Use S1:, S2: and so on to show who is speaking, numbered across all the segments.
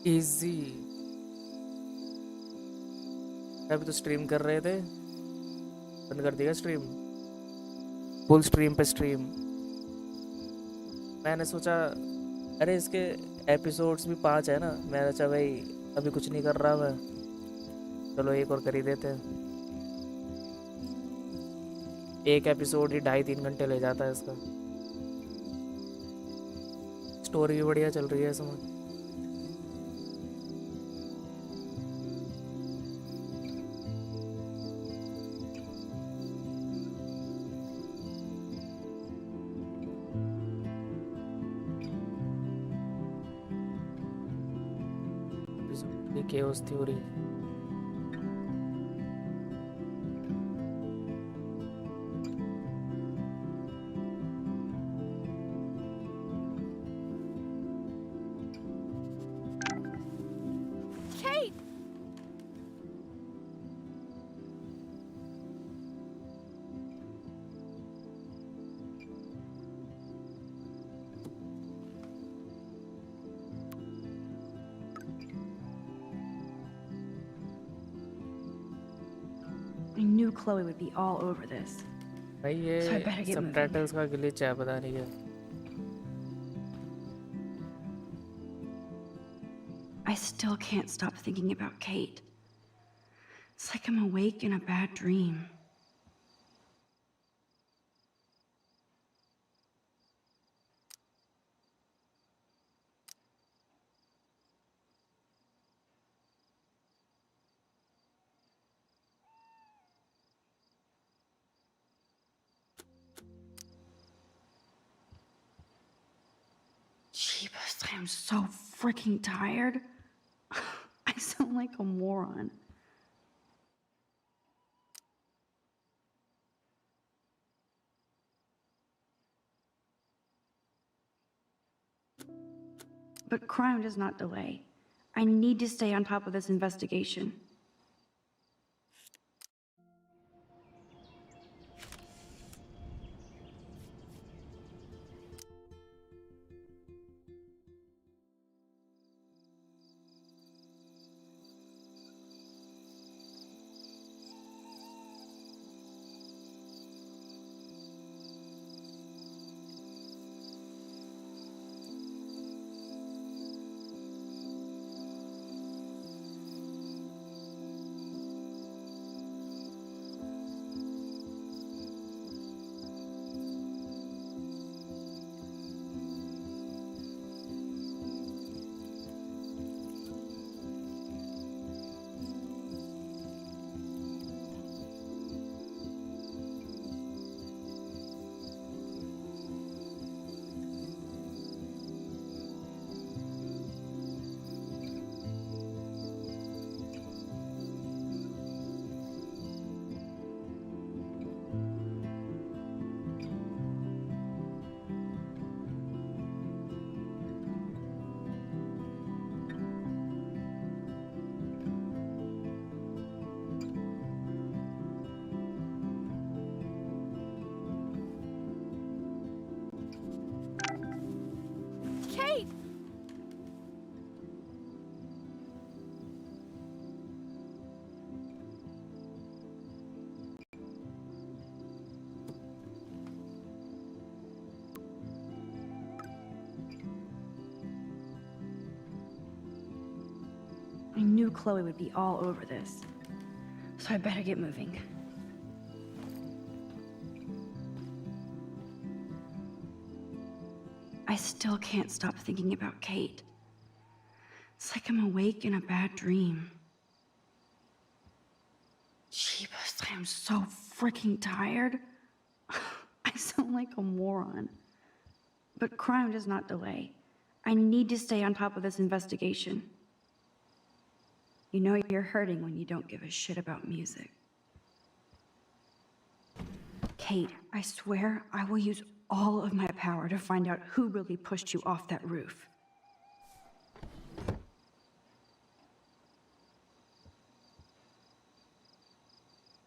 S1: Easy. अभी तो stream कर रहे थे, बंद कर दिया स्ट्रीम। फुल स्ट्रीम पे स्ट्रीम। मैंने सोचा अरे इसके एपिसोड्स भी 5 है ना, मैंने सोचा भाई अभी कुछ नहीं कर रहा मैं, चलो एक और कर ही देते हैं। एक एपिसोड ही 2.5-3 घंटे ले जाता है इसका। स्टोरी भी बढ़िया चल रही है इसमें। एपिसोड की chaos theory.
S2: Kate!
S3: I knew Chloe would be all over this.
S1: भाई
S3: So I better
S1: ये
S3: get
S1: सबटाइटल्स का ग्लिच है, पता नहीं क्या।
S3: I still can't stop thinking about Kate. It's like I'm awake in a bad dream. Jeebus, I am so freaking tired. I sound like a moron. But crime does not delay. I need to stay on top of this investigation.
S2: Kate!
S3: I knew Chloe would be all over this. So I better get moving. I still can't stop thinking about Kate. It's like I'm awake in a bad dream. Jeebus, I am so freaking tired. I sound like a moron. But crime does not delay. I need to stay on top of this investigation. You know you're hurting when you don't give a shit about music. Kate, I swear I will use all of my power to find out who really pushed you off that roof.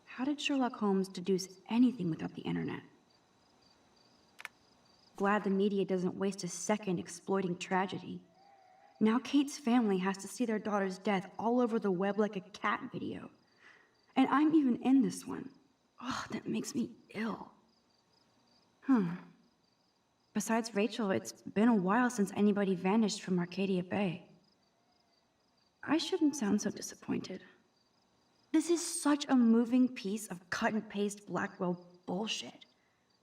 S3: How did Sherlock Holmes deduce anything without the internet? Glad the media doesn't waste a second exploiting tragedy. Now Kate's family has to see their daughter's death all over the web like a cat video. And I'm even in this one. Oh, that makes me ill. Besides Rachel, it's been a while since anybody vanished from Arcadia Bay. I shouldn't sound so disappointed. This is such a moving piece of cut and paste Blackwell bullshit.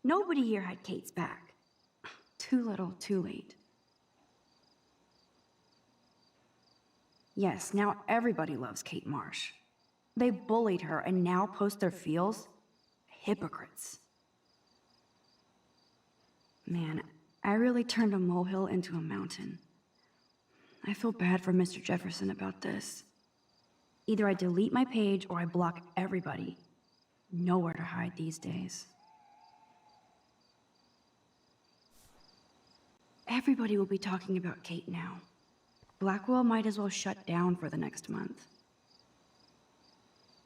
S3: Nobody here had Kate's back. Too little, too late. Yes, now everybody loves Kate Marsh. They bullied her and now post their feels? Hypocrites. Man, I really turned a molehill into a mountain. I feel bad for Mr. Jefferson about this. Either I delete my page or I block everybody. Nowhere to hide these days. Everybody will be talking about Kate now. Blackwell might as well shut down for the next month.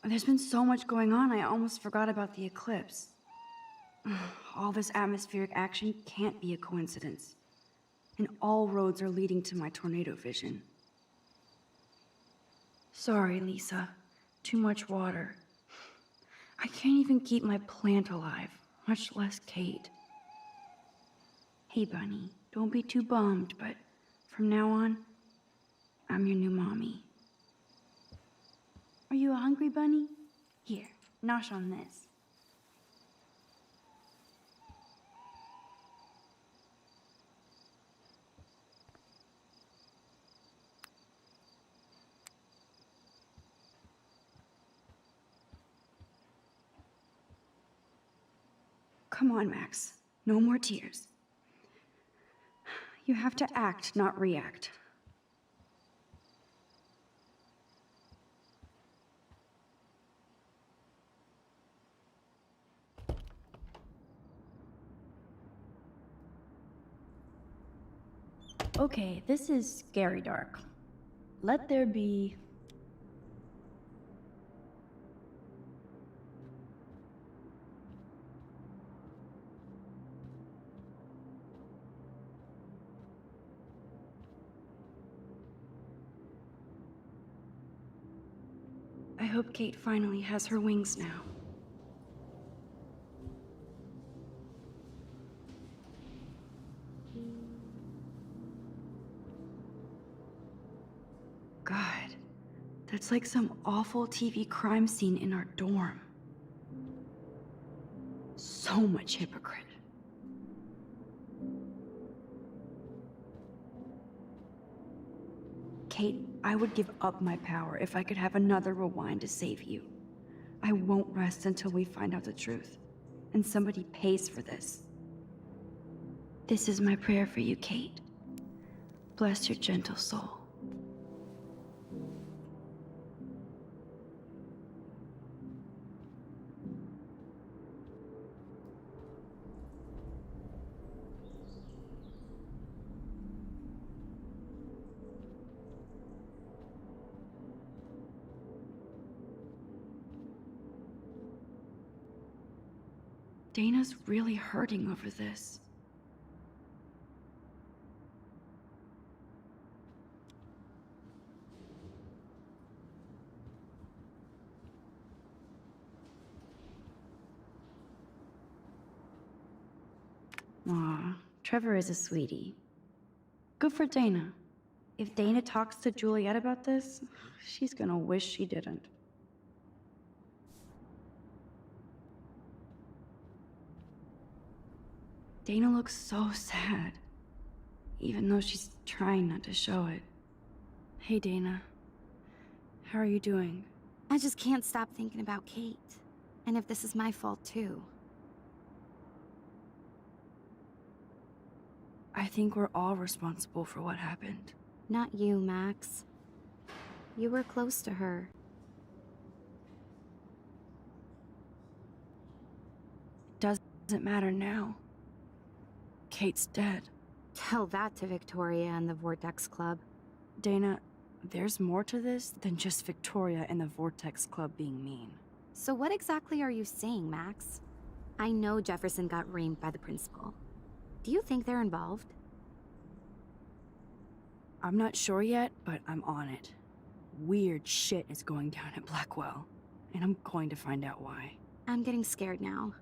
S3: There's been so much going on, I almost forgot about the eclipse. All this atmospheric action can't be a coincidence. And all roads are leading to my tornado vision. Sorry, Lisa. Too much water. I can't even keep my plant alive, much less Kate. Hey, Bunny, don't be too bummed, but from now on, I'm your new mommy. Are you a hungry bunny? Here, nosh on this. Come on, Max. No more tears. You have to act, not react. Okay, this is scary dark. Let there be... I hope Kate finally has her wings now. God, that's like some awful TV crime scene in our dorm. So much hypocrite. Kate, I would give up my power if I could have another rewind to save you. I won't rest until we find out the truth. And somebody pays for this. This is my prayer for you, Kate. Bless your gentle soul. Dana's really hurting over this. Aw, Trevor is a sweetie. Good for Dana. If Dana talks to Juliet about this, she's gonna wish she didn't. Dana looks so sad, even though she's trying not to show it. Hey, Dana. How are you doing?
S2: I just can't stop thinking about Kate. And if this is my fault too.
S3: I think we're all responsible for what happened.
S2: Not you, Max. You were close to her.
S3: Doesn't matter now. Kate's dead.
S2: Tell that to Victoria and the Vortex Club.
S3: Dana, there's more to this than just Victoria and the Vortex Club being mean.
S2: So what exactly are you saying, Max? I know Jefferson got reamed by the principal. Do you think they're involved?
S3: I'm not sure yet, but I'm on it. Weird shit is going down at Blackwell, and I'm going to find out why.
S2: I'm getting scared now.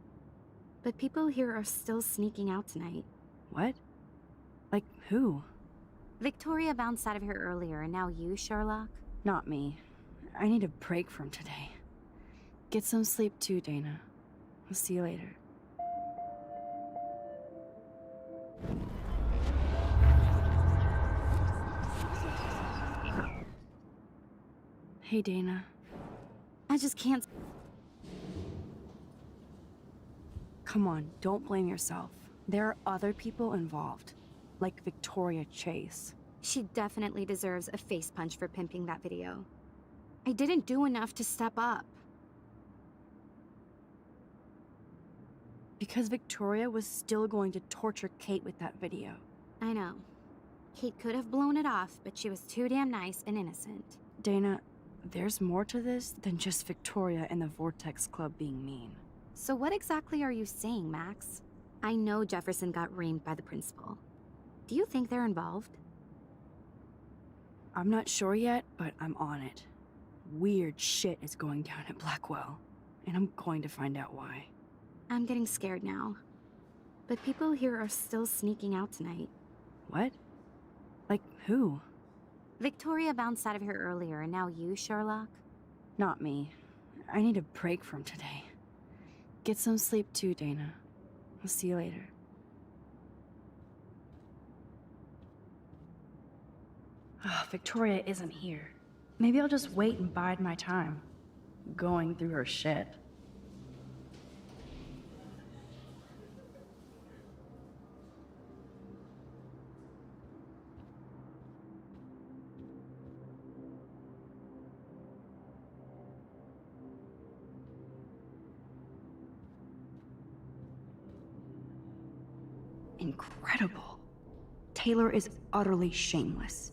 S2: But people here are still sneaking out tonight.
S3: What? Like who?
S2: Victoria bounced out of here earlier, and now you, Sherlock?
S3: Not me. I need a break from today. Get some sleep too, Dana. I'll see you later. Hey, Dana.
S2: I just can't.
S3: Come on, don't blame yourself. There are other people involved, like Victoria Chase.
S2: She definitely deserves a face punch for pimping that video. I didn't do enough to step up.
S3: Because Victoria was still going to torture Kate with that video.
S2: I know. Kate could have blown it off, but she was too damn nice and innocent.
S3: Dana, there's more to this than just Victoria and the Vortex Club being mean.
S2: So what exactly are you saying, Max? I know Jefferson got reamed by the principal. Do you think they're involved?
S3: I'm not sure yet, but I'm on it. Weird shit is going down at Blackwell, and I'm going to find out why.
S2: I'm getting scared now. But people here are still sneaking out tonight.
S3: What? Like who?
S2: Victoria bounced out of here earlier, and now you, Sherlock?
S3: Not me. I need a break from today. Get some sleep too, Dana. I'll see you later. Victoria isn't here. Maybe I'll just wait and bide my time. Going through her shit. Incredible. Taylor is utterly shameless.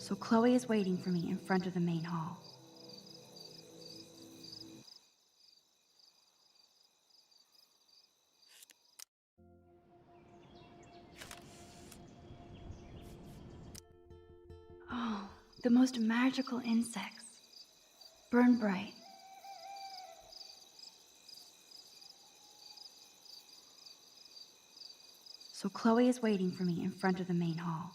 S3: So Chloe is waiting for me in front of the main hall. Oh, the most magical insects. Burn bright. So Chloe is waiting for me in front of the main hall.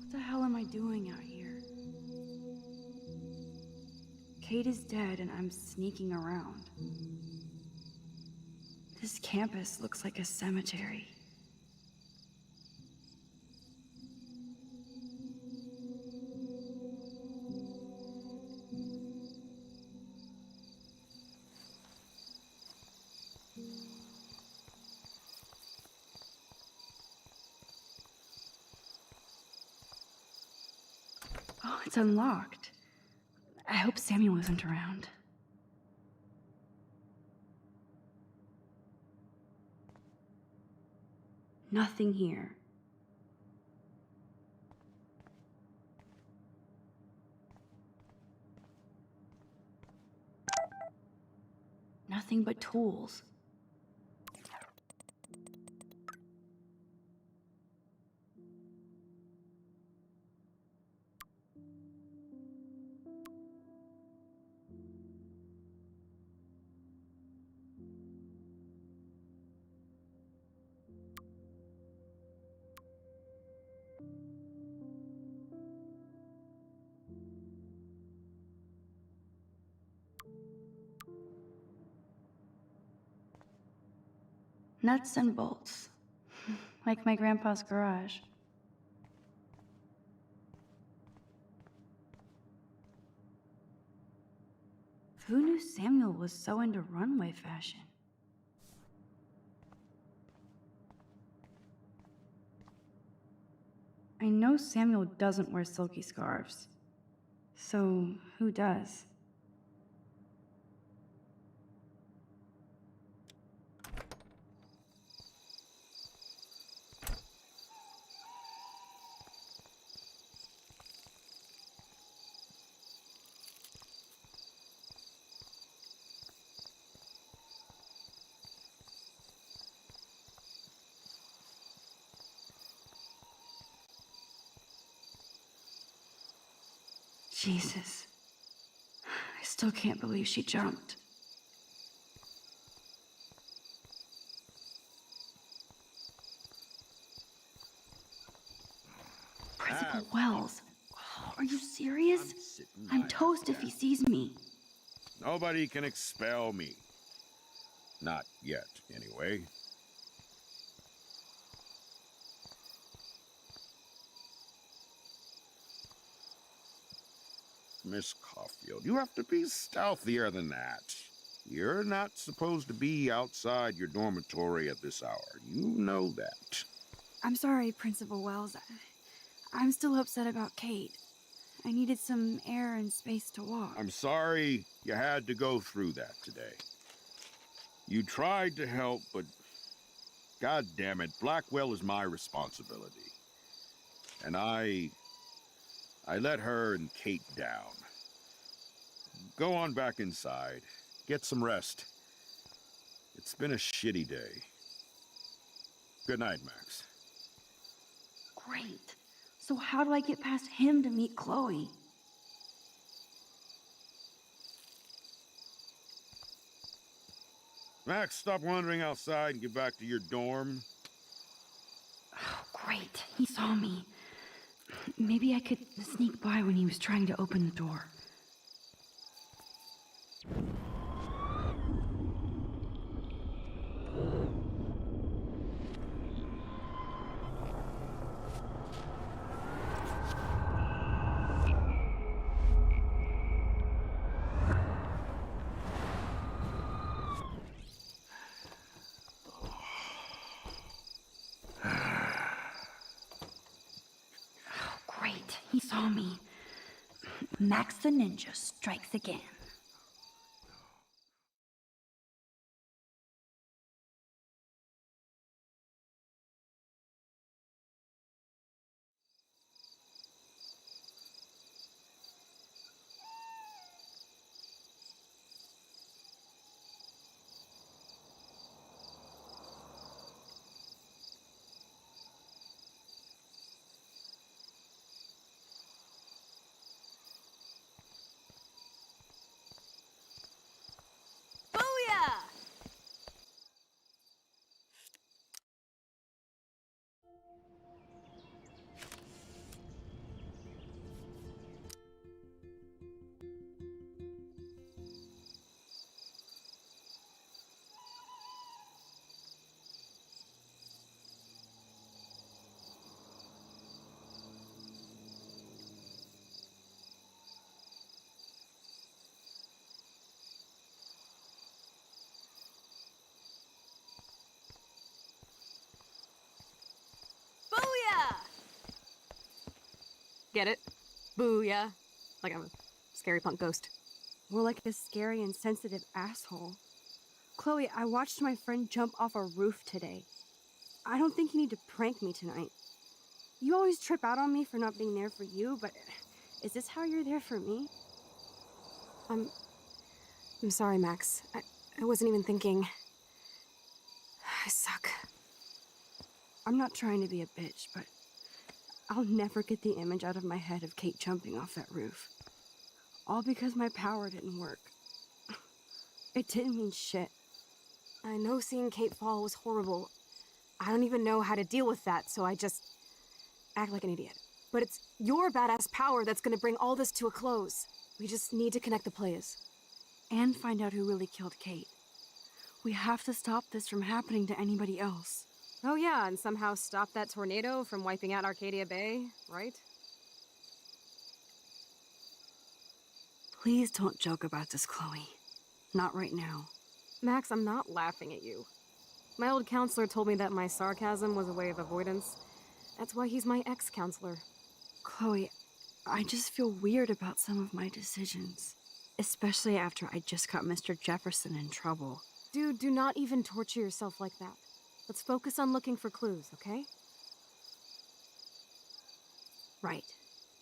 S3: What the hell am I doing out here? Kate is dead and I'm sneaking around. This campus looks like a cemetery. Oh, it's unlocked. I hope Samuel isn't around. Nothing here. Nothing but tools. Nuts and bolts. Like my grandpa's garage. Who knew Samuel was so into runway fashion? I know Samuel doesn't wear silky scarves. So, who does? Jesus. I still can't believe she jumped. Principal Wells. Are you serious? I'm toast if he sees me.
S4: Nobody can expel me. Not yet, anyway. Miss Caulfield, you have to be stealthier than that. You're not supposed to be outside your dormitory at this hour. You know that.
S3: I'm sorry, Principal Wells. I'm still upset about Kate. I needed some air and space to walk.
S4: I'm sorry you had to go through that today. You tried to help, but God damn it, Blackwell is my responsibility. And I let her and Kate down. Go on back inside. Get some rest. It's been a shitty day. Good night, Max.
S3: Great. So how do I get past him to meet Chloe?
S4: Max, stop wandering outside and get back to your dorm.
S3: Oh, great. He saw me. Maybe I could sneak by when he was trying to open the door. Great, he saw me. Max the Ninja strikes again.
S5: Get it? Booyah. Like I'm a scary punk ghost.
S6: More like a scary and sensitive asshole. Chloe, I watched my friend jump off a roof today. I don't think you need to prank me tonight. You always trip out on me for not being there for you, but is this how you're there for me?
S5: I'm sorry, Max. I wasn't even thinking. I suck.
S6: I'm not trying to be a bitch, but I'll never get the image out of my head of Kate jumping off that roof. All because my power didn't work. It didn't mean shit.
S5: I know seeing Kate fall was horrible. I don't even know how to deal with that, so I just act like an idiot. But it's your badass power that's gonna bring all this to a close. We just need to connect the players.
S6: And find out who really killed Kate. We have to stop this from happening to anybody else.
S5: Oh yeah, and somehow stop that tornado from wiping out Arcadia Bay, right?
S6: Please don't joke about this, Chloe. Not right now.
S5: Max, I'm not laughing at you. My old counselor told me that my sarcasm was a way of avoidance. That's why he's my ex-counselor.
S3: Chloe, I just feel weird about some of my decisions. Especially after I just got Mr. Jefferson in trouble.
S5: Dude, do not even torture yourself like that. Let's focus on looking for clues, okay?
S3: Right.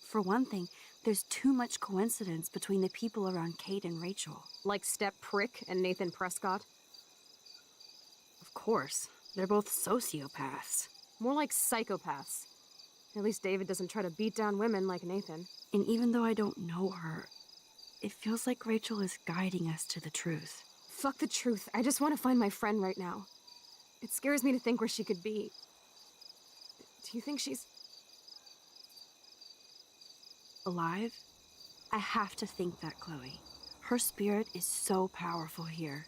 S3: For one thing, there's too much coincidence between the people around Kate and Rachel.
S5: Like Step Prick and Nathan Prescott.
S3: Of course, they're both sociopaths.
S5: More like psychopaths. At least David doesn't try to beat down women like Nathan.
S3: And even though I don't know her, it feels like Rachel is guiding us to the truth.
S5: Fuck the truth. I just want to find my friend right now. It scares me to think where she could be. Do you think she's...
S3: Alive? I have to think that, Chloe. Her spirit is so powerful here.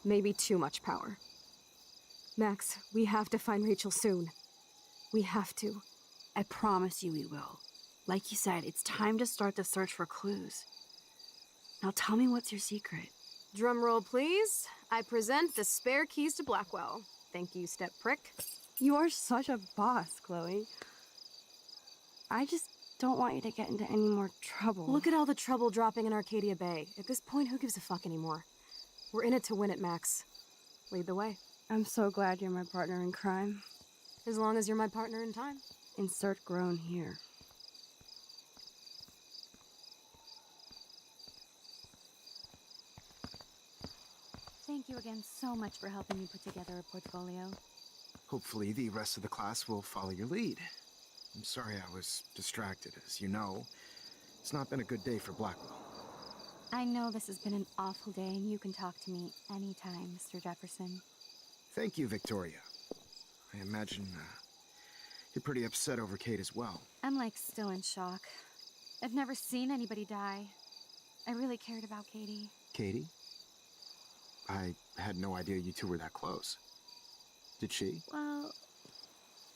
S5: Maybe too much power. Max, we have to find Rachel soon. We have to.
S3: I promise you we will. Like you said, it's time to start the search for clues. Now tell me, what's your secret?
S5: Drum roll, please. I present the spare keys to Blackwell. Thank you, Step Prick.
S6: You are such a boss, Chloe. I just don't want you to get into any more trouble.
S5: Look at all the trouble dropping in Arcadia Bay. At this point, who gives a fuck anymore? We're in it to win it, Max. Lead the way.
S6: I'm so glad you're my partner in crime.
S5: As long as you're my partner in time.
S6: Insert groan here.
S2: Thank you again so much for helping me put together a portfolio.
S7: Hopefully the rest of the class will follow your lead. I'm sorry I was distracted. As you know, it's not been a good day for Blackwell.
S2: I know this has been an awful day, and you can talk to me anytime, Mr. Jefferson.
S7: Thank you, Victoria. I imagine you're pretty upset over Kate as well.
S2: I'm like still in shock. I've never seen anybody die. I really cared about Katie.
S7: Katie? I had no idea you two were that close. Did she?
S2: Well,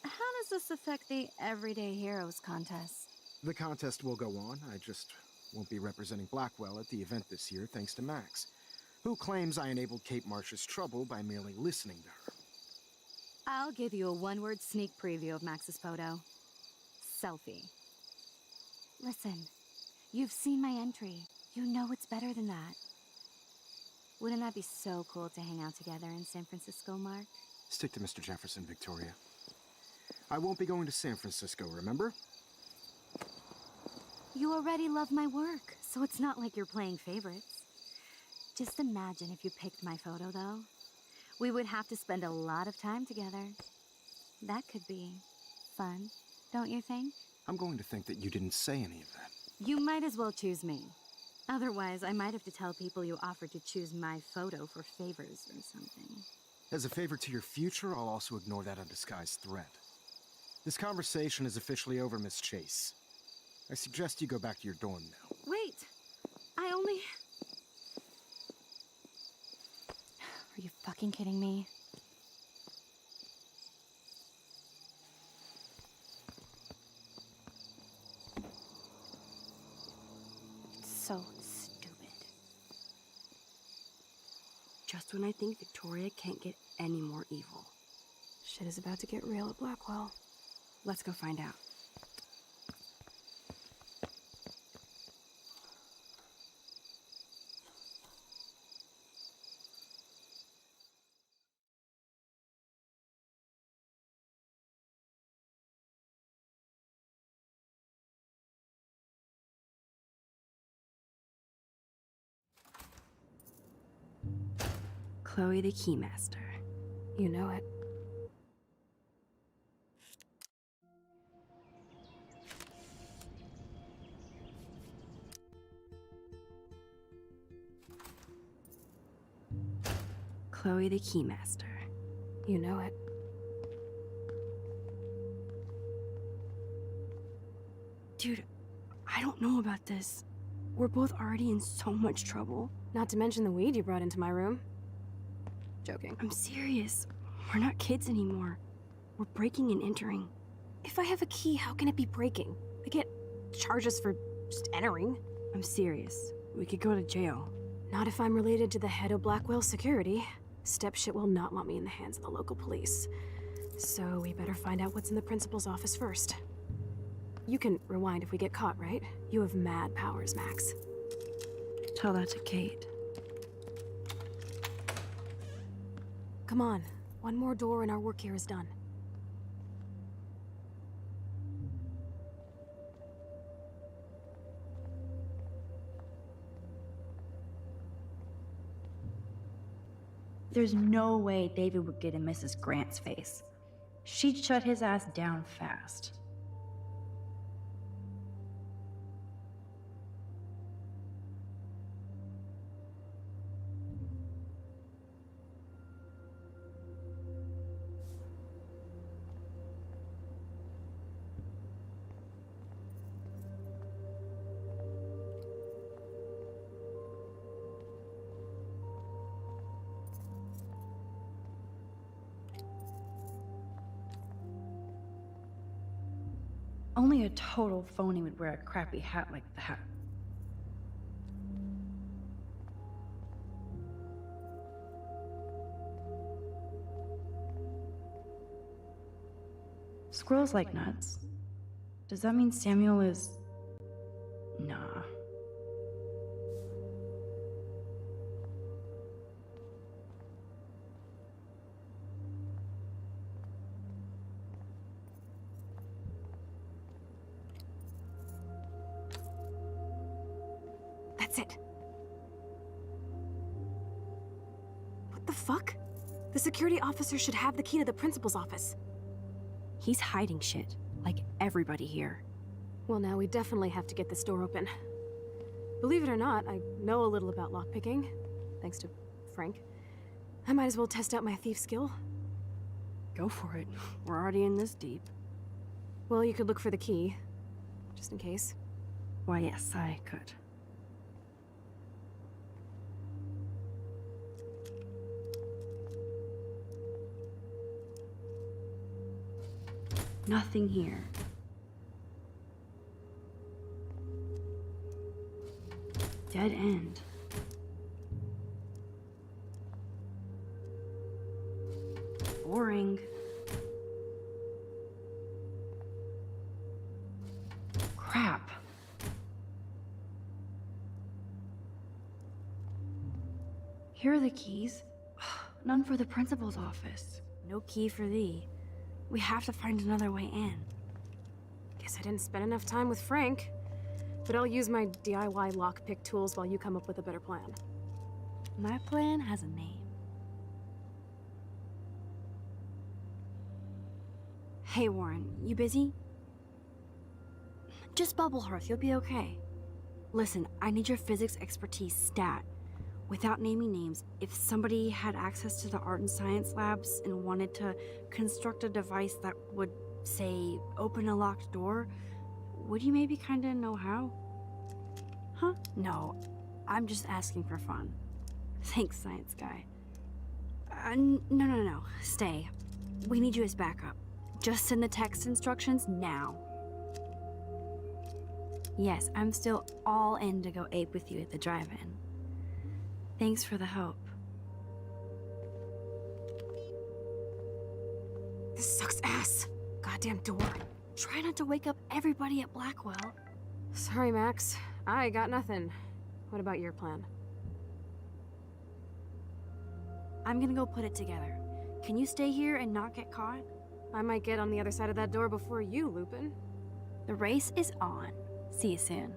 S2: how does this affect the Everyday Heroes contest?
S7: The contest will go on. I just won't be representing Blackwell at the event this year, thanks to Max, who claims I enabled Kate Marsh's trouble by merely listening to her.
S2: I'll give you a one-word sneak preview of Max's photo. Selfie. Listen, you've seen my entry. You know it's better than that. Wouldn't that be so cool to hang out together in San Francisco, Mark?
S7: Stick to Mr. Jefferson, Victoria. I won't be going to San Francisco, remember?
S2: You already love my work, so it's not like you're playing favorites. Just imagine if you picked my photo, though. We would have to spend a lot of time together. That could be fun, don't you think?
S7: I'm going to think that you didn't say any of that.
S2: You might as well choose me. Otherwise, I might have to tell people you offered to choose my photo for favors or something.
S7: As a favor to your future, I'll also ignore that undisguised threat. This conversation is officially over, Miss Chase. I suggest you go back to your dorm now.
S2: Wait! I only... Are you fucking kidding me? So stupid.
S3: Just when I think Victoria can't get any more evil.
S5: Shit is about to get real at Blackwell.
S3: Let's go find out. Chloe the Keymaster.
S5: You know it.
S3: Chloe the Keymaster.
S5: You know it.
S3: Dude, I don't know about this. We're both already in so much trouble.
S5: Not to mention the weed you brought into my room. Joking.
S3: I'm serious. We're not kids anymore. We're breaking and entering.
S5: If I have a key, how can it be breaking? I get charges for just entering.
S3: I'm serious. We could go to jail.
S5: Not if I'm related to the head of Blackwell Security. Step shit will not want me in the hands of the local police. So we better find out what's in the principal's office first. You can rewind if we get caught, right? You have mad powers, Max.
S3: Tell that to Kate.
S5: Come on. One more door and our work here is done.
S3: There's no way David would get in Mrs. Grant's face. She'd shut his ass down fast. Only a total phony would wear a crappy hat like that. Squirrels like nuts. Does that mean Samuel is... Nah.
S5: That's it. What the fuck? The security officer should have the key to the principal's office.
S6: He's hiding shit, like everybody here.
S5: Well, now we definitely have to get this door open. Believe it or not, I know a little about lockpicking, thanks to Frank. I might as well test out my thief skill.
S6: Go for it. We're already in this deep.
S5: Well, you could look for the key, just in case.
S6: Why, yes, I could.
S3: Nothing here. Dead end. Boring. Crap. Here are the keys. None for the principal's office.
S6: No key for thee. We have to find another way in.
S5: Guess I didn't spend enough time with Frank. But I'll use my DIY lockpick tools while you come up with a better plan.
S6: My plan has a name. Hey, Warren, you busy? Just bubble hearth, you'll be okay. Listen, I need your physics expertise stat. Without naming names, if somebody had access to the art and science labs and wanted to construct a device that would, say, open a locked door, would you maybe kinda know how? Huh? No, I'm just asking for fun. Thanks, science guy. No. Stay. We need you as backup. Just send the text instructions now. Yes, I'm still all in to go ape with you at the drive-in. Thanks for the help.
S5: This sucks ass. Goddamn door.
S6: Try not to wake up everybody at Blackwell.
S5: Sorry, Max. I got nothing. What about your plan?
S6: I'm gonna go put it together. Can you stay here and not get caught?
S5: I might get on the other side of that door before you, Lupin.
S6: The race is on. See you soon.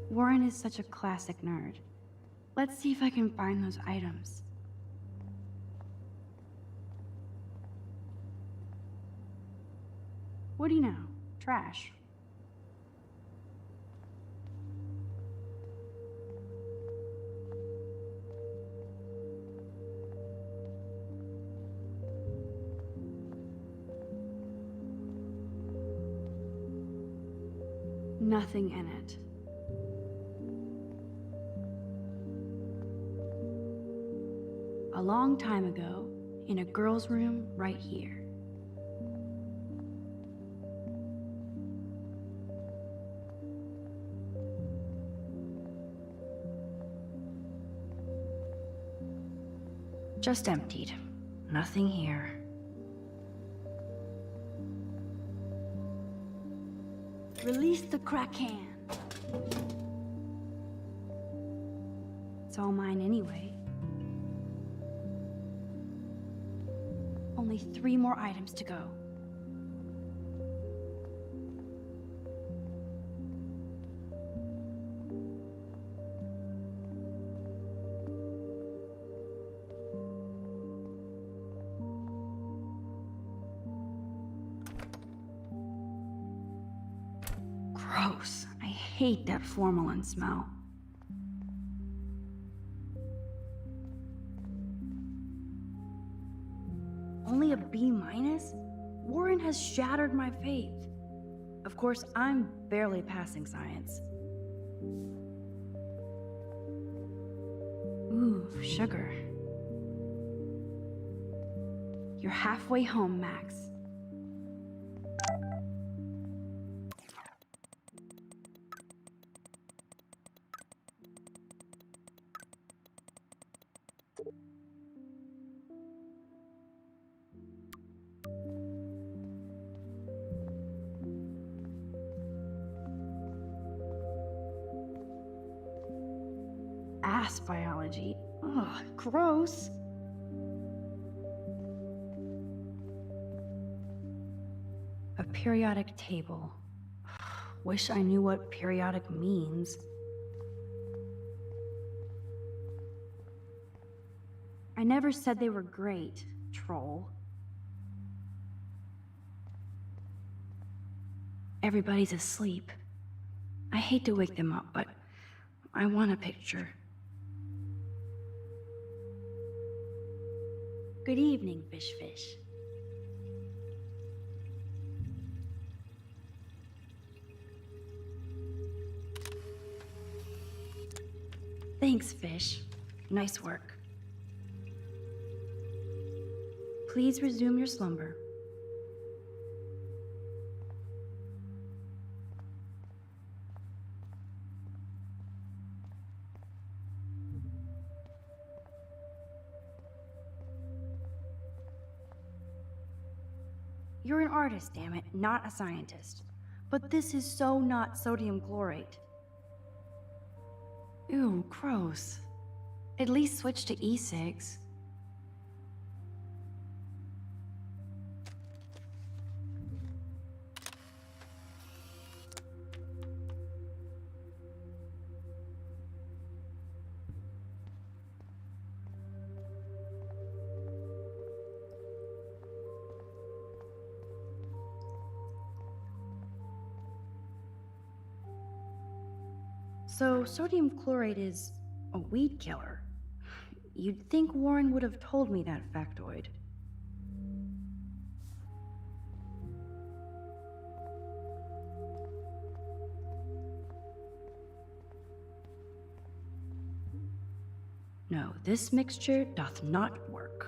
S3: Warren is such a classic nerd. Let's see if I can find those items. What do you know? Trash. nothing in it. A long time ago, in a girl's room right here. Just emptied. Nothing here. Release the Kraken. It's all mine anyway. Only 3 more items to go. Gross. I hate that formalin smell. Only a B-? Warren has shattered my faith. Of course, I'm barely passing science. Ooh, sugar. You're halfway home, Max. Ass biology. Ugh, gross. A periodic table. Wish I knew what periodic means. I never said they were great, troll. Everybody's asleep. I hate to wake them up, but I want a picture. Good evening, Fish. Thanks, Fish. Nice work. Please resume your slumber. You're an artist, damn it, not a scientist. But this is so not sodium chlorate. Ew, gross. At least switch to E6. So, sodium chlorate is a weed killer. You'd think Warren would have told me that factoid. No, this mixture doth not work.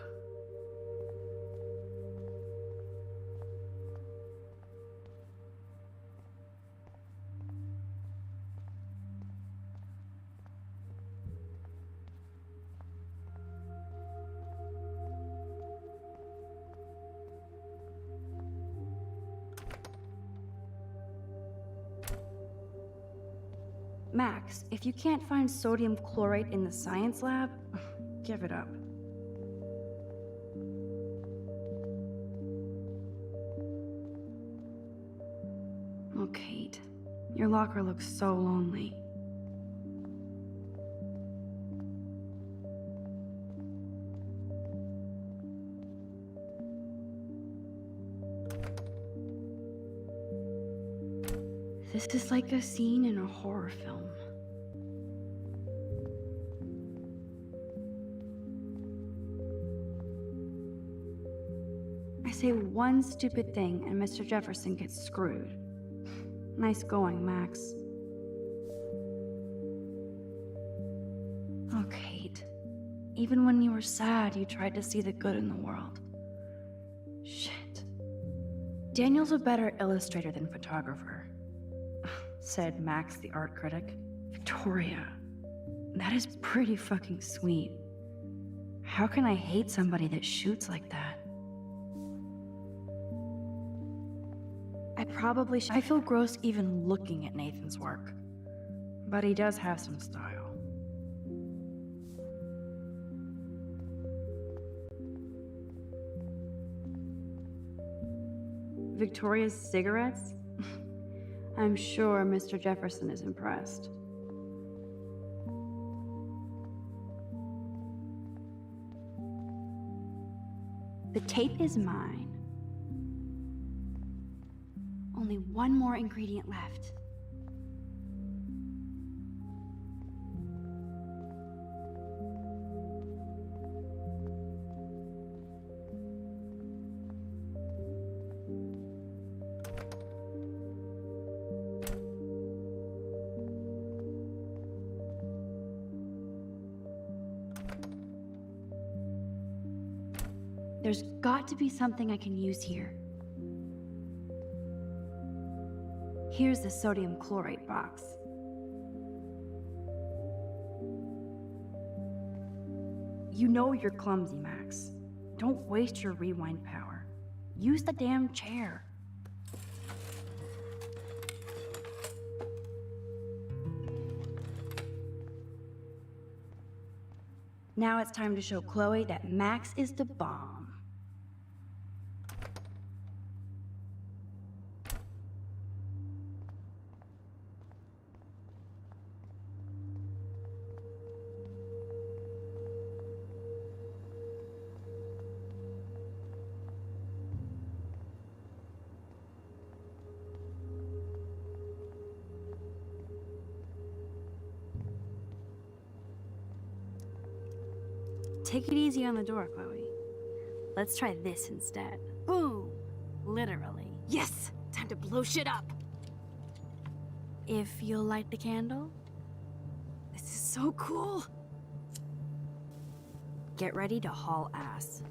S3: Max, if you can't find sodium chlorate in the science lab, give it up. Oh, Kate, your locker looks so lonely. This is like a scene in a horror film. I say one stupid thing and Mr. Jefferson gets screwed. Nice going, Max. Oh, Kate. Even when you were sad, you tried to see the good in the world. Shit. Daniel's a better illustrator than photographer, said Max, the art critic. Victoria, that is pretty fucking sweet. How can I hate somebody that shoots like that? I feel gross even looking at Nathan's work. But he does have some style. Victoria's cigarettes? I'm sure Mr. Jefferson is impressed. The tape is mine. Only one more ingredient left. There's got to be something I can use here. Here's the sodium chlorate box. You know you're clumsy, Max. Don't waste your rewind power. Use the damn chair. Now it's time to show Chloe that Max is the bomb. Take it easy on the door, Chloe. Let's try this instead. Boom! Literally.
S5: Yes! Time to blow shit up!
S3: If you'll light the candle,
S5: This is so cool!
S3: get ready to haul ass.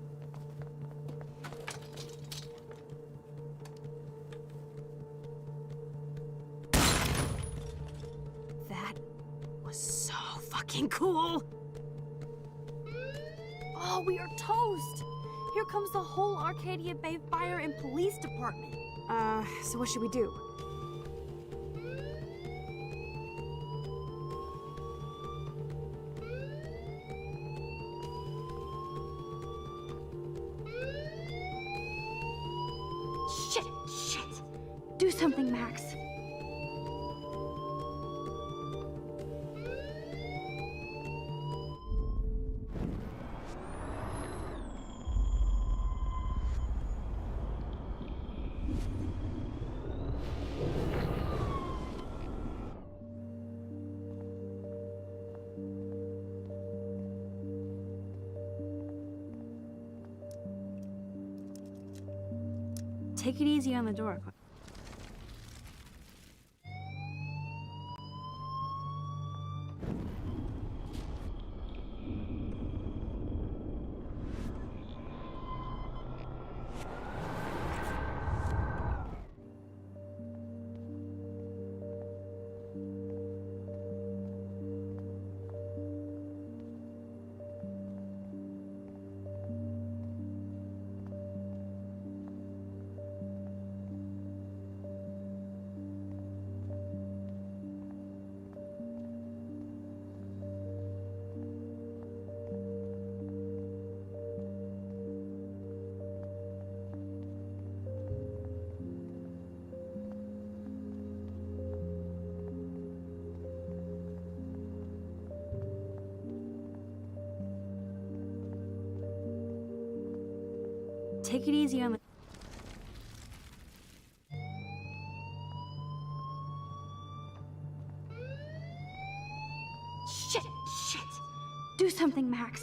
S5: That was so fucking cool!
S6: Oh, we are toast! Here comes the whole Arcadia Bay Fire and Police Department.
S5: So what should we do?
S3: Shit! Do something, Max. Take it easy on the door. Take it easy on the... Shit! Do something, Max.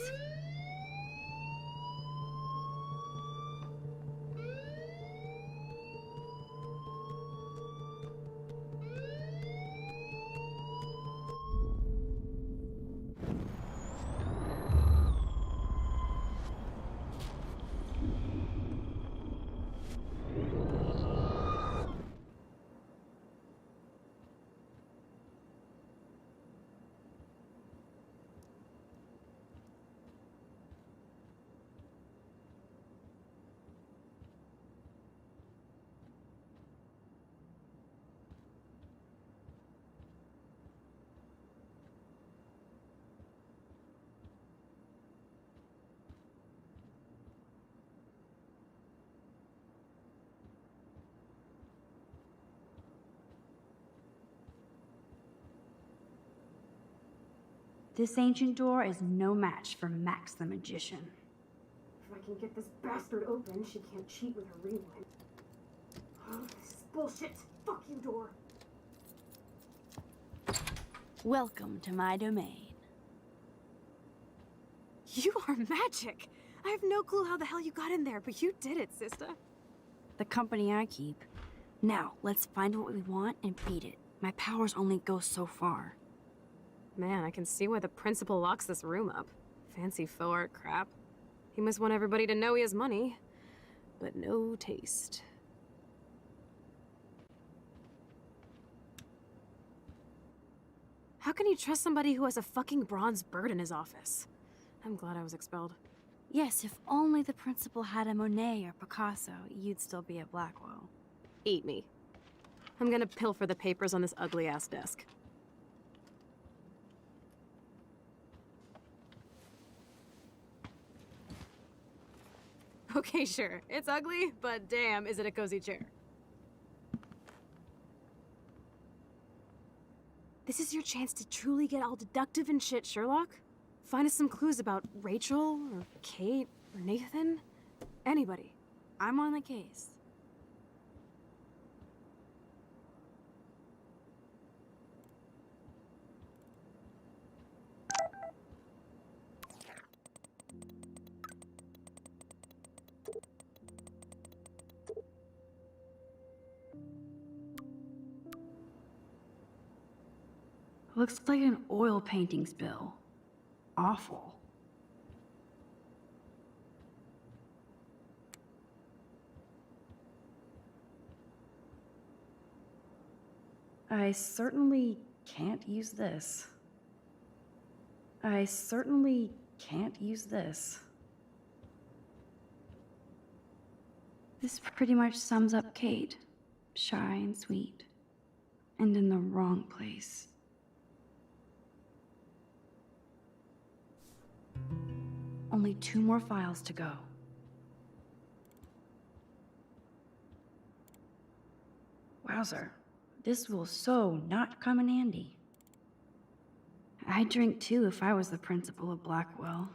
S3: This ancient door is no match for Max the Magician.
S5: If I can get this bastard open, she can't cheat with her rewind. Oh, this is bullshit. Fuck you, door.
S3: Welcome to my domain.
S5: You are magic. I have no clue how the hell you got in there, but you did it, sister.
S3: The company I keep. Now, let's find what we want and beat it. My powers only go so far.
S5: Man, I can see why the principal locks this room up. Fancy faux art crap. He must want everybody to know he has money, but no taste. How can you trust somebody who has a fucking bronze bird in his office? I'm glad I was expelled.
S3: Yes, if only the principal had a Monet or Picasso, you'd still be at Blackwell.
S5: Eat me. I'm gonna pilfer the papers on this ugly-ass desk. Okay, sure. It's ugly, but damn, is it a cozy chair. This is your chance to truly get all deductive and shit, Sherlock. Find us some clues about Rachel, or Kate, or Nathan. Anybody.
S3: I'm on the case. Looks like an oil painting spill. Awful. I certainly can't use this. I certainly can't use this. This pretty much sums up Kate. Shy and sweet. And in the wrong place. Only 2 more files to go. Wowzer, this will so not come in handy. I'd drink too if I was the principal of Blackwell.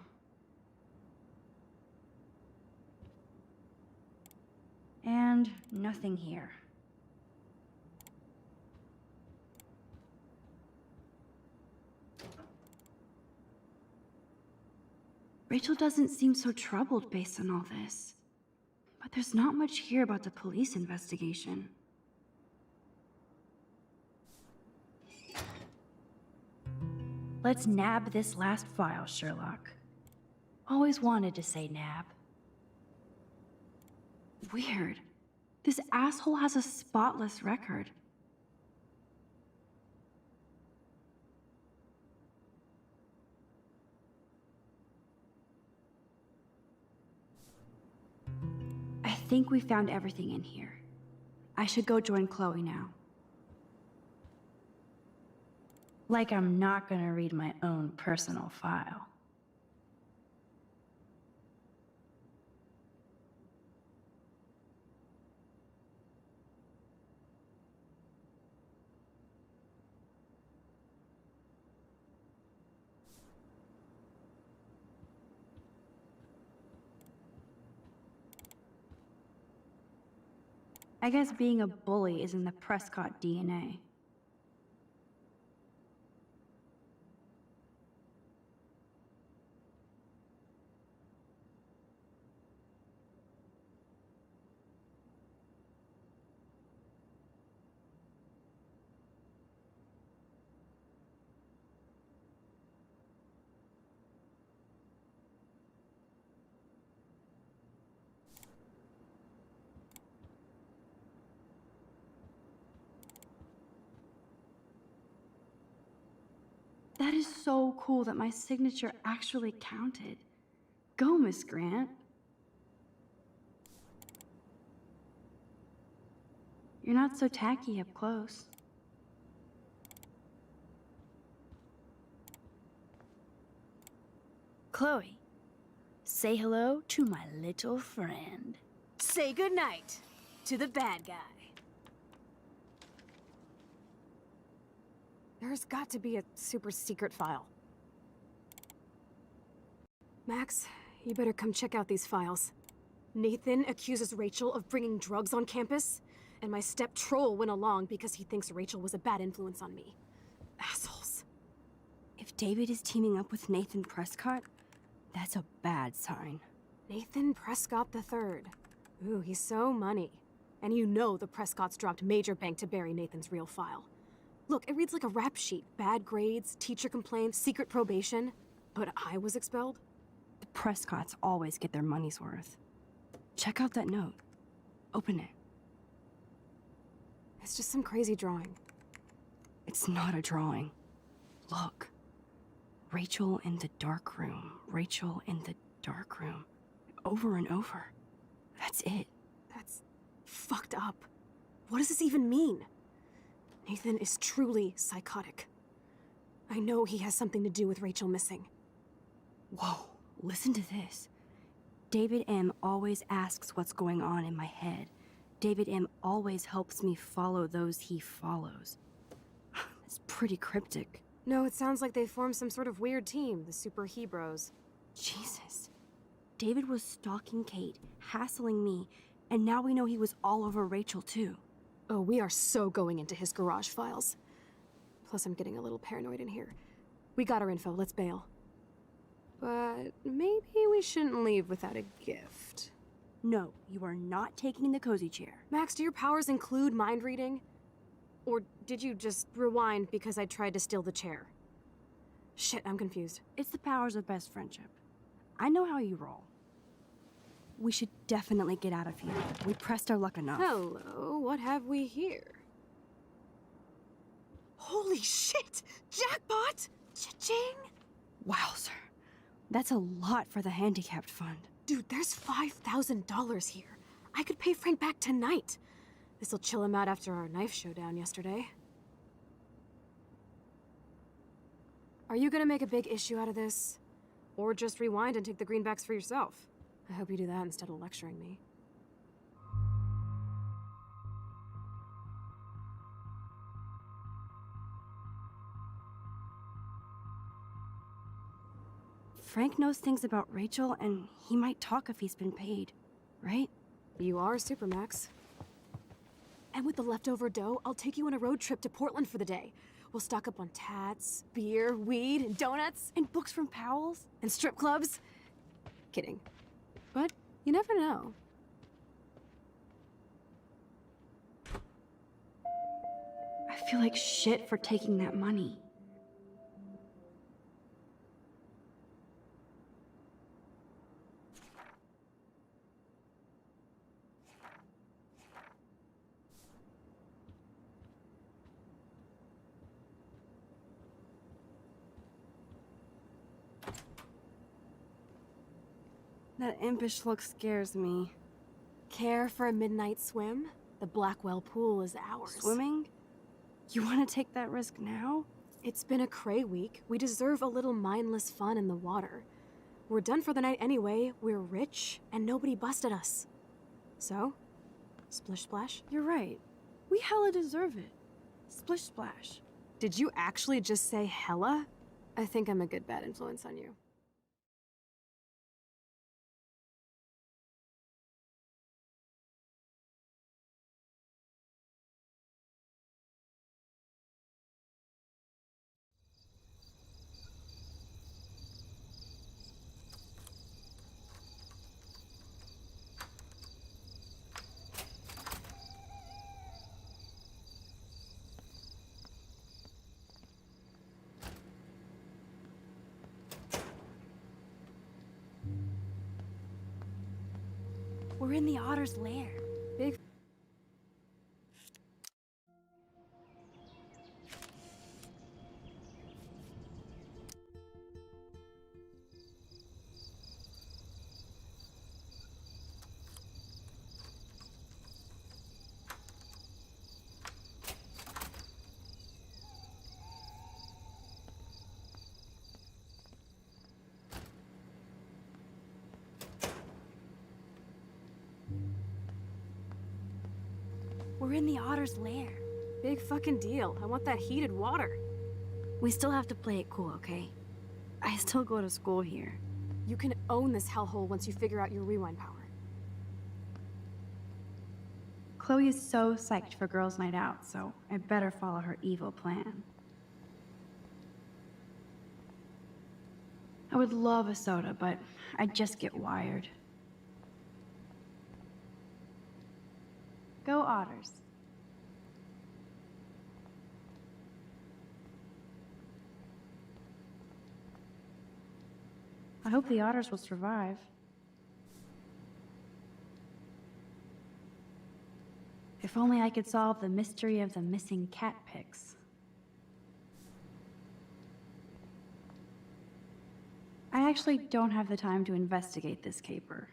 S3: And nothing here. Rachel doesn't seem so troubled based on all this. But there's not much here about the police investigation. Let's nab this last file, Sherlock. Always wanted to say nab. Weird. This asshole has a spotless record. I think we found everything in here. I should go join Chloe now. Like I'm not gonna read my own personal file. I guess being a bully is in the Prescott DNA. That is so cool that my signature actually counted. Go, Miss Grant. You're not so tacky up close. Chloe, say hello to my little friend.
S5: Say goodnight to the bad guy. There's got to be a super secret file. Max, you better come check out these files. Nathan accuses Rachel of bringing drugs on campus, and my step-troll went along because he thinks Rachel was a bad influence on me. Assholes.
S6: If David is teaming up with Nathan Prescott, that's a bad sign.
S5: Nathan Prescott III. Ooh, he's so money. And you know the Prescotts dropped major bank to bury Nathan's real file. Look, it reads like a rap sheet. Bad grades, teacher complaints, secret probation. But I was expelled?
S6: The Prescotts always get their money's worth. Check out that note. Open it.
S5: It's just some crazy drawing.
S6: It's not a drawing. Look. Rachel in the dark room. Rachel in the dark room. Over and over. That's it.
S5: That's fucked up. What does this even mean? Nathan is truly psychotic. I know he has something to do with Rachel missing.
S6: Whoa, listen to this. David M. always asks what's going on in my head. David M. always helps me follow those he follows. It's pretty cryptic.
S5: No, it sounds like they formed some sort of weird team, the Super Hebros.
S6: Jesus. David was stalking Kate, hassling me, and now we know he was all over Rachel too.
S5: Oh, we are so going into his garage files. Plus, I'm getting a little paranoid in here. We got our info, let's bail. But maybe we shouldn't leave without a gift.
S6: No, you are not taking the cozy chair.
S5: Max, do your powers include mind reading? Or did you just rewind because I tried to steal the chair? Shit, I'm confused.
S6: It's the powers of best friendship. I know how you roll. We should definitely get out of here. We pressed our luck enough.
S5: Hello, what have we here? Holy shit! Jackpot! Cha-ching!
S6: Wowzer. That's a lot for the handicapped fund.
S5: Dude, there's $5,000 here. I could pay Frank back tonight. This'll chill him out after our knife showdown yesterday. Are you gonna make a big issue out of this? Or just rewind and take the greenbacks for yourself? I hope you do that instead of lecturing me.
S6: Frank knows things about Rachel, and he might talk if he's been paid, right?
S5: You are Supermax. And with the leftover dough, I'll take you on a road trip to Portland for the day. We'll stock up on tats, beer, weed, and donuts,
S6: And books from Powell's?
S5: and strip clubs. Kidding. But you never know.
S3: I feel like shit for taking that money.
S6: That impish look scares me.
S5: Care for a midnight swim? The Blackwell pool is ours.
S6: Swimming? You want to take that risk now?
S5: It's been a cray week. We deserve a little mindless fun in the water. We're done for the night anyway. We're rich, and nobody busted us. So, splish splash?
S6: You're right. We hella deserve it. Splish splash.
S5: Did you actually just say hella? I think I'm a good bad influence on you.
S6: We're in the otter's lair.
S5: Big
S6: We're in the otter's lair.
S5: Big fucking deal. I want that heated water.
S6: We still have to play it cool, okay? I still go to school here.
S5: You can own this hellhole once you figure out your rewind power.
S3: Chloe is so psyched for girls' night out, so I better follow her evil plan. I would love a soda, but I'd just get wired. Go Otters. I hope the Otters will survive. If only I could solve the mystery of the missing cat pics. I actually don't have the time to investigate this caper.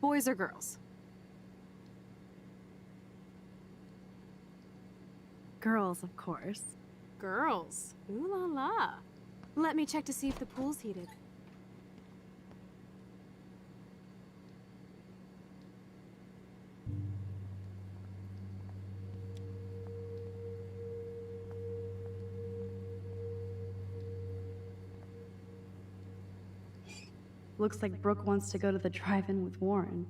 S5: Boys or girls?
S3: Girls, of course.
S5: Girls. Ooh la la. Let me check to see if the pool's heated.
S3: Looks like Brooke wants to go to the drive-in with Warren.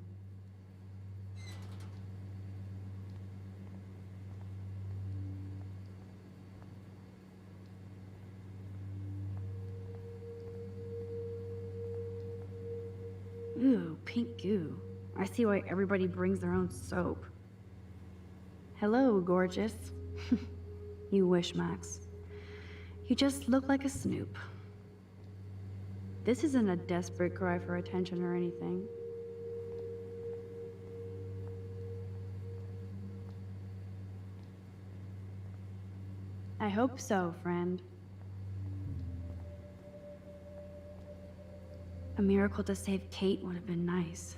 S3: Ooh, pink goo. I see why everybody brings their own soap. Hello, gorgeous. You wish, Max. You just look like a snoop. This isn't a desperate cry for attention or anything. I hope so, friend. A miracle to save Kate would have been nice.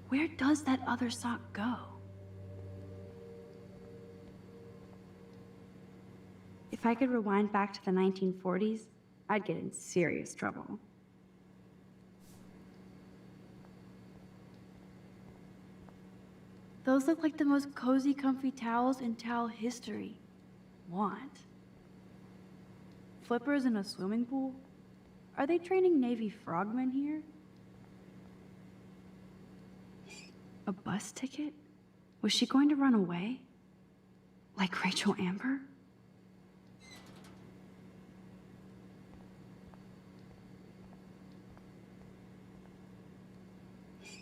S3: Where does that other sock go? If I could rewind back to the 1940s, I'd get in serious trouble. Those look like the most cozy, comfy towels in towel history. Want? Flippers in a swimming pool? Are they training Navy frogmen here? A bus ticket? Was she going to run away? Like Rachel Amber?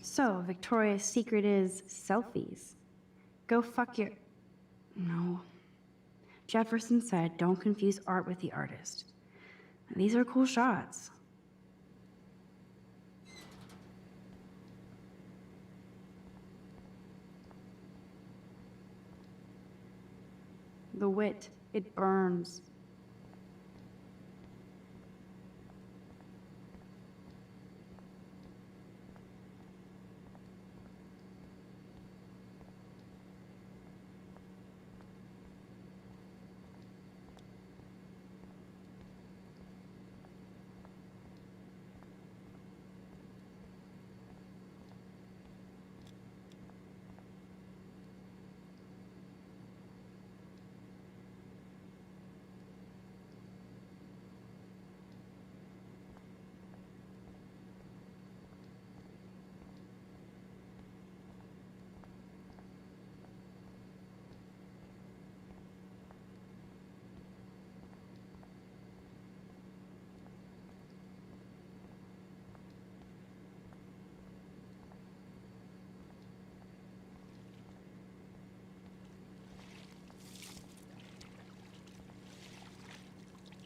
S3: So, Victoria's secret is selfies. Go fuck your... No. Jefferson said, don't confuse art with the artist. These are cool shots. The wit, it burns.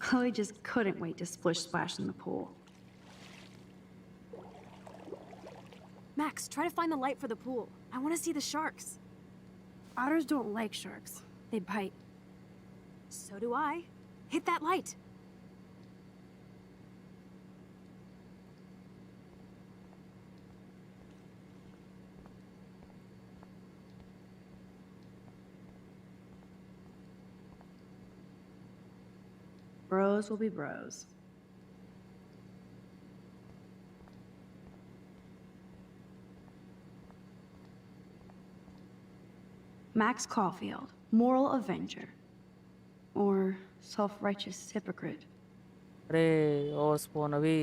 S3: Chloe just couldn't wait to splish splash in the pool.
S5: Max, try to find the light for the pool. I want to see the sharks.
S6: Otters don't like sharks. They bite.
S5: So do I. Hit that light.
S3: Bros will be bros. Max Caulfield, moral avenger. Or self-righteous hypocrite.
S1: अरे ओ spoon अभी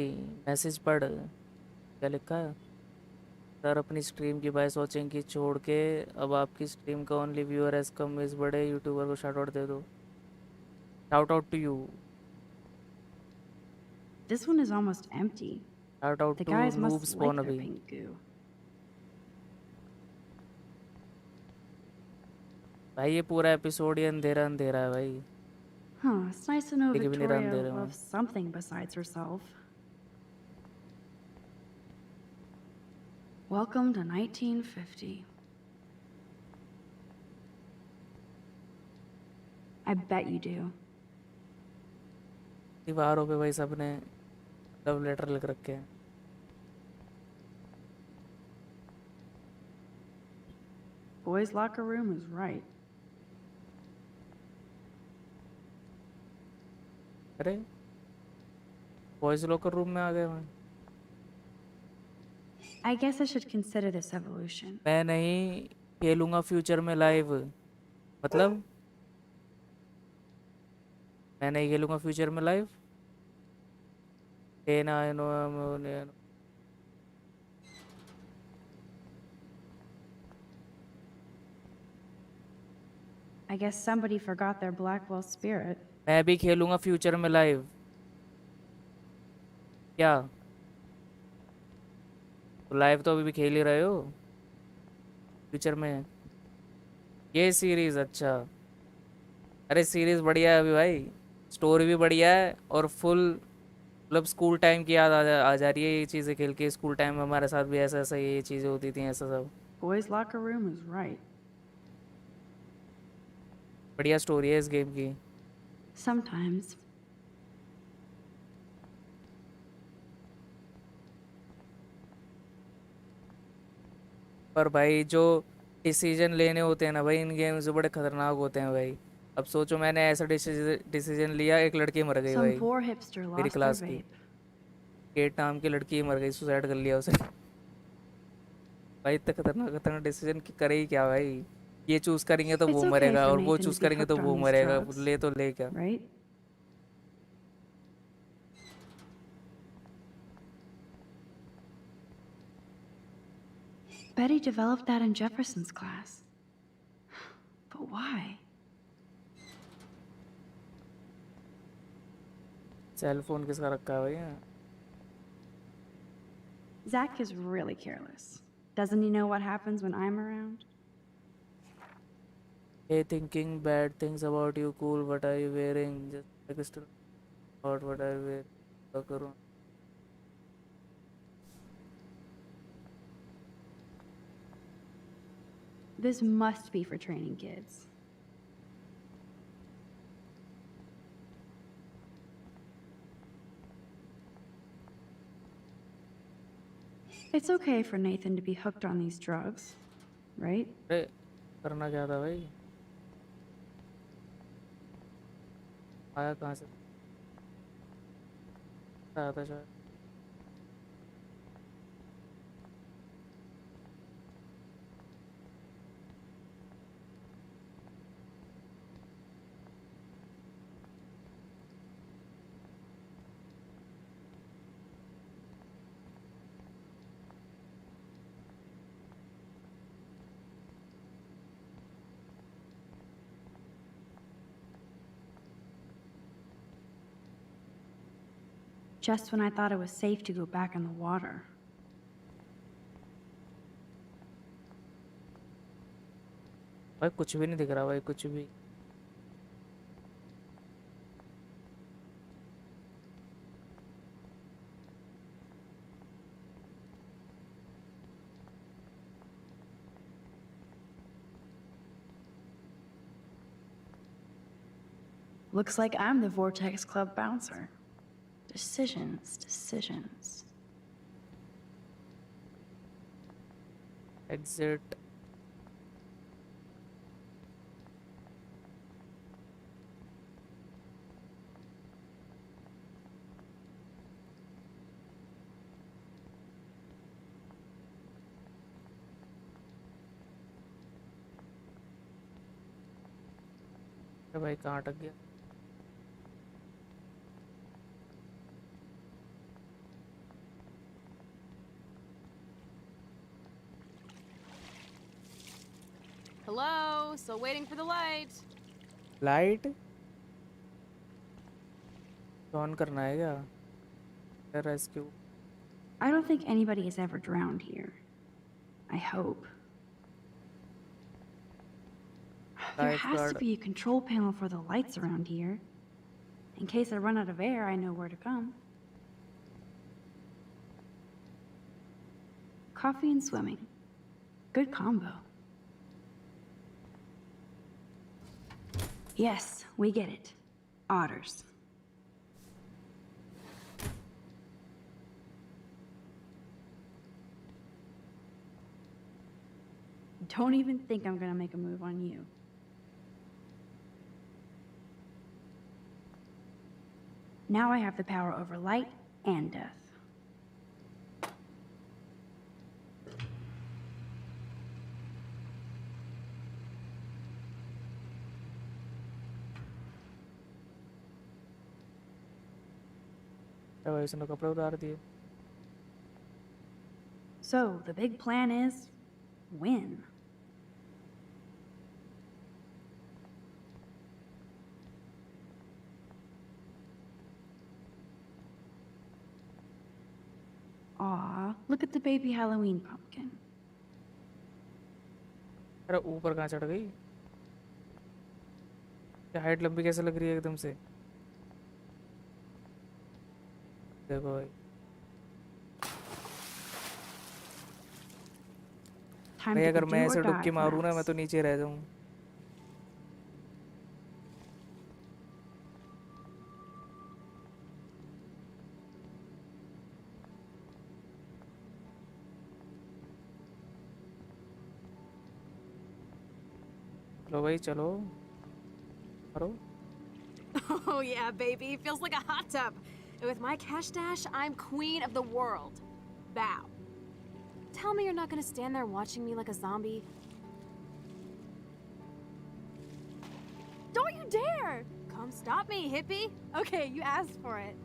S1: message पढ़ क्या लिखा है। Sir अपनी stream की bye सोचें कि छोड़ के अब आपकी स्ट्रीम का ओनली व्यूअर एज कम इस बड़े यूट्यूबर को शाउट आउट दे दो। Shout out to you.
S3: This one is almost empty.
S1: Shout out
S3: The
S1: two
S3: guys
S1: noob
S3: must
S1: spawn
S3: like their
S1: अभी।
S3: pink goo.
S1: भाई ये पूरा एपिसोड ही अंधेरा अंधेरा है भाई।
S3: Huh, it's nice to know
S1: देखिए भी नहीं रहा
S3: Victoria
S1: अंधेरे में।
S3: loves something besides herself. Welcome to 1950. I bet you do.
S1: दीवारों पे भाई सबने लव लेटर लिख रखे हैं।
S3: Boys' locker room is right.
S1: अरे बॉयज लॉकर रूम में आ गए मैं।
S3: I guess I should consider this evolution.
S1: मैं नहीं खेलूंगा फ्यूचर में लाइव। मतलब मैं नहीं खेलूंगा फ्यूचर में live.
S3: I guess somebody forgot their Blackwell spirit.
S1: मैं भी खेलूंगा फ्यूचर में लाइव। क्या तो लाइव तो अभी भी खेल ही रहे हो फ्यूचर में। ये सीरीज अच्छा। अरे सीरीज बढ़िया है अभी भाई। स्टोरी भी बढ़िया है और फुल मतलब स्कूल टाइम की याद आ जा रही है ये चीज़ें खेल के। स्कूल टाइम में हमारे साथ भी ऐसा ऐसा ये चीज़ें होती थी ऐसा सब।
S3: Boys' locker room is right.
S1: बढ़िया स्टोरी है इस गेम की।
S3: Sometimes.
S1: पर भाई जो डिसीजन लेने होते हैं ना भाई इन गेम से बड़े खतरनाक होते हैं भाई। अब सोचो मैंने ऐसा डिसीजन लिया एक लड़की मर गई
S3: Some
S1: भाई।
S3: poor hipster
S1: मेरी
S3: lost their
S1: क्लास की
S3: vape.
S1: केट नाम की लड़की मर गई। सुसाइड कर लिया उसे। भाई इतना खतरनाक खतरनाक डिसीजन करे ही क्या भाई। ये चूज करेंगे तो
S3: It's
S1: वो
S3: okay
S1: मरेगा
S3: for
S1: और वो
S3: Nathan
S1: चूज
S3: to be
S1: करेंगे तो
S3: hooked on
S1: वो
S3: these
S1: मरेगा।
S3: drugs,
S1: ले तो ले क्या।
S3: right? Betty developed that in Jefferson's class. But why?
S1: Cell phone किसका रखा है भाई यहाँ?
S3: Zach is really careless. Doesn't he know what happens when I'm around?
S1: Hey, thinking bad things about you, cool. What are you wearing? Just like still about what I wear. क्या करूँ?
S3: This must be for training kids. It's okay for Nathan to be hooked on these drugs, right?
S1: अरे करना क्या था भाई? आया कहाँ से? आया था शायद।
S3: Just when I thought it was safe to go back in the water.
S1: भाई कुछ भी नहीं दिख रहा भाई कुछ भी।
S3: Looks like I'm the Vortex Club bouncer. Decisions, decisions.
S1: Exit. अरे भाई कहाँ अटक गया?
S5: Hello, still waiting for the light.
S1: Light on करना है क्या? Rescue.
S3: I don't think anybody has ever drowned here. I hope. There has to
S1: Lifeguard.
S3: be a control panel for the lights around here. In case I run out of air, I know where to come. Coffee and swimming. Good combo. Yes, we get it. Otters. Don't even think I'm gonna make a move on you. Now I have the power over light and death.
S1: अरे भाई इसने कपड़े उतार दिए.
S3: So, the big plan is win. Aw, look at the baby Halloween pumpkin.
S1: अरे ऊपर कहाँ चढ़ गई? क्या हाइट लंबी कैसे लग रही है एकदम से? देखो भाई.
S3: Time
S1: भाई
S3: to
S1: अगर
S3: do
S1: मैं
S3: or
S1: ऐसे
S3: die
S1: डुबकी
S3: for
S1: मारूँ ना मैं
S3: Max.
S1: तो नीचे रह जाऊँ. चलो भाई चलो. करो.
S5: Oh yeah, baby, feels like a hot tub. And with my cash stash, I'm queen of the world. Bow. Tell me you're not gonna stand there watching me like a zombie.
S6: Don't you dare!
S5: Come stop me, hippie.
S6: Okay, you asked for it.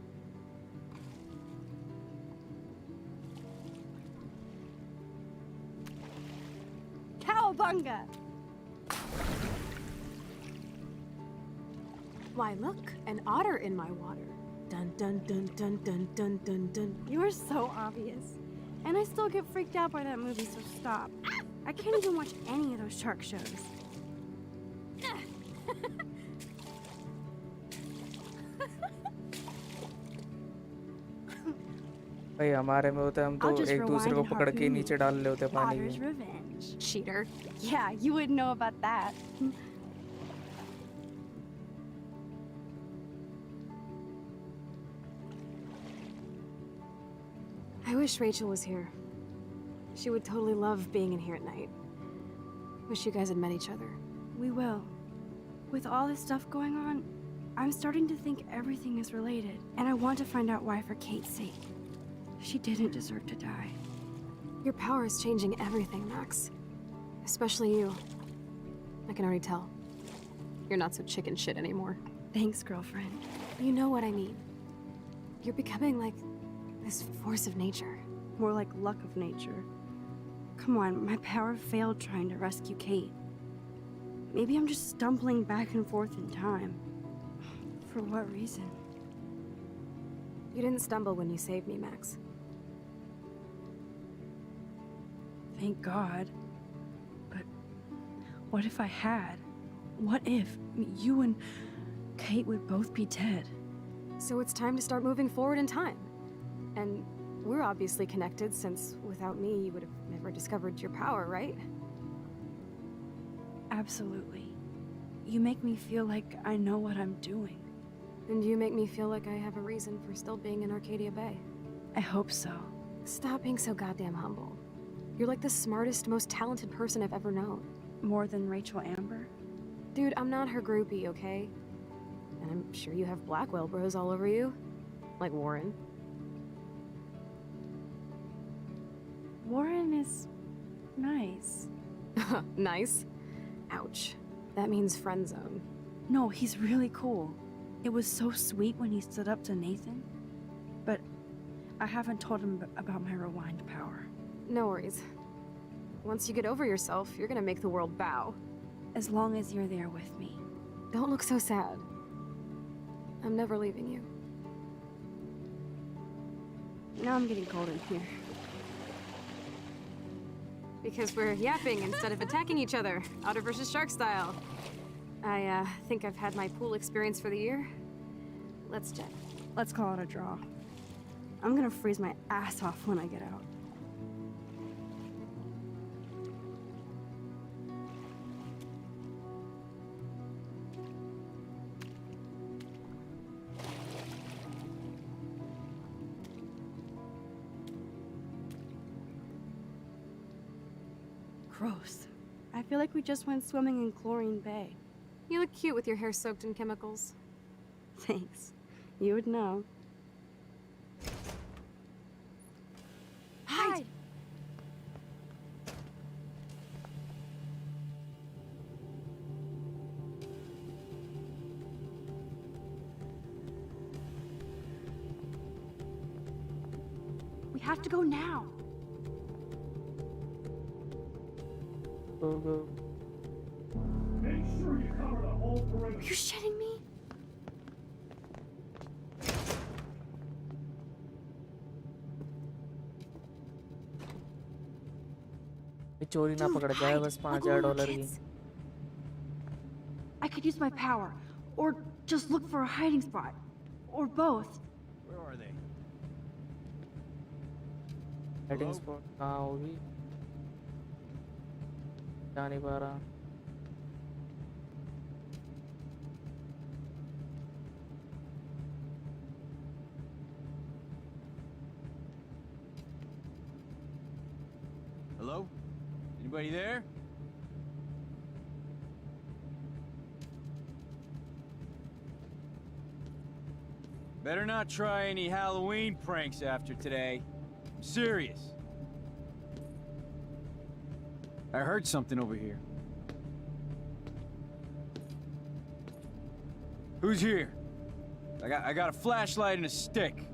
S6: Cowabunga!
S5: Why, look, an otter in my water. Dun dun dun dun dun dun dun dun.
S6: You are so obvious. And I still get freaked out by that movie, so stop. I can't even watch any of those shark shows.
S1: भाई हमारे में होते हम तो
S6: I'll just
S1: एक दूसरे
S6: rewind
S1: को
S6: and
S1: पकड़ के
S6: harpoon
S1: नीचे
S6: you.
S1: डाल ले होते पानी
S6: Otter's
S1: में.
S6: revenge.
S5: Cheater.
S6: Yeah, you wouldn't know about that.
S5: I wish Rachel was here. She would totally love being in here at night. Wish you guys had met each other.
S6: We will. With all this stuff going on, I'm starting to think everything is related, and I want to find out why for Kate's sake. She didn't deserve to die.
S5: Your power is changing everything, Max. Especially you. I can already tell. You're not so chicken shit anymore.
S6: Thanks, girlfriend.
S5: You know what I mean. You're becoming like this force of nature.
S6: More like luck of nature. Come on, my power failed trying to rescue Kate. Maybe I'm just stumbling back and forth in time. For what reason?
S5: You didn't stumble when you saved me, Max.
S6: Thank God. But what if I had? What if you and Kate would both be dead?
S5: So it's time to start moving forward in time. And we're obviously connected, since without me, you would have never discovered your power, right?
S6: Absolutely.
S3: You make me feel like I know what I'm doing.
S5: And you make me feel like I have a reason for still being in Arcadia Bay.
S3: I hope so.
S5: Stop being so goddamn humble. You're like the smartest, most talented person I've ever known.
S3: More than Rachel Amber?
S5: Dude, I'm not her groupie, okay? And I'm sure you have Blackwell bros all over you. Like Warren.
S3: Warren is nice.
S5: Nice? Ouch. That means friend zone.
S3: No, he's really cool. It was so sweet when he stood up to Nathan. But I haven't told him about my rewind power.
S5: No worries. Once you get over yourself, you're gonna make the world bow.
S3: As long as you're there with me.
S5: Don't look so sad. I'm never leaving you.
S6: Now I'm getting cold in here.
S5: Because we're yapping instead of attacking each other, Otter versus Shark style. I think I've had my pool experience for the year. Let's check.
S6: Let's call it a draw. I'm gonna freeze my ass off when I get out. Gross. I feel like we just went swimming in Chlorine Bay.
S5: You look cute with your hair soaked in chemicals.
S6: Thanks. You would know.
S5: Hide!
S6: We have to go now.
S1: Go, go.
S8: Make sure you cover the whole perimeter.
S6: Are you shitting me?
S1: चोरी ना पकड़ जाए बस $5000 की.
S3: I could use my power. Or just look for a hiding spot. Or both.
S8: Where are they?
S1: Hiding spot कहाँ होगी? जा नहीं पा रहा.
S8: Hello? Anybody there? Better not try any Halloween pranks after today. I'm serious. I heard something over here. Who's here? I got a flashlight and a stick.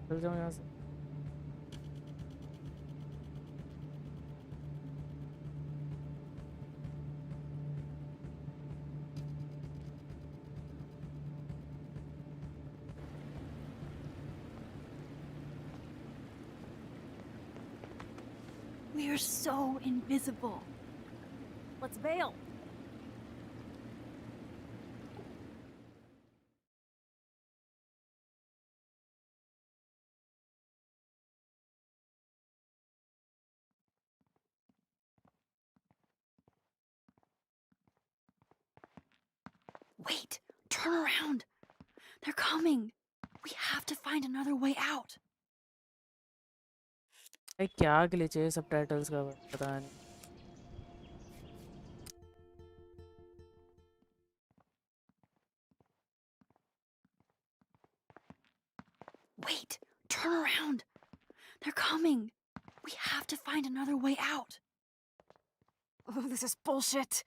S1: चल जाओ यहाँ से.
S3: We are so invisible.
S5: Let's bail.
S3: Wait! Turn around! They're coming! We have to find another way out!
S1: भाई क्या glitch है subtitles का पता नहीं.
S3: Wait! Turn around! They're coming! We have to find another way out!
S5: Oh, this is bullshit.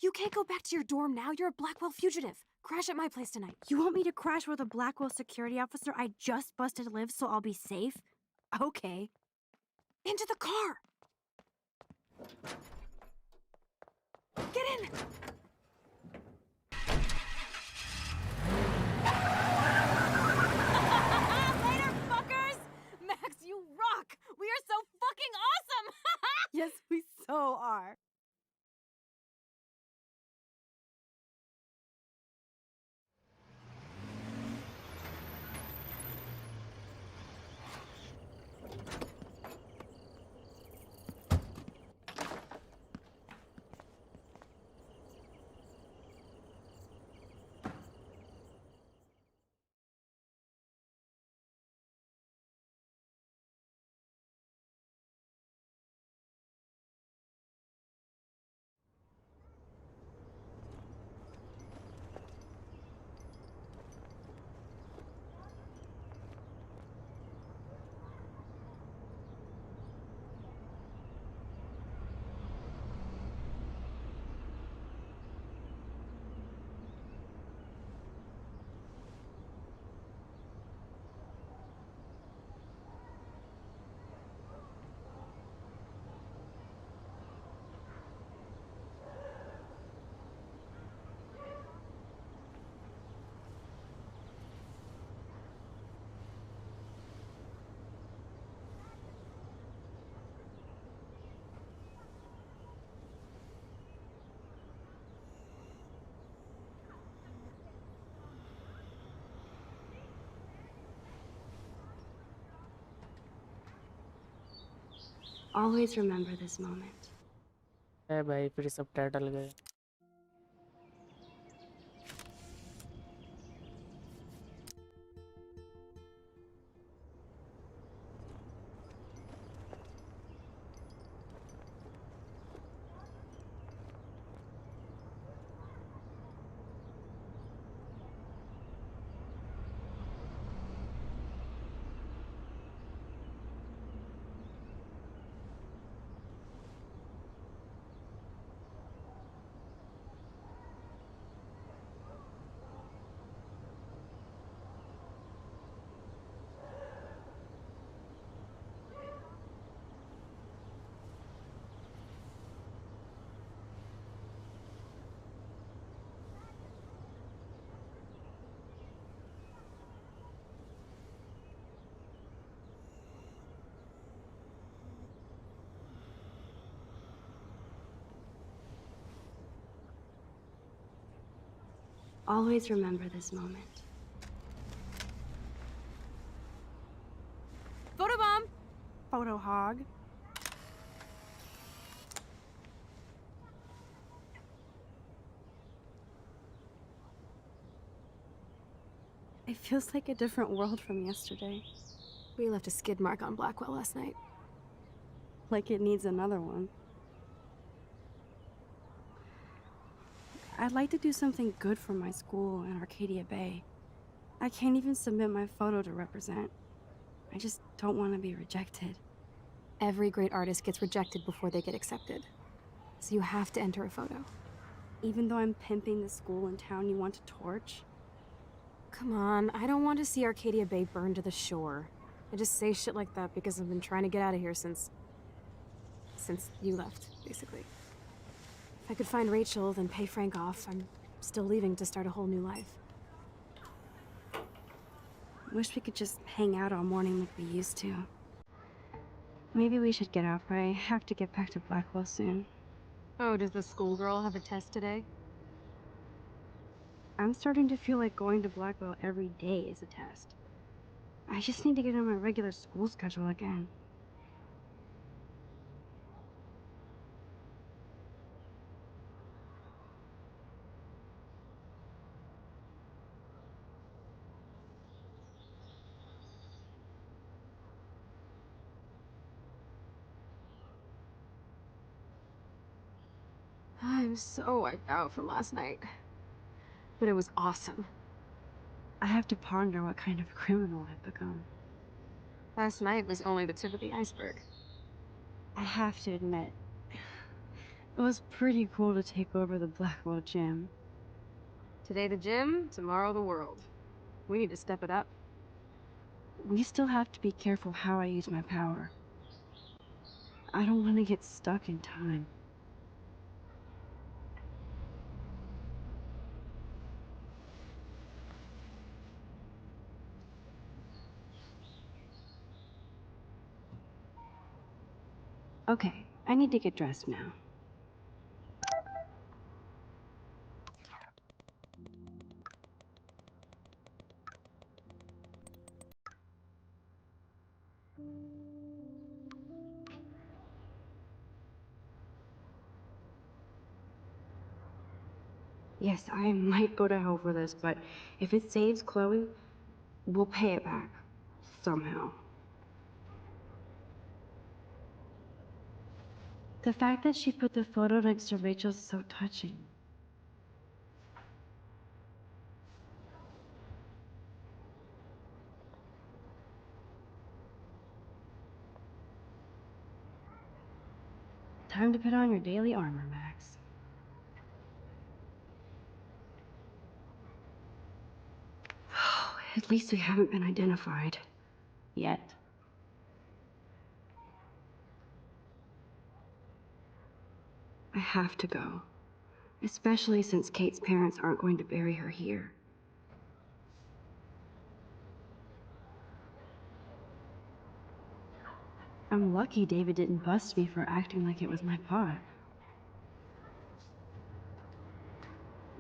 S5: You can't go back to your dorm now. You're a Blackwell fugitive. Crash at my place tonight.
S6: You want me to crash with a Blackwell security officer I just busted live so I'll be safe? Okay.
S5: Into the car! Get in! Later, fuckers! Max
S6: are.
S3: Always remember this moment.
S1: है भाई, फिर सब title गए।
S3: Always remember this moment.
S6: Photobomb! Photo hog. It feels like a different world from yesterday.
S5: We left a skid mark on Blackwell last night.
S6: Like it needs another one. I'd like to do something good for my school in Arcadia Bay. I can't even submit my photo to represent. I just don't want to be rejected.
S5: Every great artist gets rejected before they get accepted. So you have to enter a photo.
S6: Even though I'm pimping the school in town you want to torch?
S5: Come on, I don't want to see Arcadia Bay burned to the shore. I just say shit like that because I've been trying to get out of here since you left, basically. If I could find Rachel, then pay Frank off, I'm still leaving to start a whole new life.
S6: Wish we could just hang out all morning like we used to. Maybe we should get off. I have to get back to Blackwell soon.
S5: Oh, does the schoolgirl have a test today?
S6: I'm starting to feel like going to Blackwell every day is a test. I just need to get on my regular school schedule again.
S5: I'm so wiped out from last night. But it was awesome.
S6: I have to ponder what kind of criminal I've become.
S5: Last night was only the tip of the iceberg.
S6: I have to admit, it was pretty cool to take over the Blackwell gym.
S5: Today the gym, tomorrow the world. We need to step it up.
S6: We still have to be careful how I use my power. I don't want to get stuck in time. Okay, I need to get dressed now.
S3: Yes, I might go to hell for this, but if it saves Chloe, we'll pay it back. Somehow. The fact that she put the photo next to Rachel's is so touching. Time to put on your daily armor, Max. At least we haven't been identified. Yet. I have to go. Especially since Kate's parents aren't going to bury her here. I'm lucky David didn't bust me for acting like it was my pot.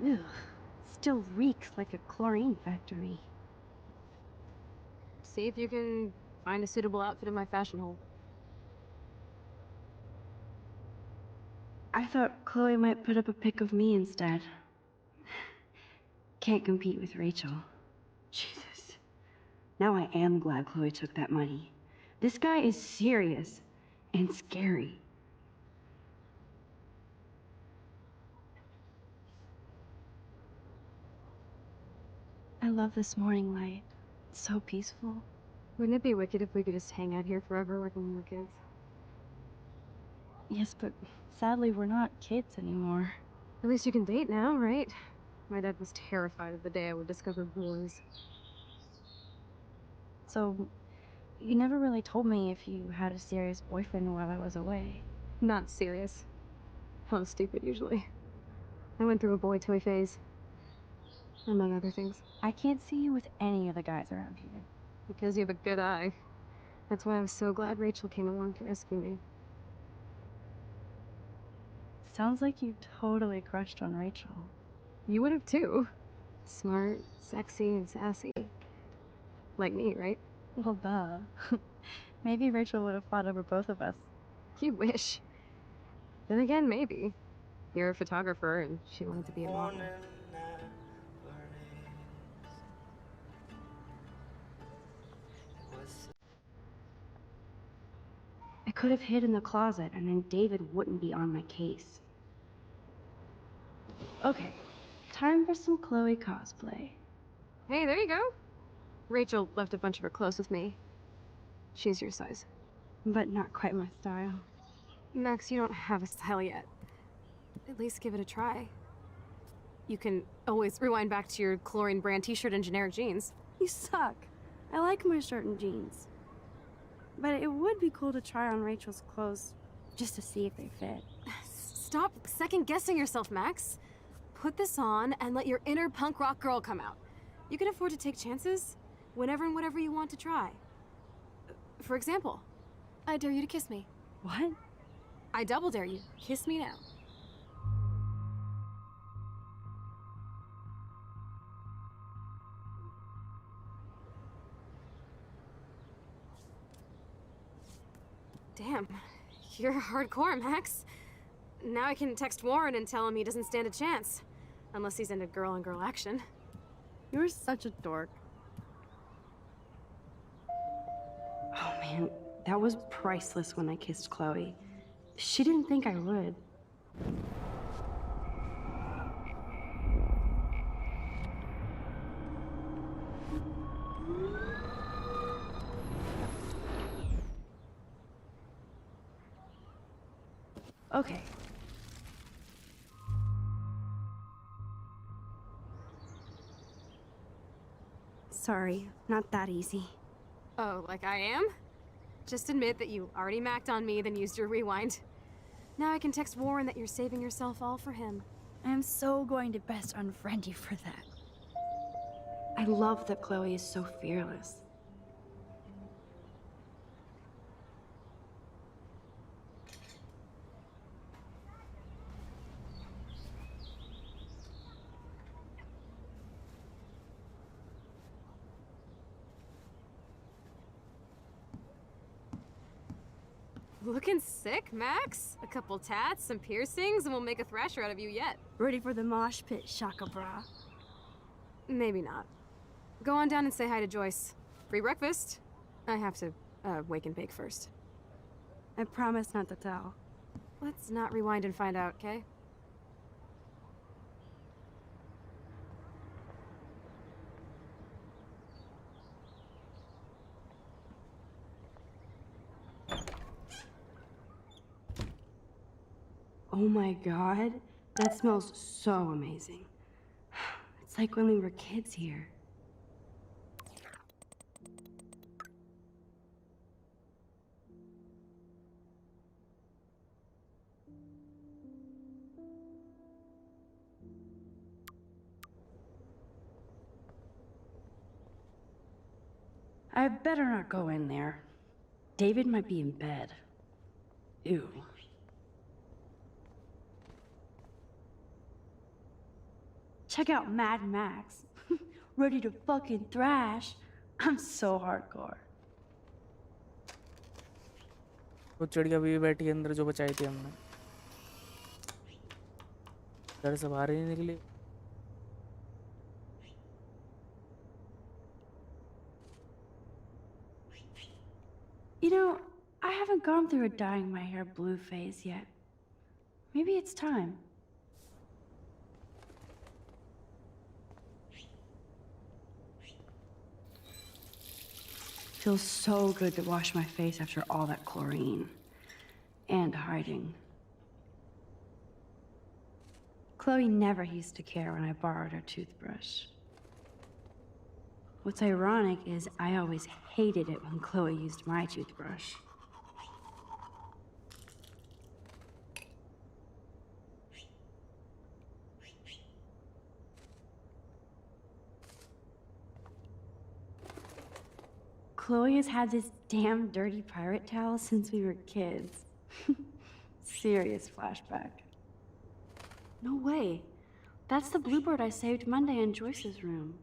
S3: Ugh. Still reeks like a chlorine factory.
S5: See if you can find a suitable outfit in my fashion hole.
S3: I thought Chloe might put up a pic of me instead. Can't compete with Rachel. Jesus. Now I am glad Chloe took that money. This guy is serious and scary. I love this morning light. It's so peaceful.
S5: Wouldn't it be wicked if we could just hang out here forever like when we were kids?
S3: Yes, but sadly we're not kids anymore.
S5: At least you can date now, right? My dad was terrified of the day I would discover boys.
S3: So, you never really told me if you had a serious boyfriend while I was away.
S5: Not serious. Well, stupid usually. I went through a boy toy phase. Among other things.
S3: I can't see you with any of the guys around here.
S5: Because you have a good eye. That's why I was so glad Rachel came along to rescue me.
S3: Sounds like you totally crushed on Rachel.
S5: You would have too. Smart, sexy, and sassy. Like me, right?
S3: Well, duh. Maybe Rachel would have fought over both of us.
S5: You wish. Then again, maybe. You're a photographer and she wanted to be a model.
S3: I could have hid in the closet and then David wouldn't be on my case. Okay, time for some Chloe cosplay.
S5: Hey, there you go. Rachel left a bunch of her clothes with me. She's your size.
S3: But not quite my style.
S5: Max, you don't have a style yet. At least give it a try. You can always rewind back to your chlorine brand t-shirt and generic jeans.
S3: You suck. I like my shirt and jeans. But it would be cool to try on Rachel's clothes just to see if they fit.
S5: Stop second-guessing yourself, Max. Put this on and let your inner punk rock girl come out. You can afford to take chances whenever and whatever you want to try. For example, I dare you to kiss me.
S3: What?
S5: I double dare you. Kiss me now. Damn, you're hardcore, Max. Now I can text Warren and tell him he doesn't stand a chance. Unless he's into girl-on-girl action.
S3: You're such a dork. Oh man, that was priceless when I kissed Chloe. She didn't think I would. Okay. Sorry, not that easy.
S5: Oh, like I am? Just admit that you already macked on me, then used your rewind. Now I can text Warren that you're saving yourself all for him.
S3: I'm so going to best unfriend you for that. I love that Chloe is so fearless.
S5: Looking sick, Max? A couple tats, some piercings, and we'll make a thrasher out of you yet.
S6: Ready for the mosh pit, Shaka Bra.
S5: Maybe not. Go on down and say hi to Joyce. Free breakfast. I have to, wake and bake first.
S6: I promise not to tell.
S5: Let's not rewind and find out, okay?
S6: Oh my god, that smells so amazing. It's like when we were kids here. I better not go in there. David might be in bed. Ew. Check out Mad Max. Ready to fucking thrash. I'm so hardcore.
S1: वो चिड़िया भी बैठी है अंदर जो बचाई थी हमने घर से बाहर ही नहीं निकली
S6: You know, I haven't gone through a dyeing my hair blue phase yet. Maybe it's time. Feels so good to wash my face after all that chlorine. And hiding. Chloe never used to care when I borrowed her toothbrush. What's ironic is I always hated it when Chloe used my toothbrush. Chloe has had this damn dirty pirate towel since we were kids. Serious flashback. No way. That's the bluebird I saved Monday in Joyce's room.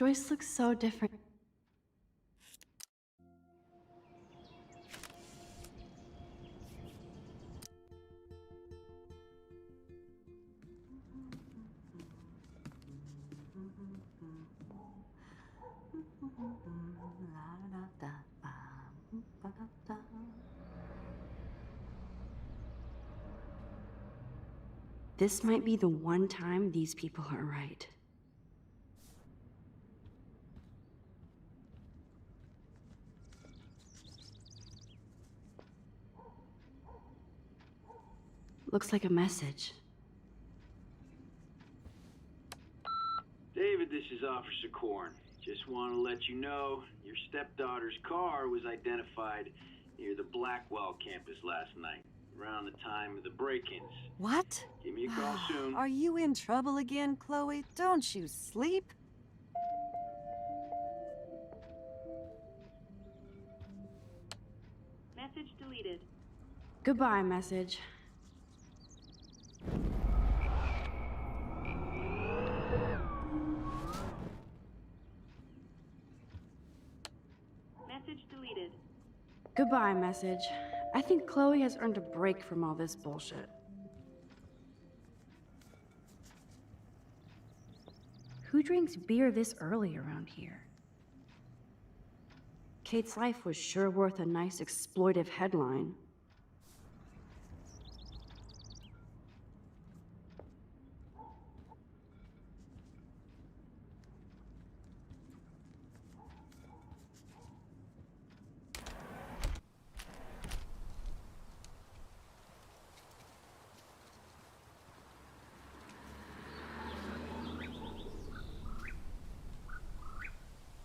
S6: Joyce looks so different. This might be the one time these people are right. Looks like a message.
S9: David, this is Officer Korn. Just want to let you know your stepdaughter's car was identified near the Blackwell campus last night, around the time of the break-ins.
S10: What?
S9: Give me a call soon.
S10: Are you in trouble again, Chloe? Don't you sleep?
S11: Message deleted.
S6: Goodbye, message.
S11: Message deleted.
S6: Goodbye, message. I think Chloe has earned a break from all this bullshit. Who drinks beer this early around here? Kate's life was sure worth a nice exploitive headline.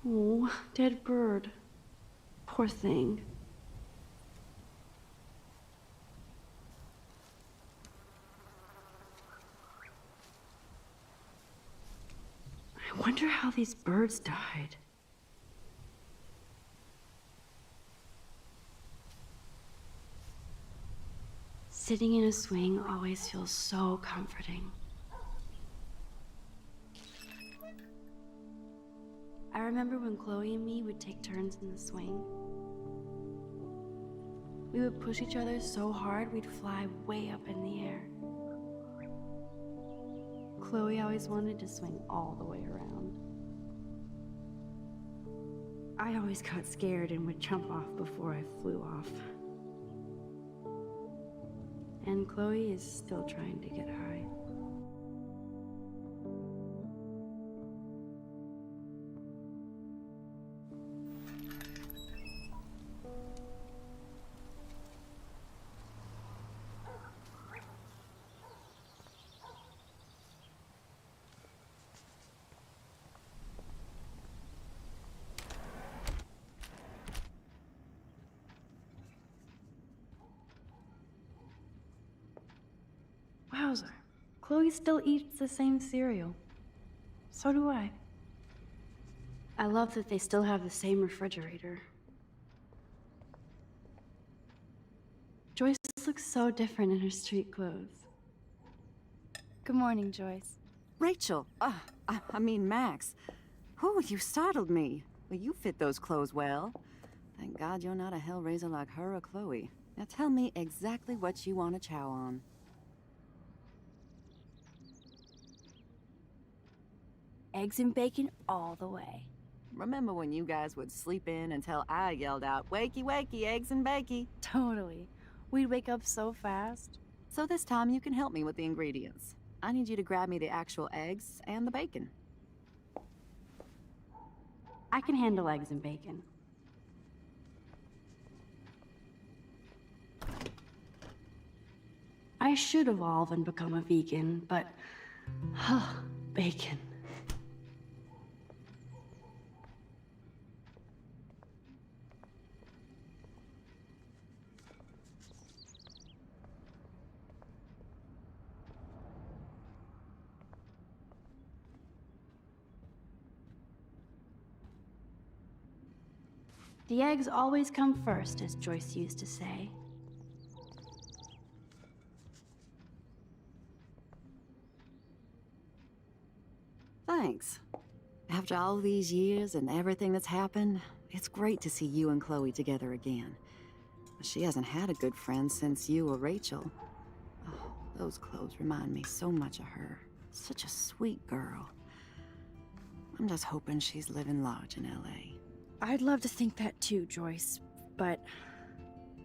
S3: Oh, dead bird. Poor thing. I wonder how these birds died. Sitting in a swing always feels so comforting. I remember when Chloe and me would take turns in the swing. We would push each other so hard we'd fly way up in the air. Chloe always wanted to swing all the way around. I always got scared and would jump off before I flew off. And Chloe is still trying to get high. Wowzer. Chloe still eats the same cereal. So do I. I love that they still have the same refrigerator. Joyce looks so different in her street clothes.
S10: Good morning, Joyce.
S12: Rachel! I mean Max. Whew, you startled me. Well, you fit those clothes well. Thank God you're not a hellraiser like her or Chloe. Now tell me exactly what you want to chow on.
S3: Eggs and bacon all the way.
S12: Remember when you guys would sleep in until I yelled out, "Wakey, wakey, eggs and bakey"?
S3: Totally. We'd wake up so fast.
S12: So this time you can help me with the ingredients. I need you to grab me the actual eggs and the bacon.
S3: I can handle eggs and bacon. I should evolve and become a vegan, but bacon. The eggs always come first, as Joyce used to say.
S12: Thanks. After all these years and everything that's happened, it's great to see you and Chloe together again. She hasn't had a good friend since you or Rachel. Oh, those clothes remind me so much of her. Such a sweet girl. I'm just hoping she's living large in LA.
S3: I'd love to think that too, Joyce, but...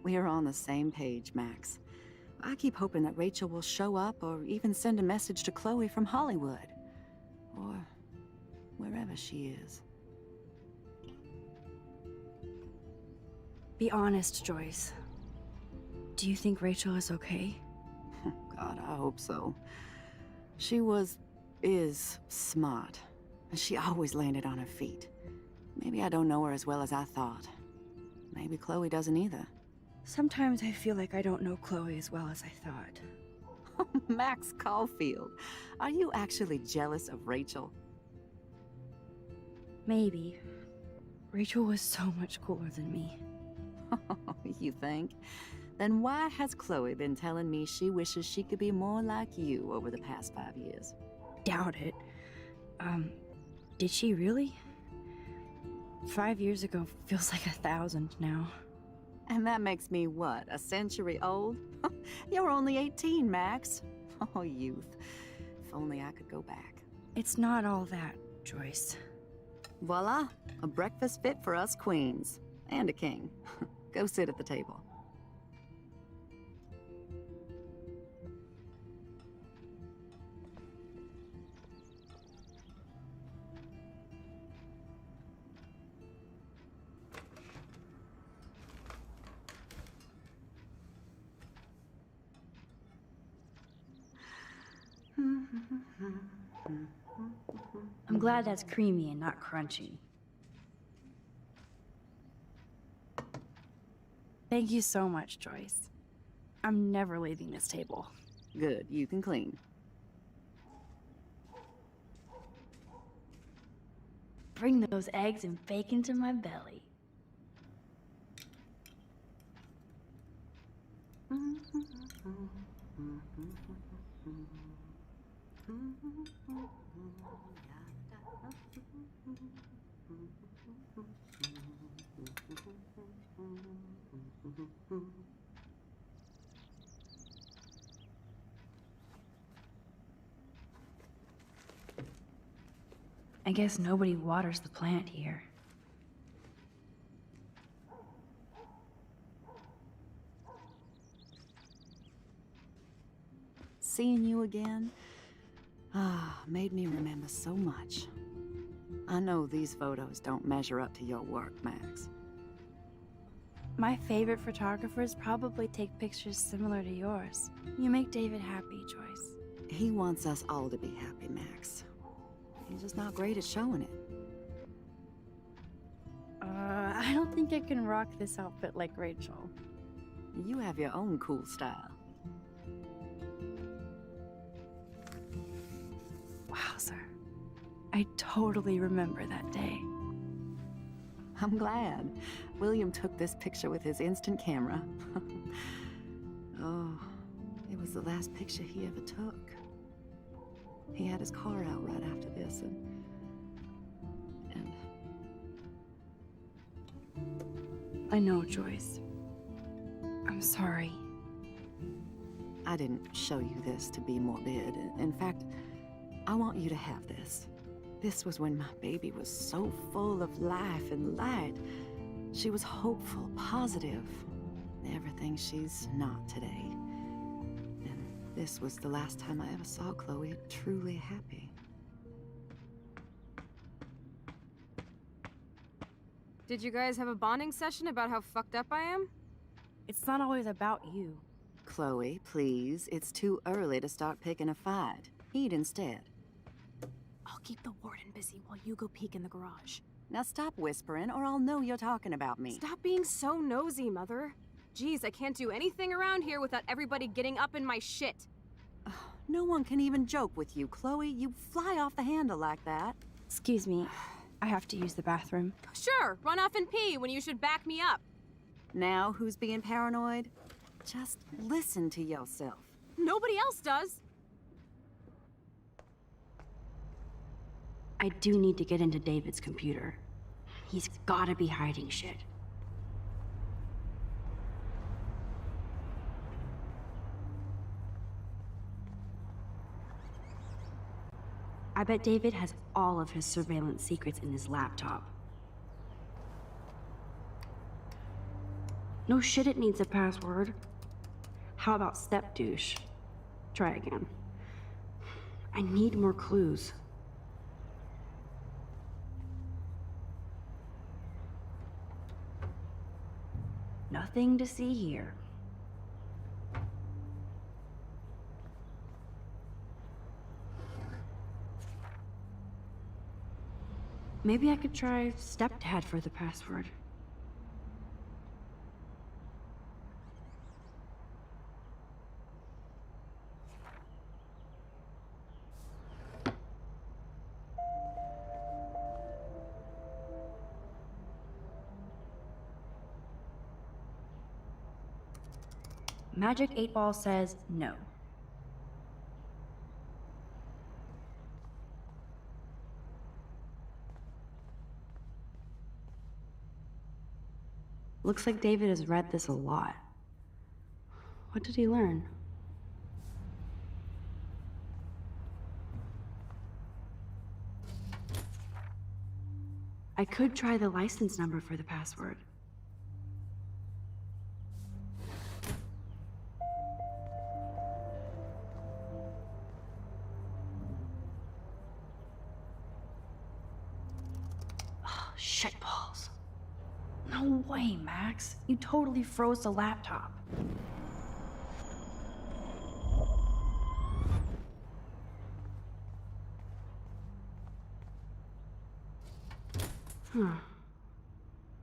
S12: We are on the same page, Max. I keep hoping that Rachel will show up or even send a message to Chloe from Hollywood. Or wherever she is.
S3: Be honest, Joyce. Do you think Rachel is okay?
S12: God, I hope so. She is smart. And she always landed on her feet. Maybe I don't know her as well as I thought. Maybe Chloe doesn't either.
S3: Sometimes I feel like I don't know Chloe as well as I thought.
S12: Max Caulfield, are you actually jealous of Rachel?
S3: Maybe. Rachel was so much cooler than me.
S12: You think? Then why has Chloe been telling me she wishes she could be more like you over the past 5 years?
S3: Doubt it. Did she really? 5 years ago feels like 1,000 now.
S12: And that makes me what, a century old? You're only 18, Max. Oh, youth. If only I could go back.
S3: It's not all that, Joyce.
S12: Voila, a breakfast fit for us queens. And a king. Go sit at the table.
S3: I'm glad that's creamy and not crunchy. Thank you so much, Joyce. I'm never leaving this table.
S12: Good, you can clean.
S3: Bring those eggs and bacon to my belly. I guess nobody waters the plant here.
S12: Seeing you again, made me remember so much. I know these photos don't measure up to your work, Max.
S3: My favorite photographers probably take pictures similar to yours. You make David happy, Joyce.
S12: He wants us all to be happy, Max. He's just not great at showing it.
S3: I don't think I can rock this outfit like Rachel.
S12: You have your own cool style.
S3: Wowzer. I totally remember that day.
S12: I'm glad. William took this picture with his instant camera. Oh, it was the last picture he ever took. He had his car out right after this, and
S3: I know, Joyce. I'm sorry.
S12: I didn't show you this to be morbid. In fact, I want you to have this. This was when my baby was so full of life and light. She was hopeful, positive, everything she's not today. And this was the last time I ever saw Chloe truly happy.
S5: Did you guys have a bonding session about how fucked up I am?
S3: It's not always about you.
S12: Chloe, please, it's too early to start picking a fight. Eat instead.
S5: I'll keep the warden busy while you go peek in the garage.
S12: Now stop whispering, or I'll know you're talking about me.
S5: Stop being so nosy, Mother. Jeez, I can't do anything around here without everybody getting up in my shit.
S12: No one can even joke with you, Chloe. You fly off the handle like that.
S3: Excuse me, I have to use the bathroom.
S5: Sure, run off and pee when you should back me up.
S12: Now who's being paranoid? Just listen to yourself.
S5: Nobody else does.
S3: I do need to get into David's computer. He's gotta be hiding shit. I bet David has all of his surveillance secrets in his laptop. No shit, it needs a password. How about step douche? Try again. I need more clues. Nothing to see here. Maybe I could try stepdad for the password. Magic 8 Ball says no. Looks like David has read this a lot. What did he learn? I could try the license number for the password. Oh, shit balls. No way, Max. You totally froze the laptop.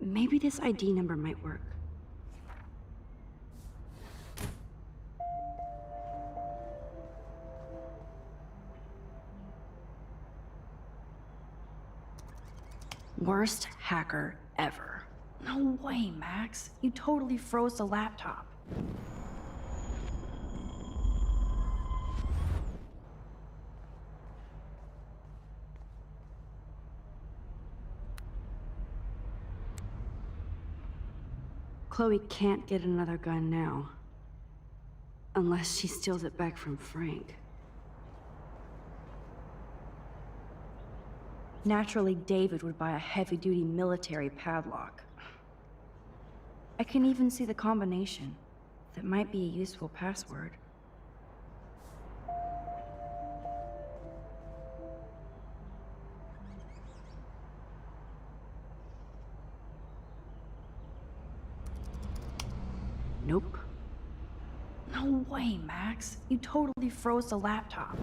S3: Maybe this ID number might work. Worst hacker ever. No way, Max. You totally froze the laptop.
S6: Chloe can't get another gun now. Unless she steals it back from Frank. Naturally, David would buy a heavy-duty military padlock. I can even see the combination. That might be a useful password. Nope.
S3: No way, Max. You totally froze the laptop.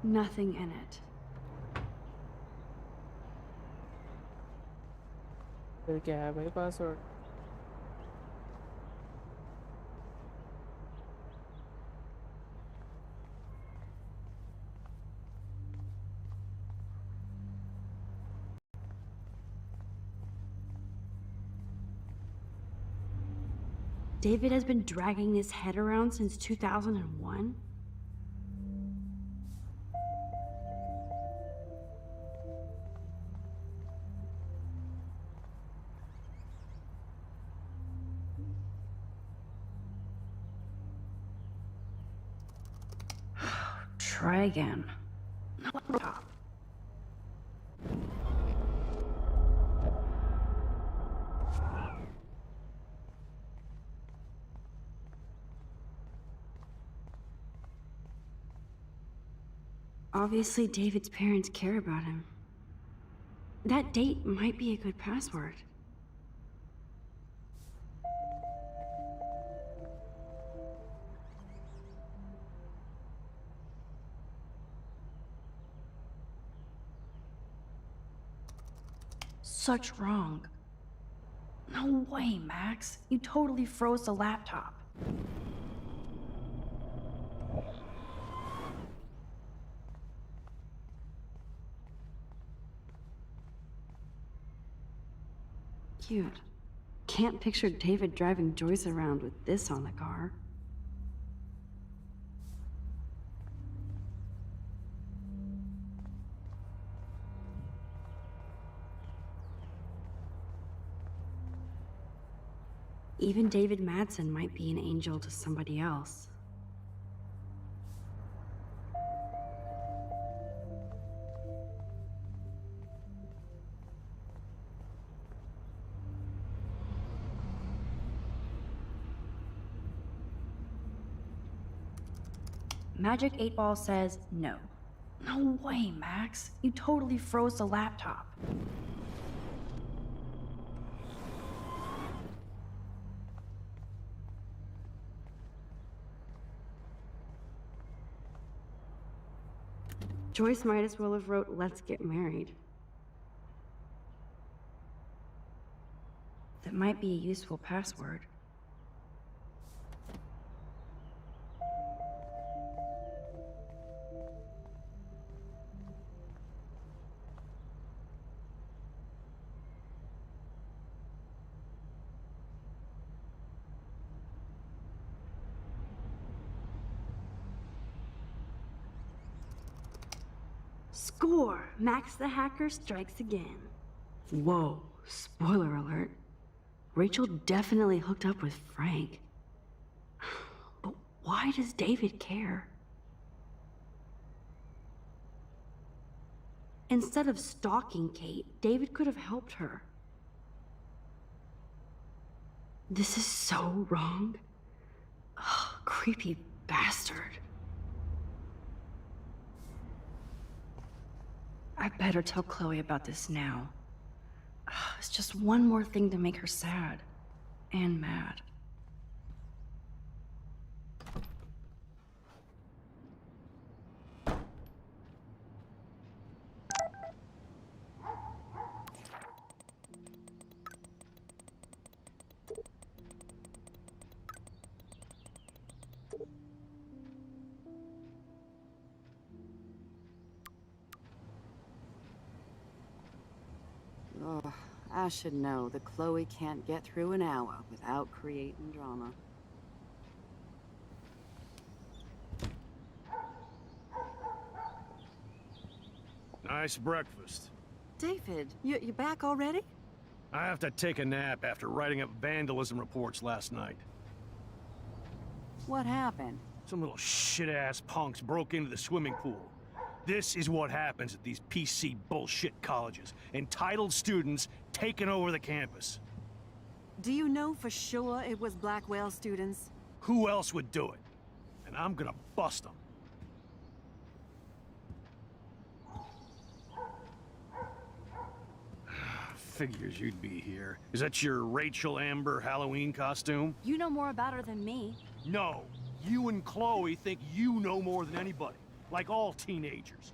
S6: Nothing in it.
S1: फिर क्या है भाई password?
S6: David has been dragging his head around since 2001?
S3: Try again. Laptop.
S6: Obviously, David's parents care about him. That date might be a good password.
S3: Such wrong. No way, Max. You totally froze the laptop.
S6: Cute. Can't picture David driving Joyce around with this on the car. Even David Madsen might be an angel to somebody else.
S3: Magic 8 Ball says no. No way, Max. You totally froze the laptop.
S6: Joyce might as well have wrote, "Let's get married."
S3: That might be a useful password.
S6: Score! Max the hacker strikes again. Whoa, spoiler alert. Rachel definitely hooked up with Frank. But why does David care? Instead of stalking Kate, David could have helped her. This is so wrong. Ugh, creepy bastard. I better tell Chloe about this now. It's just one more thing to make her sad and mad.
S12: Oh, I should know that Chloe can't get through an hour without creating drama.
S13: Nice breakfast.
S12: David, you back already?
S13: I have to take a nap after writing up vandalism reports last night.
S12: What happened?
S13: Some little shit-ass punks broke into the swimming pool. This is what happens at these PC bullshit colleges. Entitled students taking over the campus.
S12: Do you know for sure it was Blackwell students?
S13: Who else would do it? And I'm gonna bust them. Figures you'd be here. Is that your Rachel Amber Halloween costume?
S6: You know more about her than me.
S13: No. You and Chloe think you know more than anybody. Like all teenagers.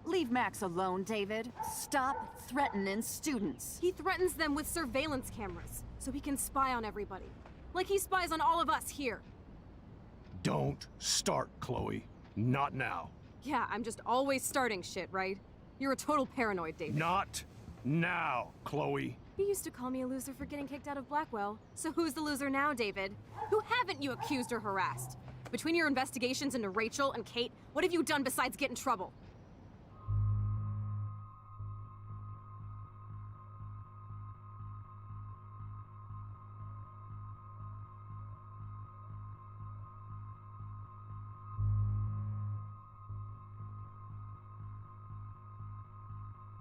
S12: Leave Max alone, David. Stop threatening students.
S5: He threatens them with surveillance cameras, so he can spy on everybody. Like he spies on all of us here.
S13: Don't start, Chloe. Not now.
S5: Yeah, I'm just always starting shit, right? You're a total paranoid, David.
S13: Not now, Chloe.
S5: You used to call me a loser for getting kicked out of Blackwell. So who's the loser now, David? Who haven't you accused or harassed? Between your investigations into Rachel and Kate, what have you done besides get in trouble?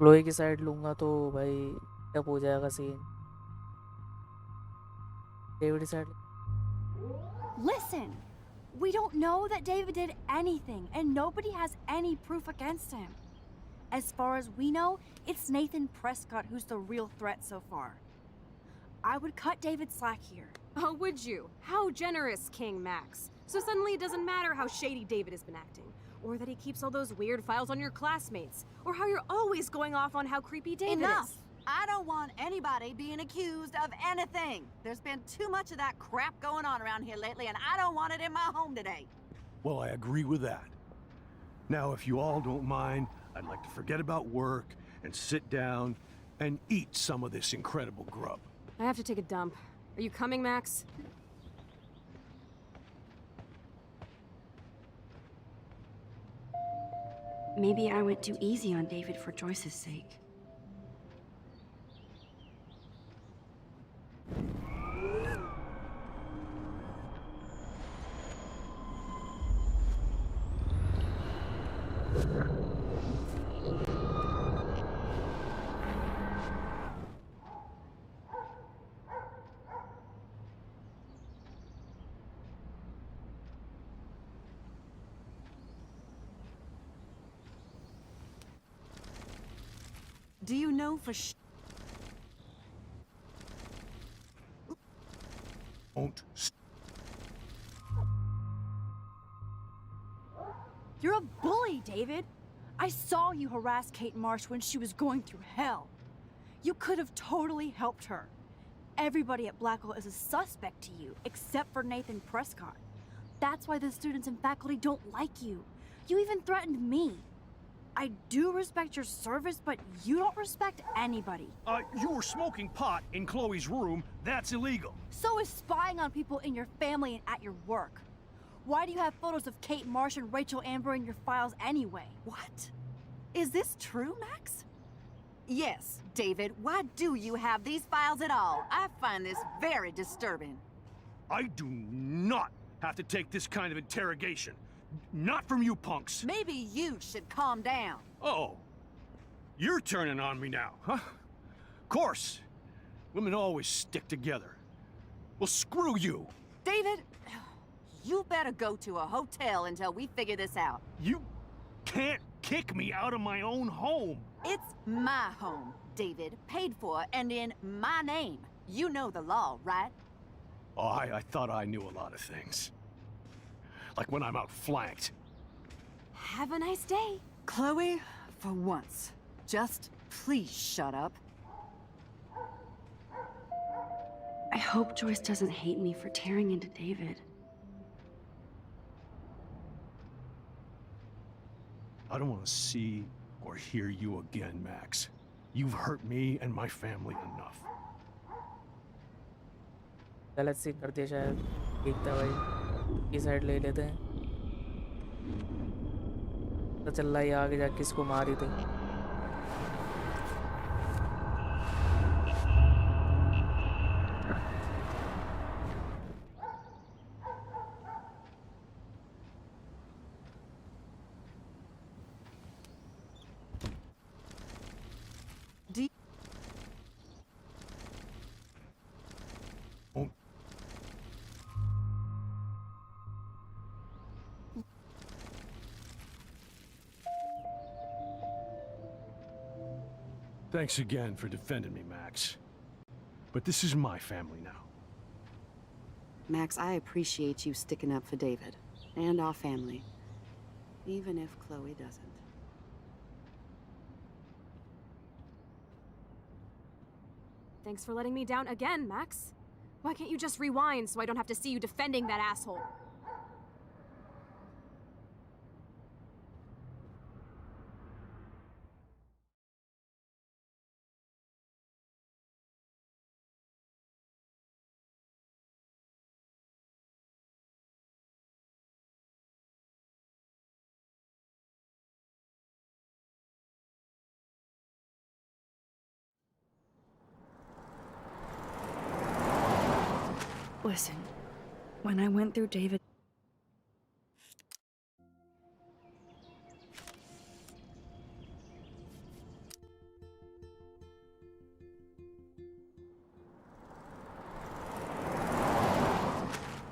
S1: Chloe की side लूंगा तो भाई टप हो जाएगा scene. David side.
S6: Listen, we don't know that David did anything, and nobody has any proof against him. As far as we know, it's Nathan Prescott who's the real threat so far. I would cut David slack here.
S5: Oh, would you? How generous, King Max. So suddenly it doesn't matter how shady David has been acting, or that he keeps all those weird files on your classmates, or how you're always going off on how creepy David
S12: Enough!
S5: is.
S12: I don't want anybody being accused of anything. There's been too much of that crap going on around here lately, and I don't want it in my home today.
S13: Well, I agree with that. Now, if you all don't mind, I'd like to forget about work and sit down and eat some of this incredible grub.
S5: I have to take a dump. Are you coming, Max?
S3: Maybe I went too easy on David for Joyce's sake.
S12: Do you know for sure?
S13: Don't.
S6: You're a bully, David. I saw you harass Kate Marsh when she was going through hell. You could have totally helped her. Everybody at Blackwell is a suspect to you, except for Nathan Prescott. That's why the students and faculty don't like you. You even threatened me. I do respect your service, but you don't respect anybody.
S13: You were smoking pot in Chloe's room. That's illegal.
S6: So is spying on people in your family and at your work. Why do you have photos of Kate Marsh and Rachel Amber in your files anyway?
S12: What? Is this true, Max? Yes, David. Why do you have these files at all? I find this very disturbing.
S13: I do not have to take this kind of interrogation. Not from you punks.
S12: Maybe you should calm down.
S13: Oh. You're turning on me now, huh? Of course. Women always stick together. Well, screw you.
S12: David, you better go to a hotel until we figure this out.
S13: You can't kick me out of my own home.
S12: It's my home, David. Paid for and in my name. You know the law, right?
S13: Oh, I thought I knew a lot of things. Like when I'm outflanked.
S5: Have a nice day.
S12: Chloe, for once, just please shut up.
S3: I hope Joyce doesn't hate me for tearing into David.
S13: I don't want to see or hear you again, Max. You've hurt me and my family enough.
S1: गलत सी कर दिया शायद। ठीक था भाई, ये side ले लेते हैं। तो चल रहा है आगे जाके किसको मारी थे।
S13: Thanks again for defending me, Max. But this is my family now.
S12: Max, I appreciate you sticking up for David and our family, even if Chloe doesn't.
S5: Thanks for letting me down again, Max. Why can't you just rewind so I don't have to see you defending that asshole?
S3: Listen, when I went through David...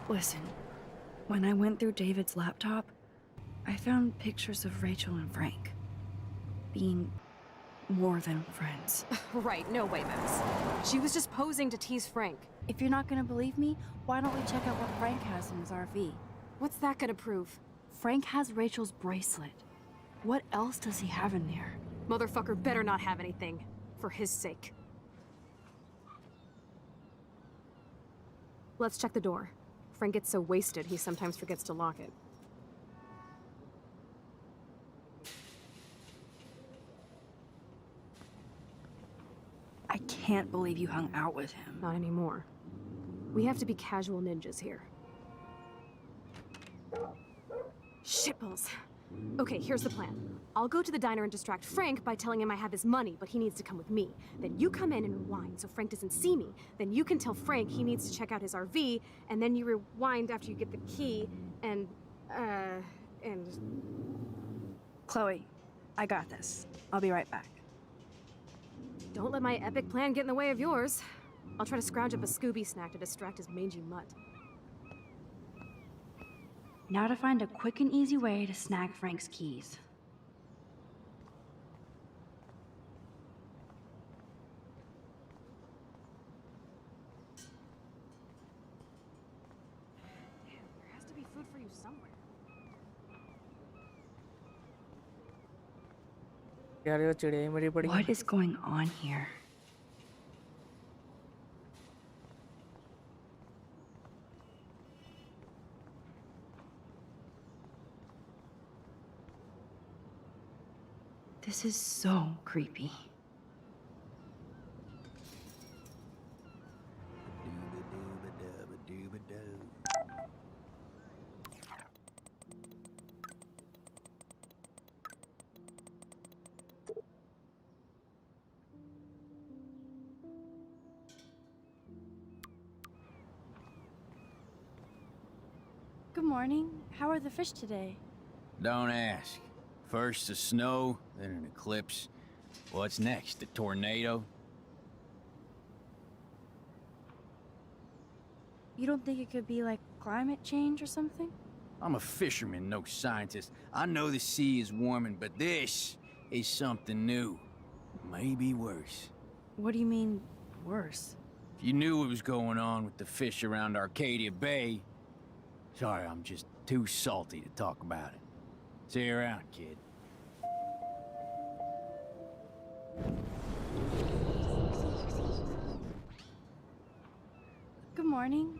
S3: Listen, when I went through David's laptop, I found pictures of Rachel and Frank being more than friends.
S5: Right, no way, Max. She was just posing to tease Frank.
S3: If you're not gonna believe me, why don't we check out what Frank has in his RV?
S5: What's that gonna prove?
S3: Frank has Rachel's bracelet. What else does he have in there?
S5: Motherfucker better not have anything. For his sake. Let's check the door. Frank gets so wasted, he sometimes forgets to lock it.
S3: I can't believe you hung out with him.
S5: Not anymore. We have to be casual ninjas here. Shitballs. Okay, here's the plan. I'll go to the diner and distract Frank by telling him I have his money, but he needs to come with me. Then you come in and rewind so Frank doesn't see me. Then you can tell Frank he needs to check out his RV, and then you rewind after you get the key, and...
S3: Chloe, I got this. I'll be right back.
S5: Don't let my epic plan get in the way of yours. I'll try to scrounge up a Scooby snack to distract his mangy mutt.
S3: Now to find a quick and easy way to snag Frank's keys.
S5: There has to be food for you somewhere.
S1: यार ये चिड़िया ही मरी पड़ी।
S3: What is going on here? This is so creepy. Good morning. How are the fish today?
S8: Don't ask. First the snow, then an eclipse. What's next? A tornado?
S3: You don't think it could be like climate change or something?
S8: I'm a fisherman, no scientist. I know the sea is warming, but this is something new. Maybe worse.
S3: What do you mean, worse?
S8: If you knew what was going on with the fish around Arcadia Bay... Sorry, I'm just too salty to talk about it. See you around, kid.
S3: Good morning.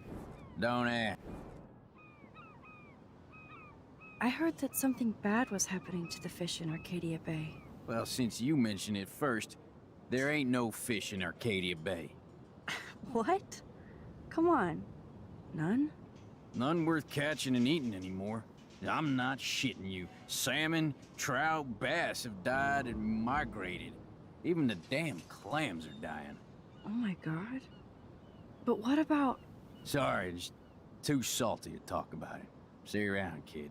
S8: Don't ask.
S3: I heard that something bad was happening to the fish in Arcadia Bay.
S8: Well, since you mentioned it first, There ain't no fish in Arcadia Bay.
S3: What? Come on. None?
S8: None worth catching and eating anymore. I'm not shitting you. Salmon, trout, bass have died and migrated. Even the damn clams are dying.
S3: Oh my god. But what about...
S8: Sorry, just too salty to talk about it. See you around, kid.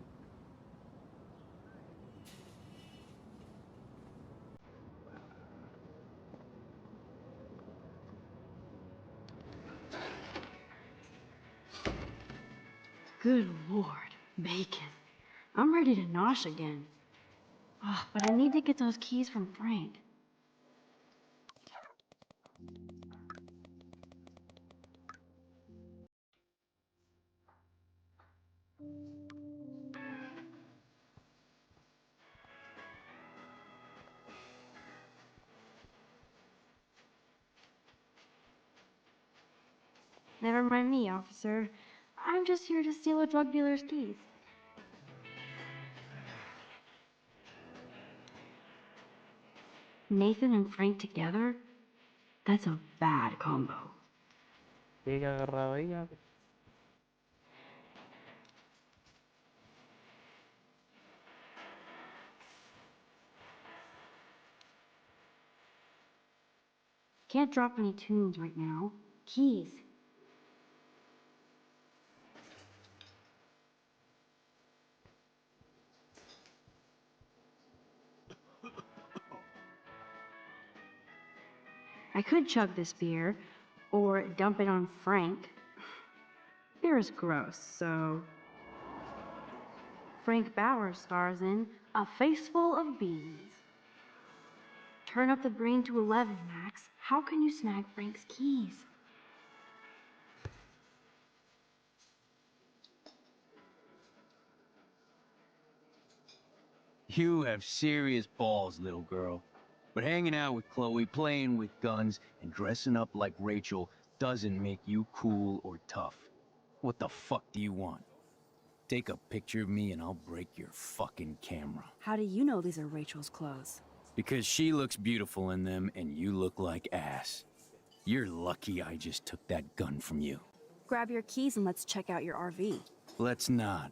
S3: Good lord, bacon. I'm ready to nosh again. Oh, but I need to get those keys from Frank. Never mind me, officer. I'm just here to steal a drug dealer's keys. Nathan and Frank together? That's a bad combo.
S1: ठीक है कर रहा है भाई यहाँ पे.
S3: Can't drop any tunes right now. Keys. I could chug this beer, or dump it on Frank. Beer is gross, so... Frank Bauer stars in A Face Full of Beans. Turn up the brain to 11, Max. How can you snag Frank's keys?
S8: You have serious balls, little girl. But hanging out with Chloe, playing with guns, and dressing up like Rachel doesn't make you cool or tough. What the fuck do you want? Take a picture of me and I'll break your fucking camera.
S6: How do you know these are Rachel's clothes?
S8: Because she looks beautiful in them and you look like ass. You're lucky I just took that gun from you.
S6: Grab your keys and let's check out your RV.
S8: Let's not.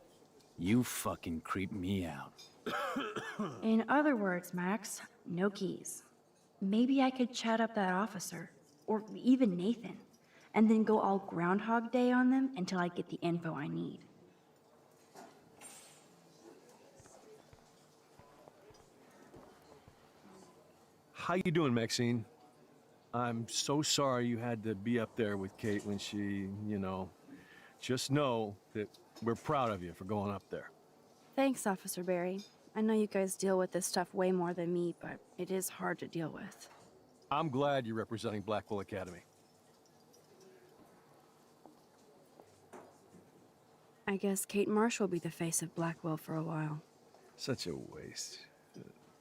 S8: You fucking creep me out.
S3: In other words, Max, no keys. Maybe I could chat up that officer, or even Nathan, and then go all Groundhog Day on them until I get the info I need.
S13: How you doing, Maxine? I'm so sorry you had to be up there with Kate when she, you know... Just know that we're proud of you for going up there.
S6: Thanks, Officer Barry. I know you guys deal with this stuff way more than me, but it is hard to deal with.
S13: I'm glad you're representing Blackwell Academy.
S6: I guess Kate Marsh will be the face of Blackwell for a while.
S13: Such a waste.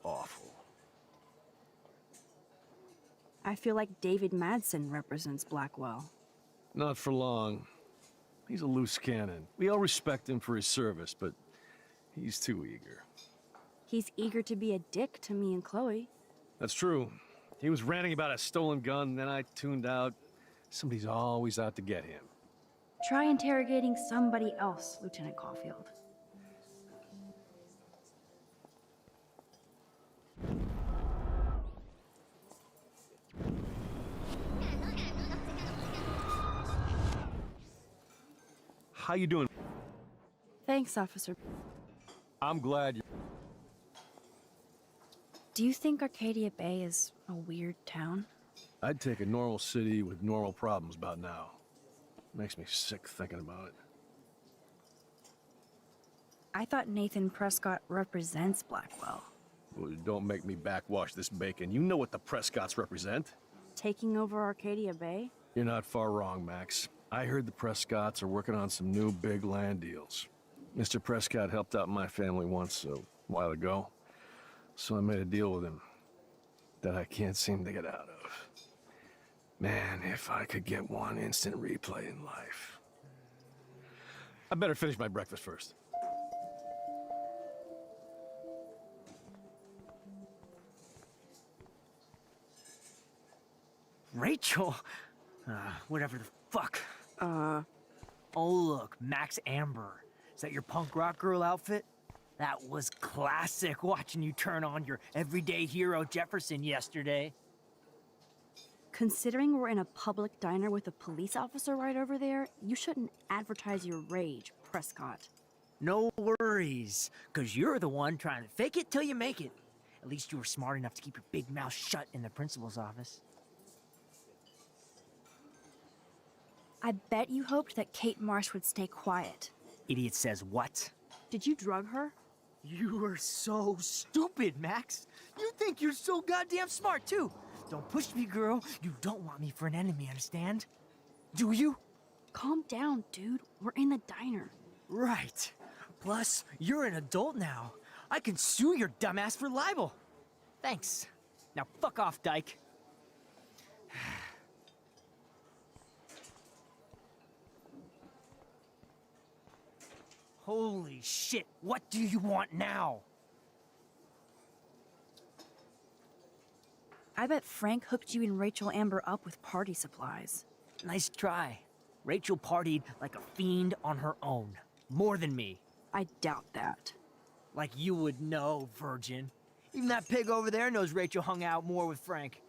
S13: Awful.
S6: I feel like David Madsen represents Blackwell.
S13: Not for long. He's a loose cannon. We all respect him for his service, but he's too eager.
S6: He's eager to be a dick to me and Chloe.
S13: That's true. He was ranting about a stolen gun, and then I tuned out. Somebody's always out to get him.
S3: Try interrogating somebody else, Lieutenant Caulfield.
S13: How you doing?
S6: Thanks, Officer.
S13: I'm glad you...
S6: Do you think Arcadia Bay is a weird town?
S13: I'd take a normal city with normal problems about now. Makes me sick thinking about it.
S6: I thought Nathan Prescott represents Blackwell.
S13: Well, don't make me backwash this bacon. You know what the Prescotts represent.
S6: Taking over Arcadia Bay?
S13: You're not far wrong, Max. I heard the Prescotts are working on some new big land deals. Mr. Prescott helped out my family once a while ago, so I made a deal with him that I can't seem to get out of. Man, if I could get one instant replay in life. I better finish my breakfast first.
S14: Rachel? Whatever the fuck. Oh, look, Max Amber. Is that your punk rock girl outfit? That was classic watching you turn on your everyday hero Jefferson yesterday.
S6: Considering we're in a public diner with a police officer right over there, you shouldn't advertise your rage, Prescott.
S14: No worries, because you're the one trying to fake it till you make it. At least you were smart enough to keep your big mouth shut in the principal's office.
S6: I bet you hoped that Kate Marsh would stay quiet.
S14: Idiot says what?
S6: Did you drug her?
S14: You are so stupid, Max. You think you're so goddamn smart, too. Don't push me, girl. You don't want me for an enemy, understand? Do you?
S6: Calm down, dude. We're in the diner.
S14: Right. Plus, you're an adult now. I can sue your dumbass for libel. Thanks. Now fuck off, dyke. Holy shit, what do you want now?
S6: I bet Frank hooked you and Rachel Amber up with party supplies.
S14: Nice try. Rachel partied like a fiend on her own. More than me.
S6: I doubt that.
S14: Like you would know, virgin. Even that pig over there knows Rachel hung out more with Frank.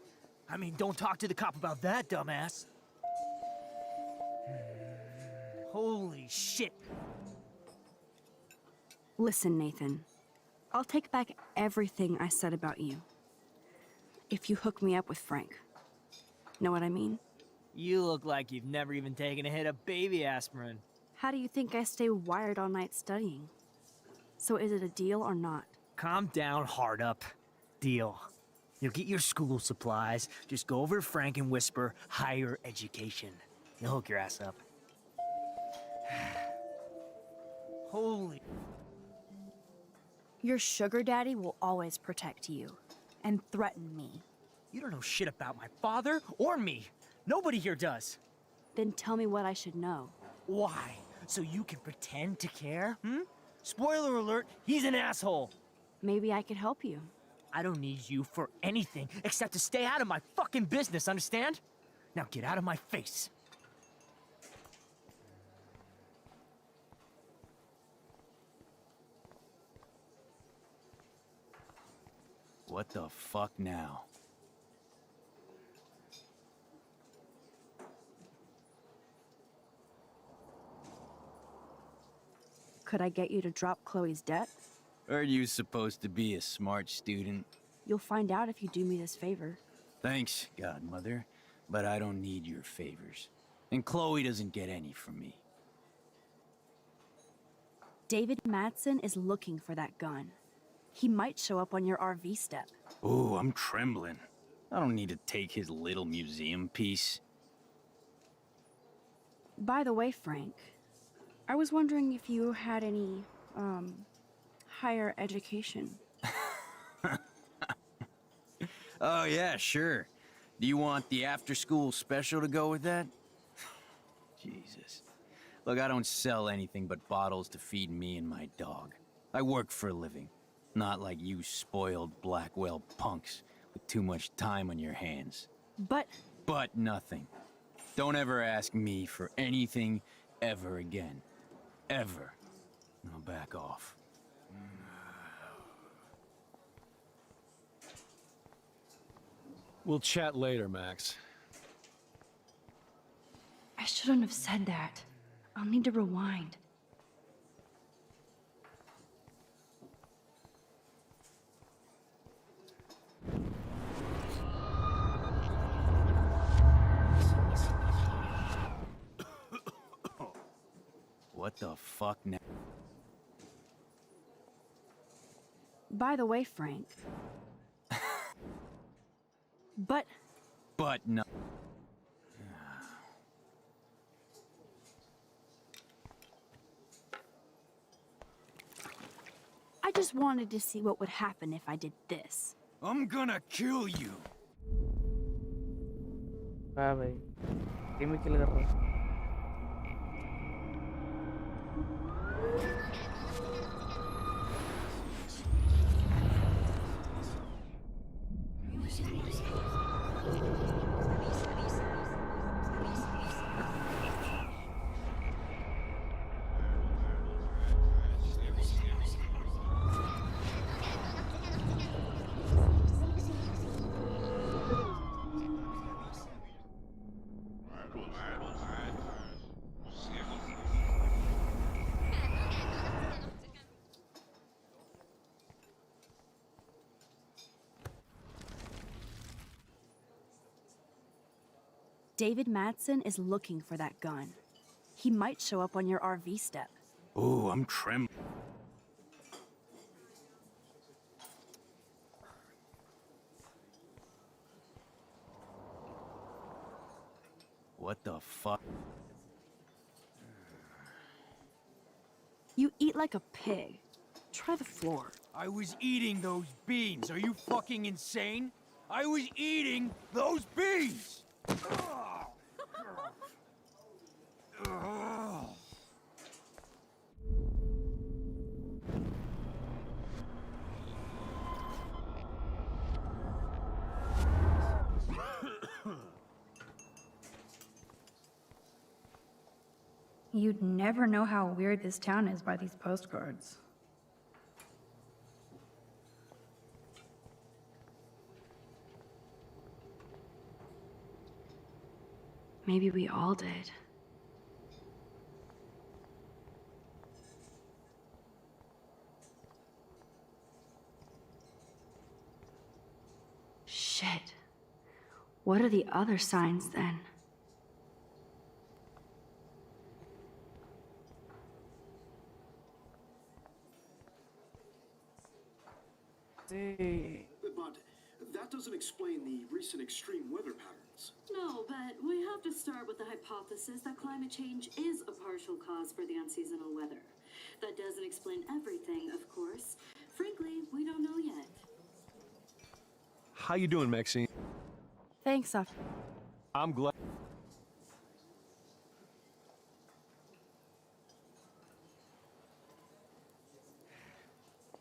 S14: I mean, don't talk to the cop about that, dumbass. Holy shit.
S6: Listen, Nathan. I'll take back everything I said about you. If you hook me up with Frank. Know what I mean?
S14: You look like you've never even taken a hit of baby aspirin.
S6: How do you think I stay wired all night studying? So is it a deal or not?
S14: Calm down, hard up. Deal. You'll get your school supplies. Just go over to Frank and whisper higher education. He'll hook your ass up. Holy...
S6: Your sugar daddy will always protect you. And threaten me.
S14: You don't know shit about my father or me. Nobody here does.
S6: Then tell me what I should know.
S14: Why? So you can pretend to care? Spoiler alert, he's an asshole.
S6: Maybe I could help you.
S14: I don't need you for anything except to stay out of my fucking business, understand? Now get out of my face.
S8: What the fuck now?
S6: Could I get you to drop Chloe's debt?
S8: Are you supposed to be a smart student?
S6: You'll find out if you do me this favor.
S8: Thanks, Godmother, but I don't need your favors. And Chloe doesn't get any from me.
S6: David Madsen is looking for that gun. He might show up on your RV step.
S8: Ooh, I'm trembling. I don't need to take his little museum piece.
S6: By the way, Frank, I was wondering if you had any, higher education.
S8: Oh, yeah, sure. Do you want the after-school special to go with that? Jesus. Look, I don't sell anything but bottles to feed me and my dog. I work for a living. Not like you spoiled Blackwell punks with too much time on your hands.
S6: But
S8: nothing. Don't ever ask me for anything ever again. Ever. Now back off.
S13: We'll chat later, Max.
S6: I shouldn't have said that. I'll need to rewind.
S8: What the fuck now?
S6: By the way, Frank. But
S8: no.
S6: I just wanted to see what would happen if I did this.
S8: I'm gonna kill you.
S1: हाँ भाई team में किल कर रहा है
S6: David Madsen is looking for that gun. He might show up on your RV step.
S13: Ooh, I'm trembling.
S8: What the fuck?
S6: You eat like a pig. Try the floor.
S14: I was eating those beans. Are you fucking insane? I was eating those beans!
S3: You'd never know how weird this town is by these postcards. Maybe we all did. Shit. What are the other signs then?
S15: But that doesn't explain the recent extreme weather patterns.
S11: No, but we have to start with the hypothesis that climate change is a partial cause for the unseasonal weather. That doesn't explain everything, of course. Frankly, we don't know yet.
S13: How you doing, Maxine?
S6: Thanks, Officer.
S13: I'm glad.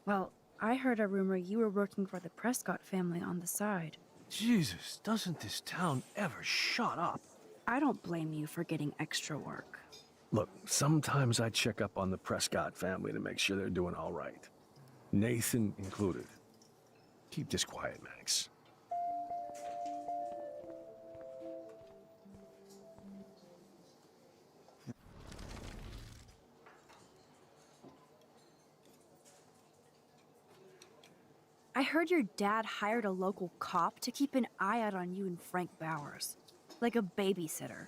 S6: Well, I heard a rumor you were working for the Prescott family on the side.
S13: Jesus, doesn't this town ever shut up?
S6: I don't blame you for getting extra work.
S13: Look, sometimes I check up on the Prescott family to make sure they're doing all right. Nathan included. Keep this quiet, Max.
S6: I heard your dad hired a local cop to keep an eye out on you and Frank Bowers. Like a babysitter.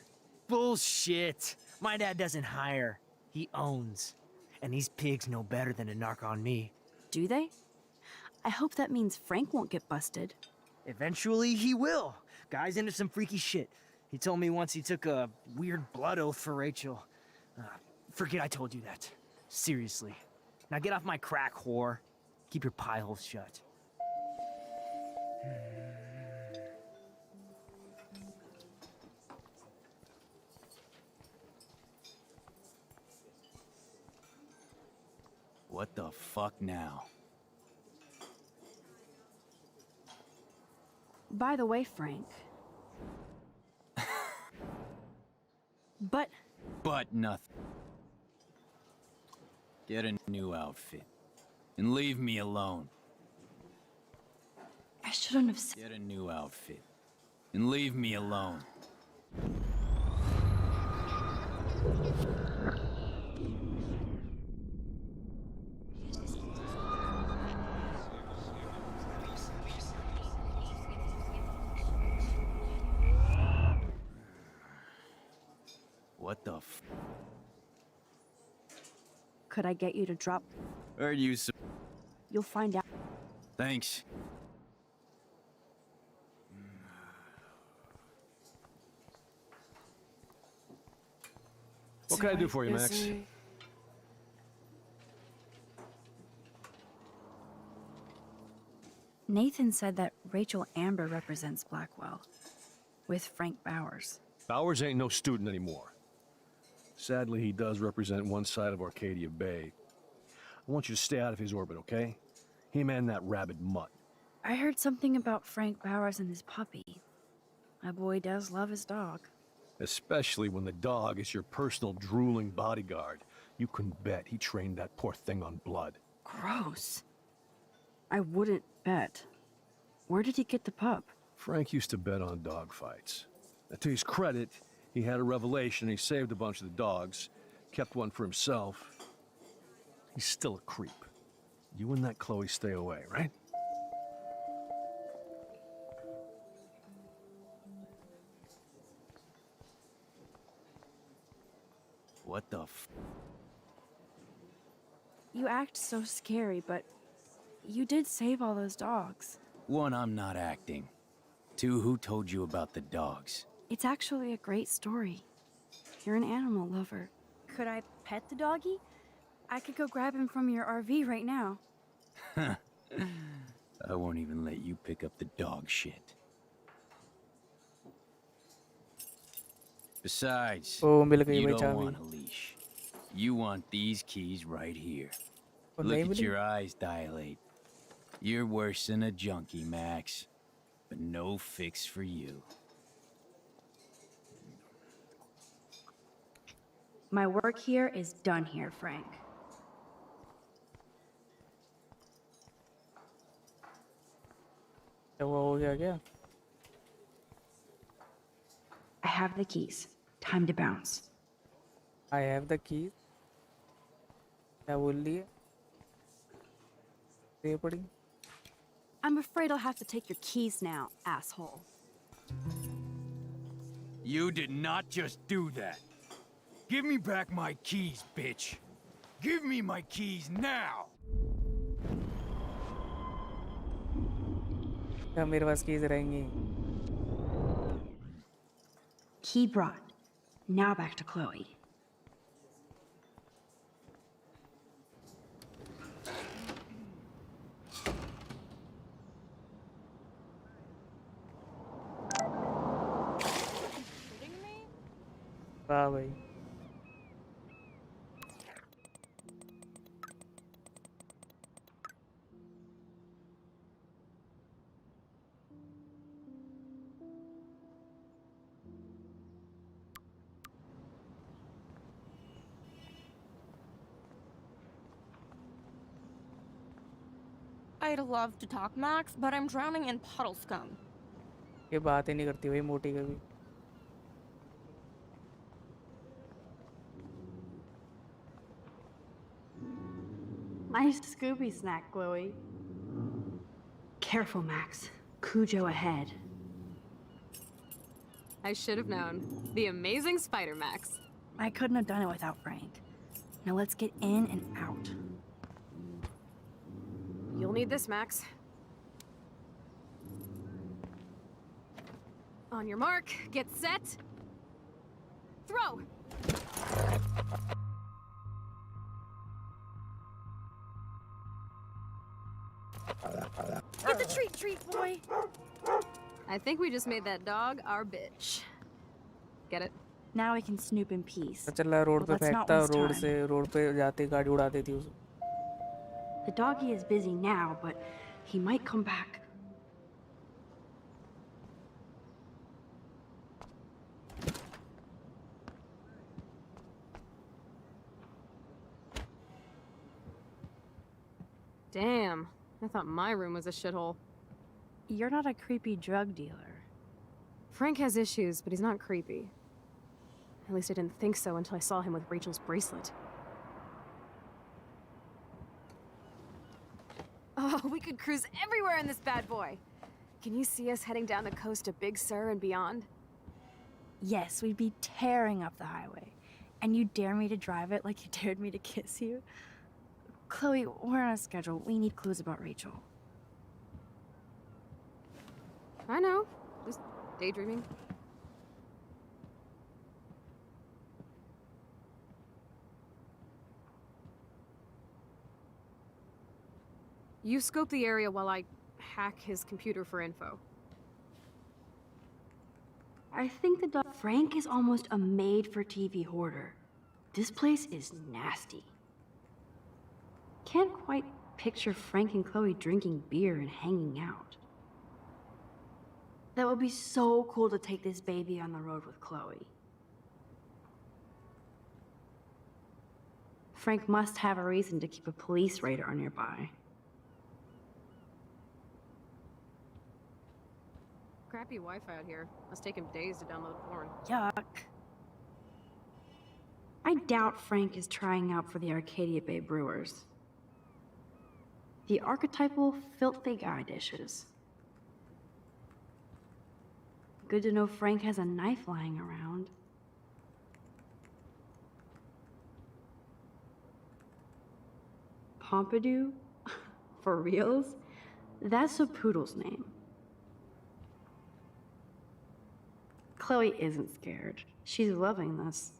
S14: Bullshit! My dad doesn't hire. He owns. And these pigs know better than to narc on me.
S6: Do they? I hope that means Frank won't get busted.
S14: Eventually, he will. Guy's into some freaky shit. He told me once he took a weird blood oath for Rachel. Forget I told you that. Seriously. Now get off my crack, whore. Keep your pie holes shut.
S8: What the fuck now?
S6: By the way, Frank. But
S8: Nothing. Get a new outfit. And leave me alone.
S6: I shouldn't have said.
S8: Get a new outfit. And leave me alone. What the f?
S6: Could I get you to drop?
S8: Are you so?
S6: You'll find out.
S8: Thanks.
S13: What can I do for you, Max?
S6: Nathan said that Rachel Amber represents Blackwell. With Frank Bowers.
S13: Bowers ain't no student anymore. Sadly, he does represent one side of Arcadia Bay. I want you to stay out of his orbit, okay? Him and that rabid mutt.
S6: I heard something about Frank Bowers and his puppy. My boy does love his dog.
S13: Especially when the dog is your personal drooling bodyguard. You can bet he trained that poor thing on blood.
S6: Gross. I wouldn't bet. Where did he get the pup?
S13: Frank used to bet on dog fights. Now, to his credit, he had a revelation. He saved a bunch of the dogs, kept one for himself. He's still a creep. You and that Chloe stay away, right?
S8: What the f?
S3: You act so scary, but you did save all those dogs.
S8: One, I'm not acting. Two, who told you about the dogs?
S3: It's actually a great story. You're an animal lover. Could I pet the doggy? I could go grab him from your RV right now.
S8: I won't even let you pick up the dog shit. Besides,
S1: ओ मिल गई
S8: you
S1: भाई
S8: don't
S1: चाबी.
S8: want a leash. You want these keys right here.
S1: और
S8: Look
S1: नहीं
S8: at
S1: milli.
S8: your eyes dilate. You're worse than a junkie, Max. But no fix for you.
S3: My work here is done here, Frank.
S1: क्या वो हो गया क्या?
S3: I have the keys. Time to bounce.
S1: I have the keys. क्या बोल रही है? ये पड़ी.
S6: I'm afraid I'll have to take your keys now, asshole.
S8: You did not just do that. Give me back my keys, bitch. Give me my keys now.
S1: क्या मेरे पास keys रहेंगी?
S3: Key brought. Now back to Chloe.
S1: वाह भाई.
S16: I'd love to talk, Max, but I'm drowning in puddle scum.
S1: ये बात ही नहीं करती भाई मोटी कभी.
S3: Nice Scooby snack, Chloe. Careful, Max. Cujo ahead.
S5: I should have known. The amazing Spider Max.
S3: I couldn't have done it without Frank. Now let's get in and out.
S5: You'll need this, Max. On your mark, get set. Throw!
S6: Get the treat, boy!
S5: I think we just made that dog our bitch. Get it?
S3: Now we can snoop in peace.
S1: चल रहा road पे
S3: Well, let's not
S1: फेंकता
S3: waste
S1: road
S3: time.
S1: से road पे जाते गाड़ी उड़ा देती उसे.
S3: The doggy is busy now, but he might come back.
S5: Damn, I thought my room was a shithole.
S3: You're not a creepy drug dealer.
S5: Frank has issues, but he's not creepy. At least I didn't think so until I saw him with Rachel's bracelet. Oh, we could cruise everywhere in this bad boy. Can you see us heading down the coast to Big Sur and beyond?
S3: Yes, we'd be tearing up the highway. And you dare me to drive it like you dared me to kiss you? Chloe, we're on a schedule. We need clues about Rachel.
S5: I know. Just daydreaming. You scope the area while I hack his computer for info.
S3: I think the dog Frank is almost a made-for-TV hoarder. This place is nasty. Can't quite picture Frank and Chloe drinking beer and hanging out. That would be so cool to take this baby on the road with Chloe. Frank must have a reason to keep a police radar nearby.
S5: Crappy Wi-Fi out here. Must take him days to download porn.
S3: Yuck. I doubt Frank is trying out for the Arcadia Bay Brewers. The archetypal filthy guy dishes. Good to know Frank has a knife lying around. Pompidou? For reals? That's a poodle's name. Chloe isn't scared. She's loving this.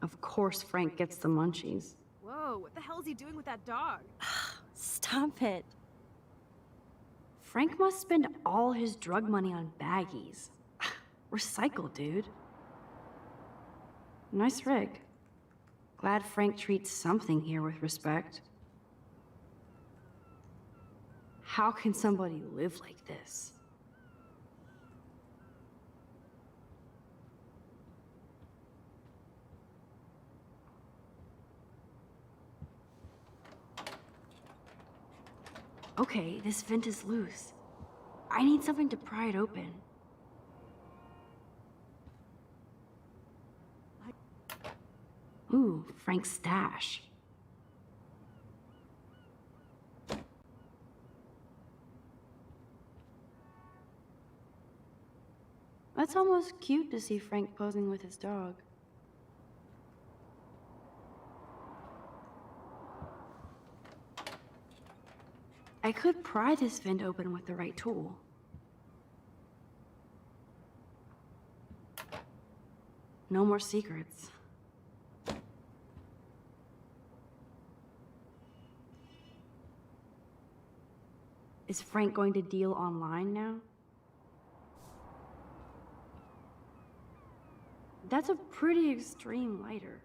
S3: Of course Frank gets the munchies.
S6: Whoa, what the hell is he doing with that dog?
S3: Stop it. Frank must spend all his drug money on baggies. Recycle, dude. Nice rig. Glad Frank treats something here with respect. How can somebody live like this? Okay, this vent is loose. I need something to pry it open. Ooh, Frank's stash. That's almost cute to see Frank posing with his dog. I could pry this vent open with the right tool. No more secrets. Is Frank going to deal online now? That's a pretty extreme lighter.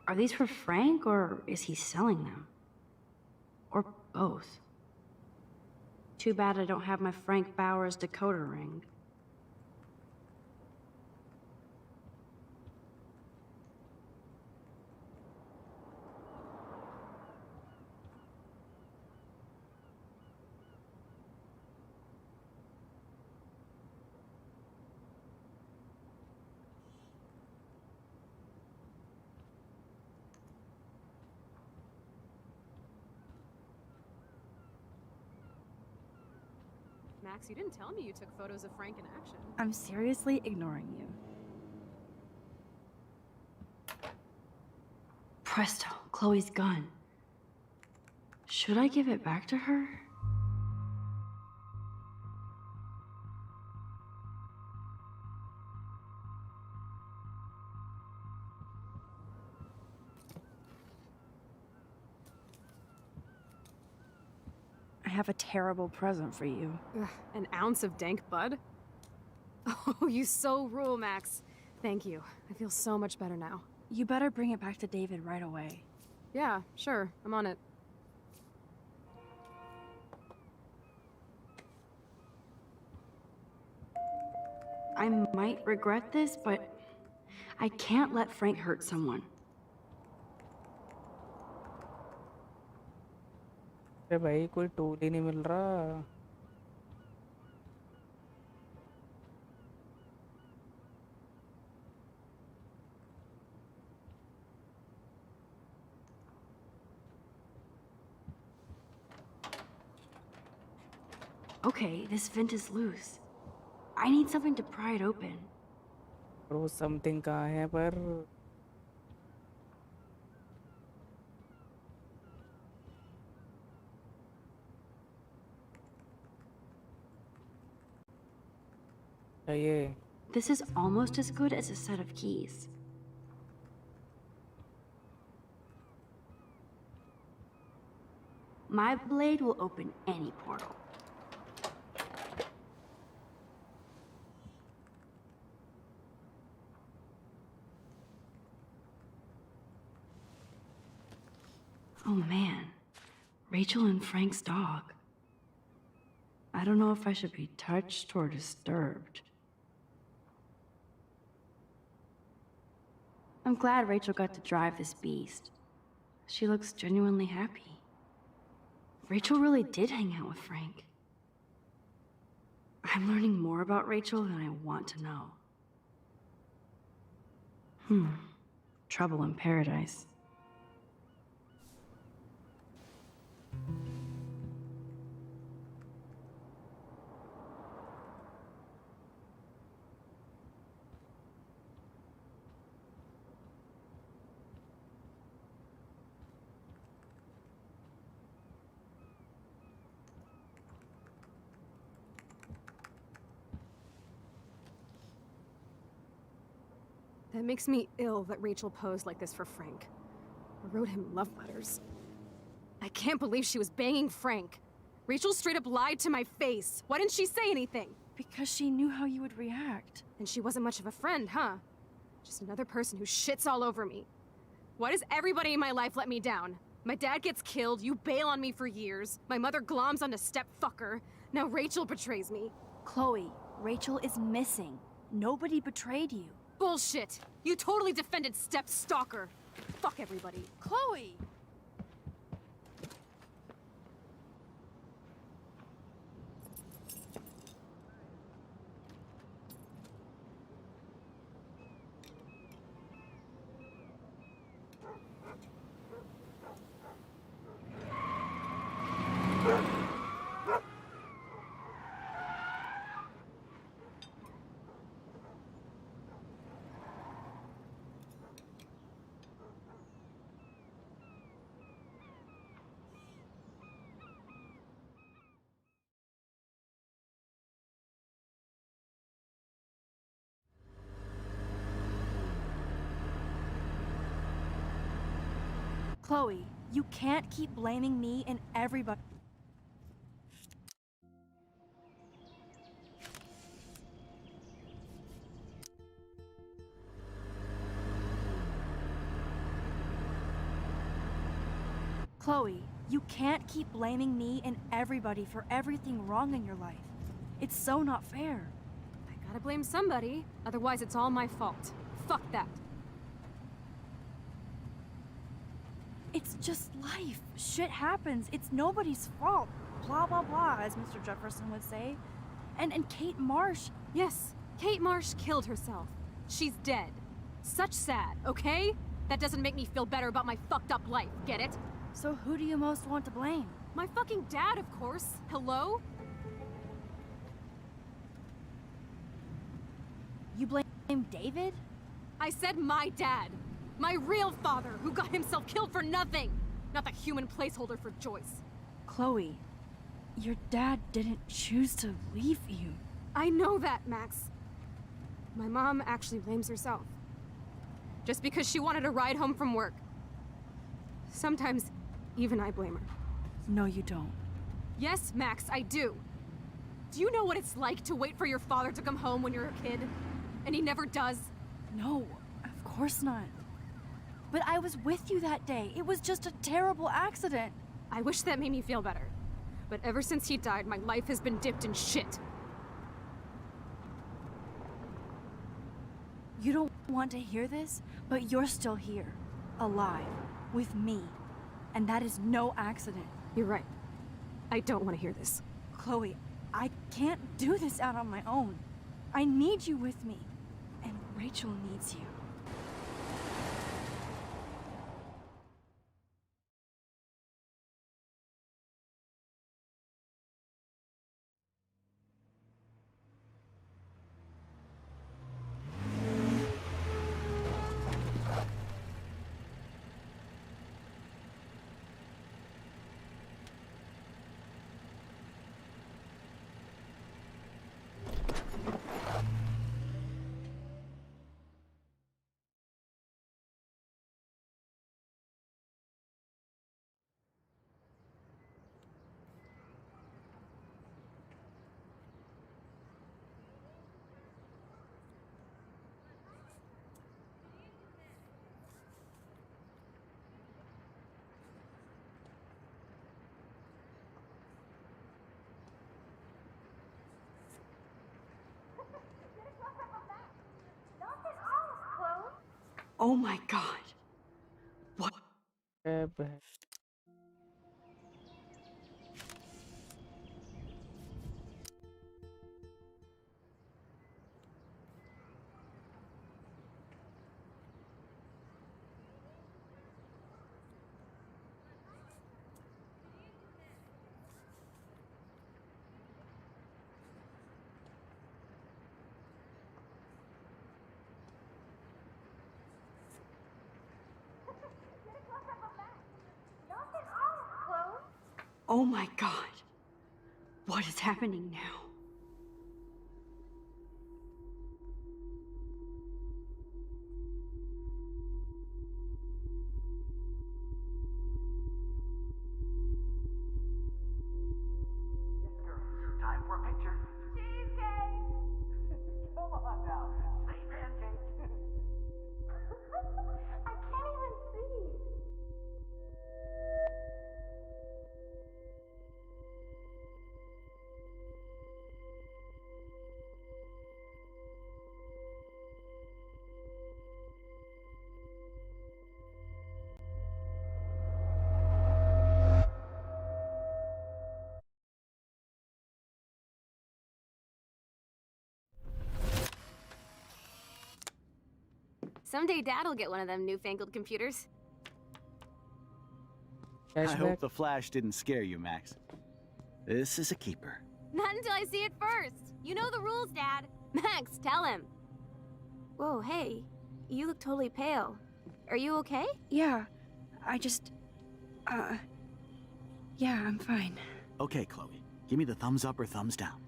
S3: Are these for Frank, or is he selling them? Or both? Too bad I don't have my Frank Bowers decoder ring.
S6: Max, you didn't tell me you took photos of Frank in action.
S3: I'm seriously ignoring you. Presto, Chloe's gun. Should I give it back to her? I have a terrible present for you.
S6: Ugh, an ounce of dank bud? Oh, you so rule, Max. Thank you. I feel so much better now.
S3: You better bring it back to David right away.
S6: Yeah, sure. I'm on it.
S3: I might regret this, but I can't let Frank hurt someone.
S1: अरे भाई कोई tool ही नहीं मिल रहा.
S3: Okay, this vent is loose. I need something to pry it open.
S1: और वो something कहाँ है पर ये
S3: This is almost as good as a set of keys. My blade will open any portal. Oh man, Rachel and Frank's dog. I don't know if I should be touched or disturbed. I'm glad Rachel got to drive this beast. She looks genuinely happy. Rachel really did hang out with Frank. I'm learning more about Rachel than I want to know. Trouble in paradise.
S5: It makes me ill that Rachel posed like this for Frank. Or wrote him love letters. I can't believe she was banging Frank. Rachel straight up lied to my face. Why didn't she say anything?
S6: Because she knew how you would react.
S5: And she wasn't much of a friend, huh? Just another person who shits all over me. Why does everybody in my life let me down? My dad gets killed, you bail on me for years, my mother gloms onto step-fucker, now Rachel betrays me.
S6: Chloe, Rachel is missing. Nobody betrayed you.
S5: Bullshit! You totally defended step-stalker. Fuck everybody.
S6: Chloe! Chloe, you can't keep blaming me and everybody. Chloe, you can't keep blaming me and everybody for everything wrong in your life. It's so not fair.
S5: I gotta blame somebody, otherwise it's all my fault. Fuck that.
S6: It's just life. Shit happens. It's nobody's fault. Blah, blah, blah, as Mr. Jefferson would say. And Kate Marsh...
S5: Yes, Kate Marsh killed herself. She's dead. Such sad, okay? That doesn't make me feel better about my fucked up life, get it?
S6: So who do you most want to blame?
S5: My fucking dad, of course. Hello?
S6: You blame David?
S5: I said my dad. My real father, who got himself killed for nothing. Not the human placeholder for Joyce.
S6: Chloe, your dad didn't choose to leave you.
S5: I know that, Max. My mom actually blames herself. Just because she wanted a ride home from work. Sometimes, even I blame her.
S6: No, you don't.
S5: Yes, Max, I do. Do you know what it's like to wait for your father to come home when you're a kid? And he never does?
S6: No, of course not. But I was with you that day. It was just a terrible accident.
S5: I wish that made me feel better. But ever since he died, my life has been dipped in shit.
S6: You don't want to hear this, but you're still here. Alive. With me. And that is no accident.
S5: You're right. I don't want to hear this.
S6: Chloe, I can't do this out on my own. I need you with me. And Rachel needs you. Oh my god. What? Oh my god. What is happening now?
S5: Someday Dad'll get one of them newfangled computers.
S17: I
S1: Cashback.
S17: hope the flash didn't scare you, Max. This is a keeper.
S5: Not until I see it first. You know the rules, Dad. Max, tell him. Whoa, hey. You look totally pale. Are you okay?
S3: Yeah, I just. Yeah, I'm fine.
S17: Okay, Chloe. Give me the thumbs up or thumbs down.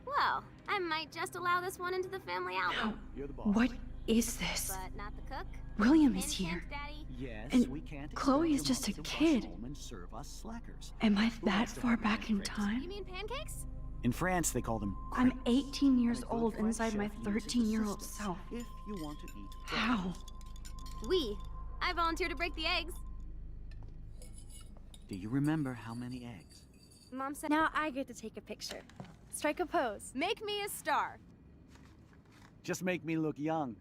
S5: Well, I might just allow this one into the family album.
S17: You're the boss.
S3: What is this?
S5: But not the cook.
S3: William is
S5: Hint,
S3: here.
S5: hint, Daddy.
S17: Yes,
S3: And
S17: we can't
S3: Chloe
S17: expect
S3: is
S17: your
S3: just a
S17: mom to rush
S3: kid.
S17: home and serve us slackers.
S3: Am I
S17: Who
S3: that
S17: wants to
S3: far
S17: have
S3: back in
S17: pancakes?
S3: time?
S5: You mean pancakes?
S17: In France, they call them
S3: I'm
S17: crepes.
S3: 18 years
S17: And a good
S3: old
S17: French
S3: inside my
S17: chef uses
S3: 13-year-old
S17: assistance
S3: self.
S17: If you want to eat
S3: How?
S5: We. I volunteer to break the eggs.
S17: Do you remember how many eggs?
S6: Mom said. Now I get to take a picture. Strike a pose.
S5: Make me a star.
S17: Just make me look young.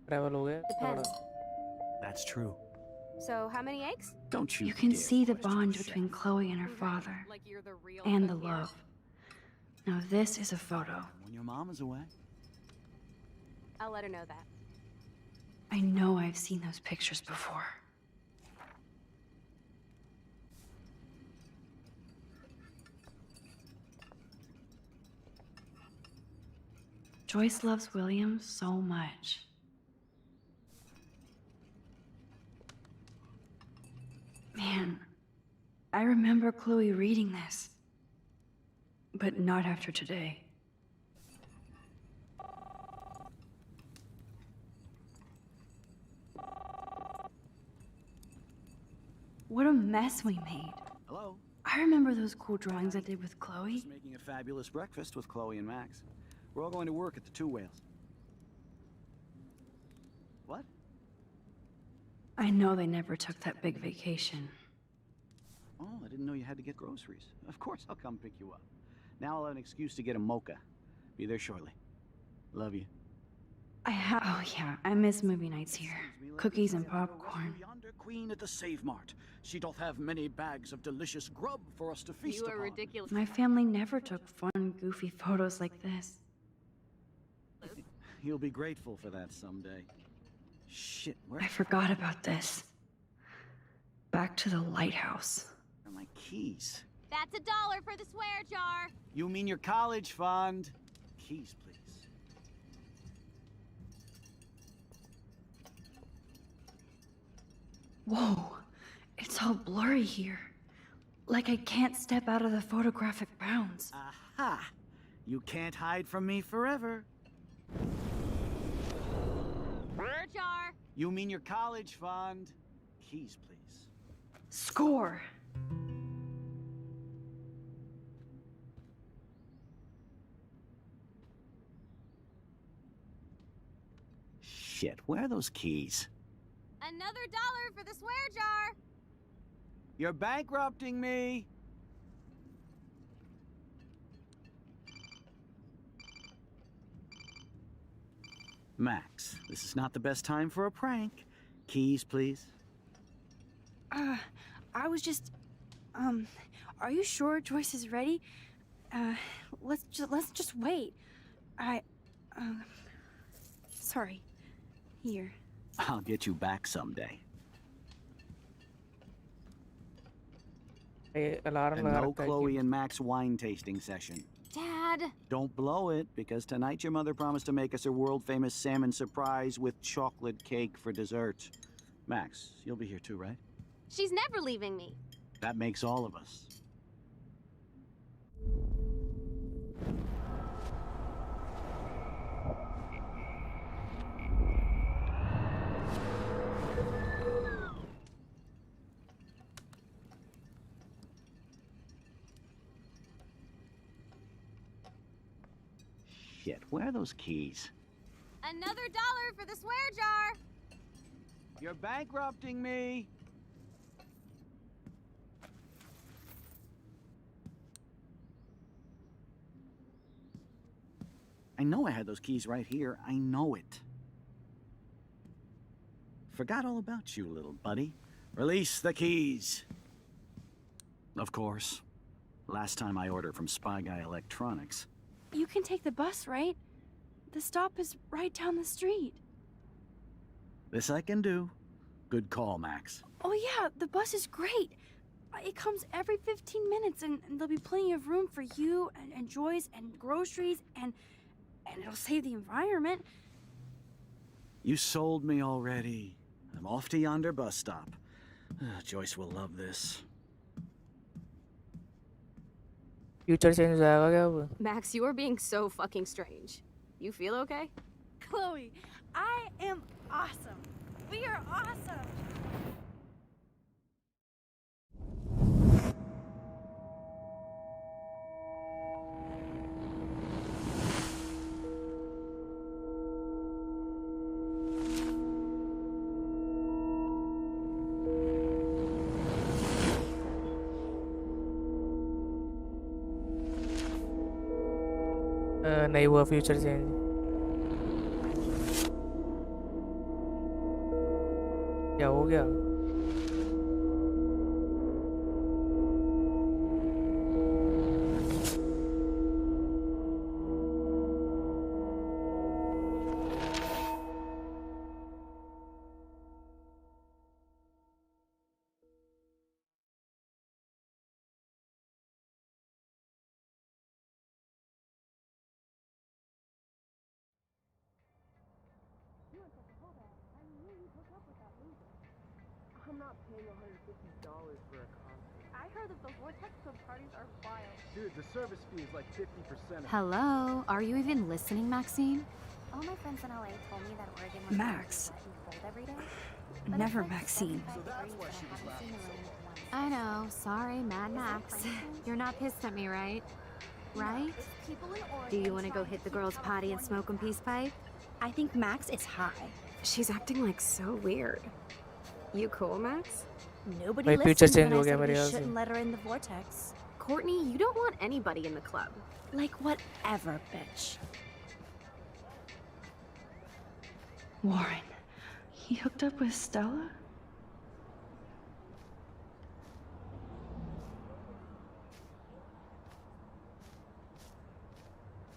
S1: Travel हो गया.
S5: Depends.
S17: That's true.
S5: So, how many eggs?
S17: Don't you
S3: You can
S17: dare
S3: see the
S17: question
S3: bond
S17: chef.
S3: between Chloe and her father,
S5: Like you're the real
S3: and the
S5: cook here.
S3: love. Now this is a photo.
S17: When your mom is away.
S5: I'll let her know that.
S3: I know I've seen those pictures before. Joyce loves William so much. Man, I remember Chloe reading this. But not after today. What a mess we made.
S17: Hello?
S3: I remember those cool drawings I did with Chloe.
S17: Just making a fabulous breakfast with Chloe and Max. We're all going to work at the Two Whales. What?
S3: I know they never took that big vacation.
S17: Oh, I didn't know you had to get groceries. Of course, I'll come pick you up. Now I'll have an excuse to get a mocha. Be there shortly. Love you.
S3: Oh yeah, I miss movie nights here. Cookies and popcorn.
S17: Yonder queen at the Save Mart. She doth have many bags of delicious grub for us to feast
S5: You are
S17: upon.
S5: ridiculous.
S3: My family never took fun, goofy photos like this.
S17: You'll be grateful for that someday. Shit, where
S3: I forgot about this. Back to the lighthouse.
S17: are my keys?
S5: That's $1 for the swear jar.
S17: You mean your college fund? Keys, please.
S3: Whoa, it's all blurry here. Like I can't step out of the photographic bounds.
S17: Aha! You can't hide from me forever.
S5: Swear jar.
S17: You mean your college fund? Keys, please.
S3: Score!
S17: Shit, where are those keys?
S5: Another $1 for the swear jar.
S17: You're bankrupting me! Max, this is not the best time for a prank. Keys, please.
S6: I was just. Are you sure Joyce is ready? Let's just wait. Sorry. Here.
S17: I'll get you back someday.
S1: ये alarm
S17: And
S1: लगा
S17: no
S1: रखा है
S17: Chloe and Max wine tasting session.
S5: Dad.
S17: Don't blow it, because tonight your mother promised to make us a world-famous salmon surprise with chocolate cake for dessert. Max, you'll be here too, right?
S5: She's never leaving me.
S17: That makes all of us. Shit, where are those keys?
S5: Another $1 for the swear jar.
S17: You're bankrupting me! I know I had those keys right here. I know it. Forgot all about you, little buddy. Release the keys. Of course. Last time I ordered from Spy Guy Electronics.
S3: You can take the bus, right? The stop is right down the street.
S17: This I can do. Good call, Max.
S3: Oh yeah, the bus is great. It comes every 15 minutes and there'll be plenty of room for you and Joyce and groceries and it'll save the environment.
S17: You sold me already. I'm off to yonder bus stop. Joyce will love this.
S1: Future change हो जाएगा क्या अब?
S5: Max, you are being so fucking strange. You feel okay?
S3: Chloe, I am awesome. We are awesome.
S1: नहीं हुआ future change. क्या हो गया?
S18: I'm not paying $150 for a concert.
S16: I heard that the Vortex Club parties are wild.
S18: Dude, the service fee is like 50% of it.
S2: Hello? Are you even listening, Maxine?
S19: All my friends in LA told me that Oregon was
S3: Max.
S19: wet and cold every day.
S3: Never Maxine.
S19: So that's why she was laughing
S2: I know. Sorry, Mad Max. You're not pissed at me, right? Right? Do you want to go hit the girls' potty and smoke a peace pipe?
S3: I think Max is high.
S5: She's acting like so weird. You cool, Max?
S3: Nobody
S1: भाई future
S3: listened
S1: change
S3: when
S1: हो
S3: I
S1: गया
S3: said
S1: मेरे
S3: we
S1: ख्याल से.
S3: shouldn't let her in the vortex.
S5: Courtney, you don't want anybody in the club.
S3: Like whatever, bitch. Warren, he hooked up with Stella?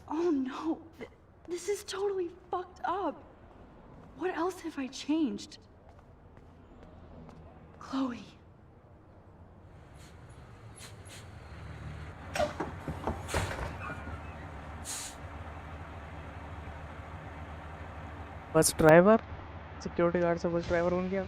S3: Oh no, this is totally fucked up. What else have I changed? Chloe.
S1: Bus driver, security guard से bus driver बन गया.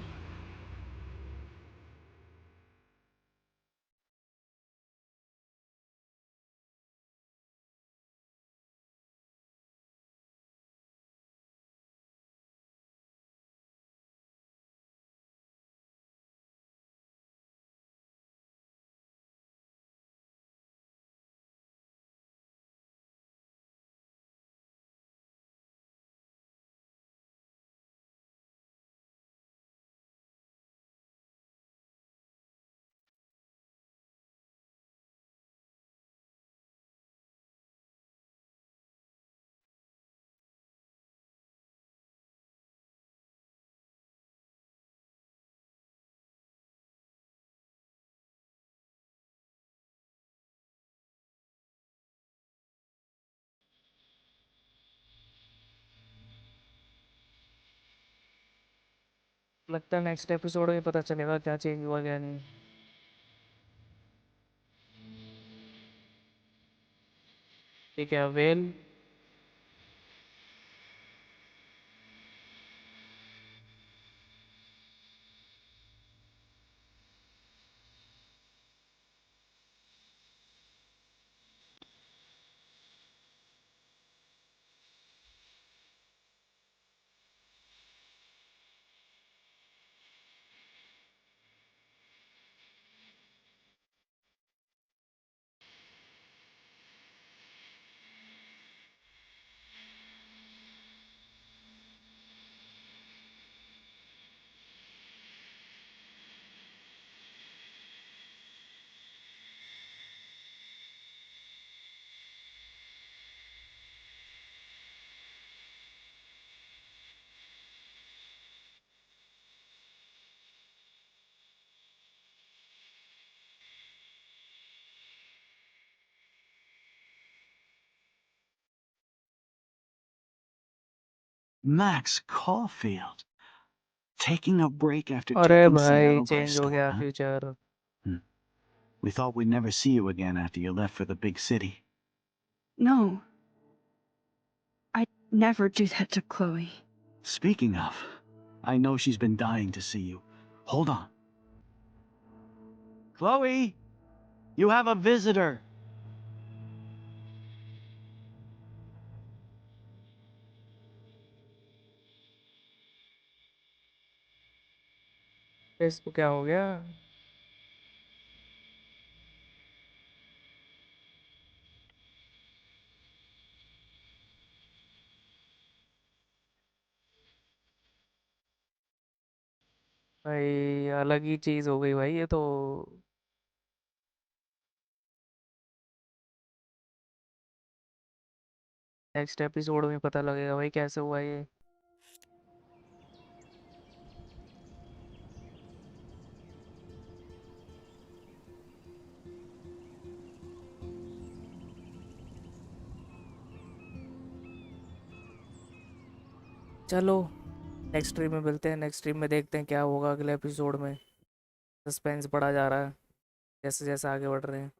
S1: लगता है next episode में पता चलेगा क्या change हुआ क्या नहीं. ठीक है well.
S17: Max Caulfield. Taking a break after
S1: अरे
S17: taking
S1: भाई
S17: Seattle by
S1: चेंज हो
S17: storm,
S1: गया
S17: huh?
S1: Future.
S17: We thought we'd never see you again after you left for the big city.
S3: No, I'd never do that to Chloe.
S17: Speaking of, I know she's been dying to see you. Hold on. Chloe, you have a visitor.
S1: इसको क्या हो गया? भाई अलग ही चीज हो गई भाई ये तो. नेक्स्ट एपिसोड में पता लगेगा भाई कैसे हुआ ये. चलो नेक्स्ट स्ट्रीम में मिलते हैं. नेक्स्ट स्ट्रीम में देखते हैं क्या होगा अगले एपिसोड में. सस्पेंस बढ़ा जा रहा है जैसे जैसे आगे बढ़ रहे हैं.